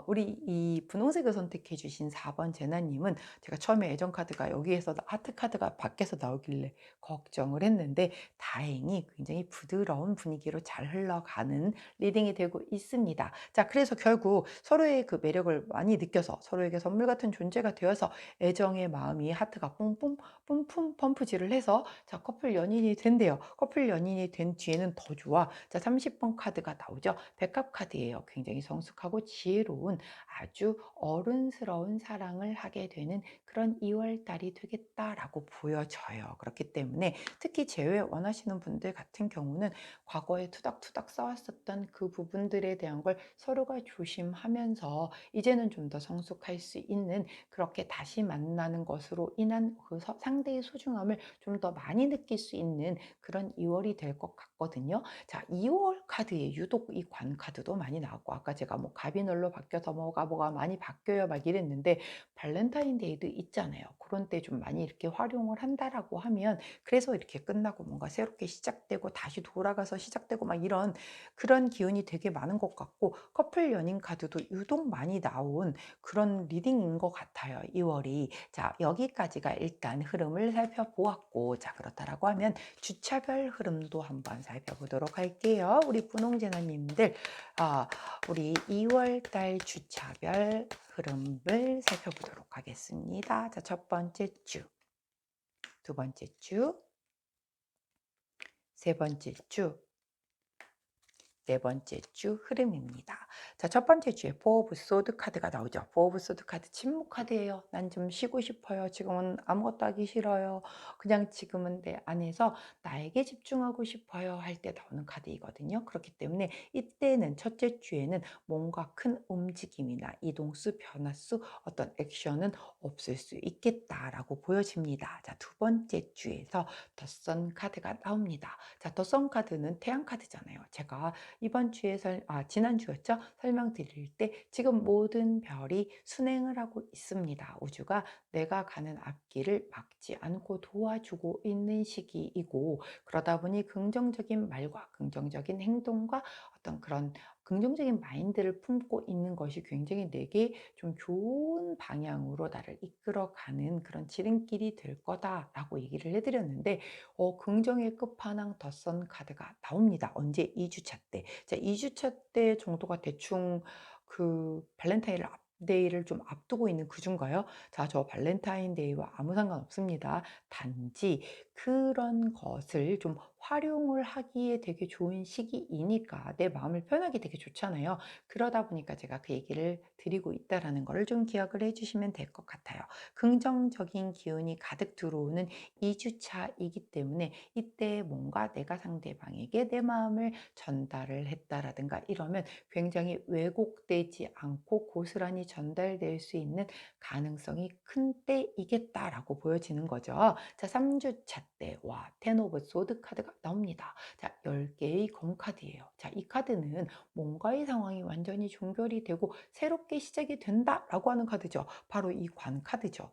우리 이 분홍색을 선택해 주신 4번 제나님은 제가 처음에 애정 카드가 여기에서 하트 카드가 밖에서 나오길래 걱정을 했는데 다행히 굉장히 부드러운 분위기로 잘 흘러가는 리딩이 되고 있습니다. 자, 그래서 결국 서로의 그 매력을 많이 느껴서 서로에게 선물 같은 존재가 되어서 애정의 마음이 하트가 뽕뽕 뿜뿜 펌프질을 해서 자, 커플 연인이 된대요. 커플 연인이 된 뒤에는 더 좋아. 자, 30번 카드가 나오죠. 백합 카드예요. 굉장히 성숙하고 지혜로운 아주 어른스러운 사랑을 하게 되는 그런 2월 달이 되겠다라고 보여져요. 그렇기 때문에 특히 재회 원하시는 분들 같은 경우는 과거에 투닥투닥 싸웠었던 그 부분들에 대한 걸 서로가 조심하면서 이제는 좀 더 성숙할 수 있는, 그렇게 다시 만나는 것으로 인한 그 상대의 소중함을 좀 더 많이 느낄 수 있는 그런 2 월이 될 것 같거든요. 자, 2월 카드에 유독 이 관 카드도 많이 나왔고, 아까 제가 뭐 가비널로 바뀌어서 뭐가 많이 바뀌어요 막 이랬는데 발렌타인데이도 있잖아요. 그런 때 좀 많이 이렇게 활용을 한다라고 하면, 그래서 이렇게 끝나고 뭔가 새롭게 시작되고 다시 돌아가서 시작되고 막 이런 그런 기운이 되게 많은 것 같고, 커플 연인 카드도 유독 많이 나온 그런 리딩인 것 같아요, 2 월이. 자, 여기까지가 일단 흐름을 살펴보았고, 자, 그렇다라고 하면 주차별 흐름도 한번 살펴보도록 할게요. 우리 분홍제나님들, 우리 2월 달 주차별 흐름을 살펴보도록 하겠습니다. 자, 첫 번째 주, 두 번째 주, 세 번째 주, 네 번째 주 흐름입니다. 자, 첫 번째 주에 포 오브 소드 카드가 나오죠. 포 오브 소드 카드 침묵 카드예요. "난 좀 쉬고 싶어요. 지금은 아무것도 하기 싫어요. 그냥 지금은 내 안에서 나에게 집중하고 싶어요." 할 때 나오는 카드이거든요. 그렇기 때문에 이때는 첫째 주에는 뭔가 큰 움직임이나 이동수, 변화수, 어떤 액션은 없을 수 있겠다라고 보여집니다. 자, 두 번째 주에서 더 선 카드가 나옵니다. 자, 더 선 카드는 태양 카드잖아요. 제가 이번 주에 지난주였죠? 설명드릴 때 지금 모든 별이 순행을 하고 있습니다. 우주가 내가 가는 앞길을 막지 않고 도와주고 있는 시기이고, 그러다 보니 긍정적인 말과 긍정적인 행동과 어떤 그런 긍정적인 마인드를 품고 있는 것이 굉장히 내게 좀 좋은 방향으로 나를 이끌어가는 그런 지름길이 될 거다라고 얘기를 해드렸는데, 긍정의 끝판왕 덧선 카드가 나옵니다. 언제? 2주차 때. 자, 2주차 때 정도가 대충 그 발렌타인을 데이를 좀 앞두고 있는 그 주인가요? 자, 저 발렌타인데이와 아무 상관없습니다. 단지 그런 것을 좀 활용을 하기에 되게 좋은 시기이니까 내 마음을 표현하기 되게 좋잖아요. 그러다 보니까 제가 그 얘기를 드리고 있다라는 거를 좀 기억을 해 주시면 될 것 같아요. 긍정적인 기운이 가득 들어오는 2주차이기 때문에 이때 뭔가 내가 상대방에게 내 마음을 전달을 했다라든가 이러면 굉장히 왜곡되지 않고 고스란히 전달될 수 있는 가능성이 큰 때이겠다라고 보여지는 거죠. 자, 3주차 때, 와, 텐 오브 소드 카드가 나옵니다. 자, 10개의 검 카드예요. 자, 이 카드는 뭔가의 상황이 완전히 종결이 되고 새롭게 시작이 된다라고 하는 카드죠. 바로 이 관 카드죠.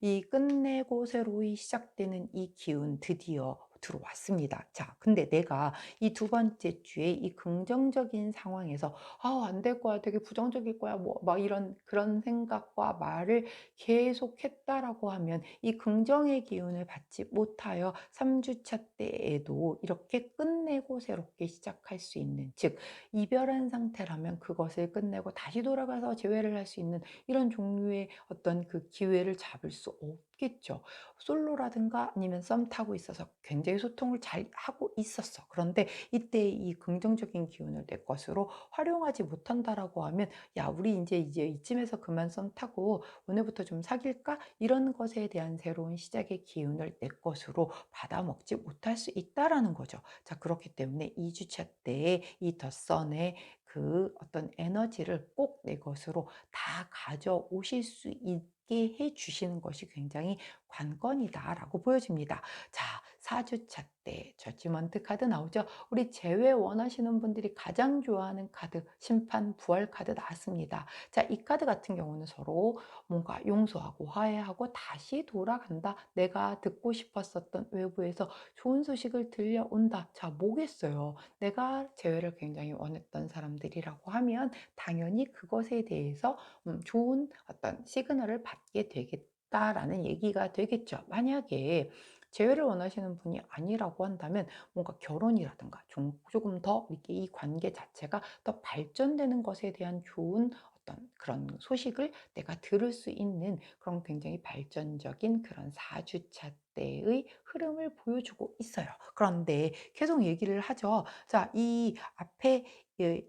이 끝내고 새로이 시작되는 이 기운 드디어 들어왔습니다. 자, 근데 내가 이 두 번째 주에 이 긍정적인 상황에서 안 될 거야. 되게 부정적일 거야. 뭐 막 이런 그런 생각과 말을 계속했다라고 하면 이 긍정의 기운을 받지 못하여 3주차 때에도 이렇게 끝내고 새롭게 시작할 수 있는, 즉 이별한 상태라면 그것을 끝내고 다시 돌아가서 재회를 할 수 있는 이런 종류의 어떤 그 기회를 잡을 수 없겠죠. 솔로라든가 아니면 썸 타고 있어서 굉장히 소통을 잘 하고 있었어. 그런데 이때 이 긍정적인 기운을 내 것으로 활용하지 못한다라고 하면, 야, 우리 이제 이쯤에서 그만 썸 타고 오늘부터 좀 사귈까? 이런 것에 대한 새로운 시작의 기운을 내 것으로 받아먹지 못할 수 있다라는 거죠. 자, 그렇기 때문에 2주차 때에 이 덧선의 그 어떤 에너지를 꼭 내 것으로 다 가져오실 수 있게 해 주시는 것이 굉장히 관건이다라고 보여집니다. 자, 4주차 때 저지먼트 카드 나오죠. 우리 재회 원하시는 분들이 가장 좋아하는 카드, 심판 부활 카드 나왔습니다. 자, 이 카드 같은 경우는 서로 뭔가 용서하고 화해하고 다시 돌아간다. 내가 듣고 싶었었던 외부에서 좋은 소식을 들려온다. 자, 뭐겠어요. 내가 재회를 굉장히 원했던 사람들이라고 하면 당연히 그것에 대해서 좋은 어떤 시그널을 받게 되겠다라는 얘기가 되겠죠. 만약에 재회를 원하시는 분이 아니라고 한다면 뭔가 결혼이라든가 조금 더 이렇게 이 관계 자체가 더 발전되는 것에 대한 좋은 어떤 그런 소식을 내가 들을 수 있는 그런 굉장히 발전적인 그런 4주차 때의 흐름을 보여주고 있어요. 그런데 계속 얘기를 하죠. 자, 이 앞에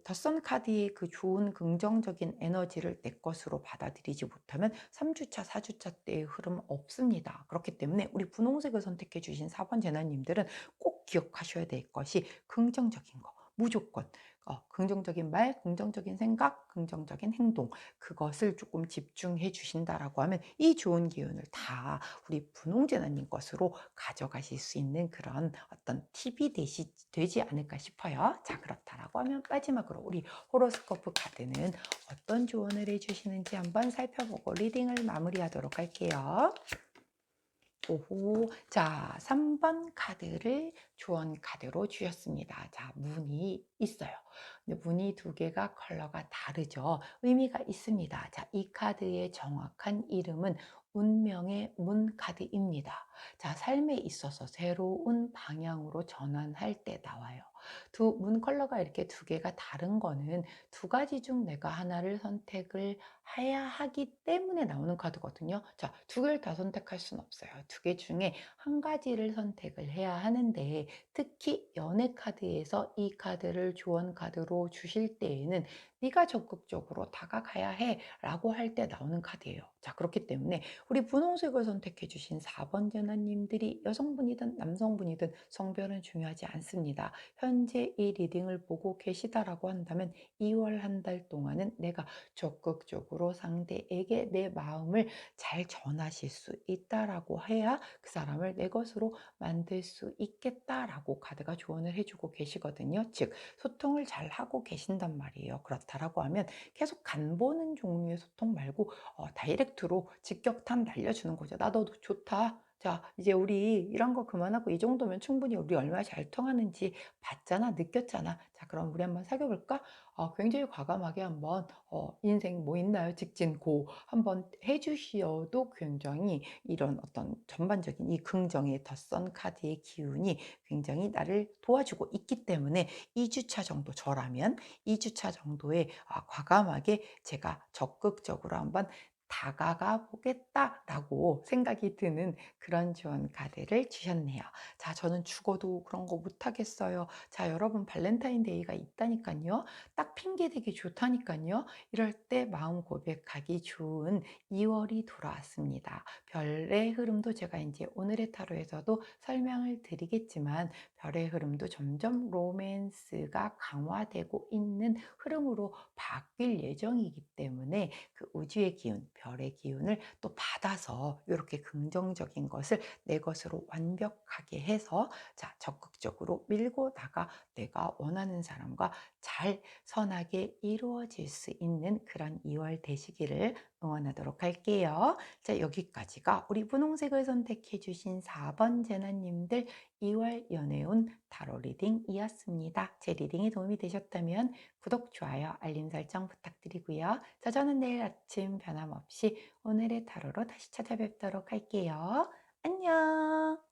덧선 카드의 그 좋은 긍정적인 에너지를 내 것으로 받아들이지 못하면 3주차, 4주차 때의 흐름은 없습니다. 그렇기 때문에 우리 분홍색을 선택해 주신 4번 재나님들은 꼭 기억하셔야 될 것이 긍정적인 거. 무조건 긍정적인 말, 긍정적인 생각, 긍정적인 행동, 그것을 조금 집중해 주신다라고 하면 이 좋은 기운을 다 우리 분홍재나님 것으로 가져가실 수 있는 그런 어떤 팁이 되지 않을까 싶어요. 자, 그렇다라고 하면 마지막으로 우리 호로스코프 카드는 어떤 조언을 해주시는지 한번 살펴보고 리딩을 마무리하도록 할게요. 오호. 자, 3번 카드를 조언 카드로 주셨습니다. 자, 문이 있어요. 근데 문이 두 개가 컬러가 다르죠. 의미가 있습니다. 자, 이 카드의 정확한 이름은 운명의 문 카드입니다. 자, 삶에 있어서 새로운 방향으로 전환할 때 나와요. 문 컬러가 이렇게 두 개가 다른 거는 두 가지 중 내가 하나를 선택을 해야 하기 때문에 나오는 카드거든요. 자, 두 개를 다 선택할 수는 없어요. 두 개 중에 한 가지를 선택을 해야 하는데, 특히 연애 카드에서 이 카드를 조언 카드로 주실 때에는 네가 적극적으로 다가가야 해 라고 할 때 나오는 카드예요. 자, 그렇기 때문에 우리 분홍색을 선택해 주신 4번 전화님들이 여성분이든 남성분이든 성별은 중요하지 않습니다. 현재 이 리딩을 보고 계시다라고 한다면 2월 한 달 동안은 내가 적극적으로 상대에게 내 마음을 잘 전하실 수 있다라고 해야 그 사람을 내 것으로 만들 수 있겠다라고 카드가 조언을 해주고 계시거든요. 즉, 소통을 잘 하고 계신단 말이에요. 그렇다라고 하면 계속 간 보는 종류의 소통 말고 다이렉트로 직격탄 날려주는 거죠. 나 너 좋다. 자, 이제 우리 이런 거 그만하고 이 정도면 충분히 우리 얼마나 잘 통하는지 봤잖아, 느꼈잖아. 자, 그럼 우리 한번 사귀어 볼까? 굉장히 과감하게 한번 인생 뭐 있나요? 직진고 한번 해주시어도 굉장히 이런 어떤 전반적인 이 긍정의 덧선 카드의 기운이 굉장히 나를 도와주고 있기 때문에 2주차 정도, 저라면 2주차 정도에 과감하게 제가 적극적으로 한번 다가가 보겠다라고 생각이 드는 그런 조언 카드를 주셨네요. 자, 저는 죽어도 그런 거 못하겠어요. 자, 여러분 발렌타인데이가 있다니까요. 딱 핑계대기 좋다니까요. 이럴 때 마음 고백하기 좋은 2월이 돌아왔습니다. 별의 흐름도 제가 이제 오늘의 타로에서도 설명을 드리겠지만 별의 흐름도 점점 로맨스가 강화되고 있는 흐름으로 바뀔 예정이기 때문에 그 우주의 기운, 별의 기운을 또 받아서 이렇게 긍정적인 것을 내 것으로 완벽하게 해서 자, 적극적으로 밀고 나가 내가 원하는 사람과 잘 선하게 이루어질 수 있는 그런 2월 되시기를 응원하도록 할게요. 자, 여기까지가 우리 분홍색을 선택해 주신 4번 제나님들 2월 연애운 타로 리딩이었습니다. 제 리딩이 도움이 되셨다면 구독, 좋아요, 알림 설정 부탁드리고요. 자, 저는 내일 아침 변함없이 오늘의 타로로 다시 찾아뵙도록 할게요. 안녕!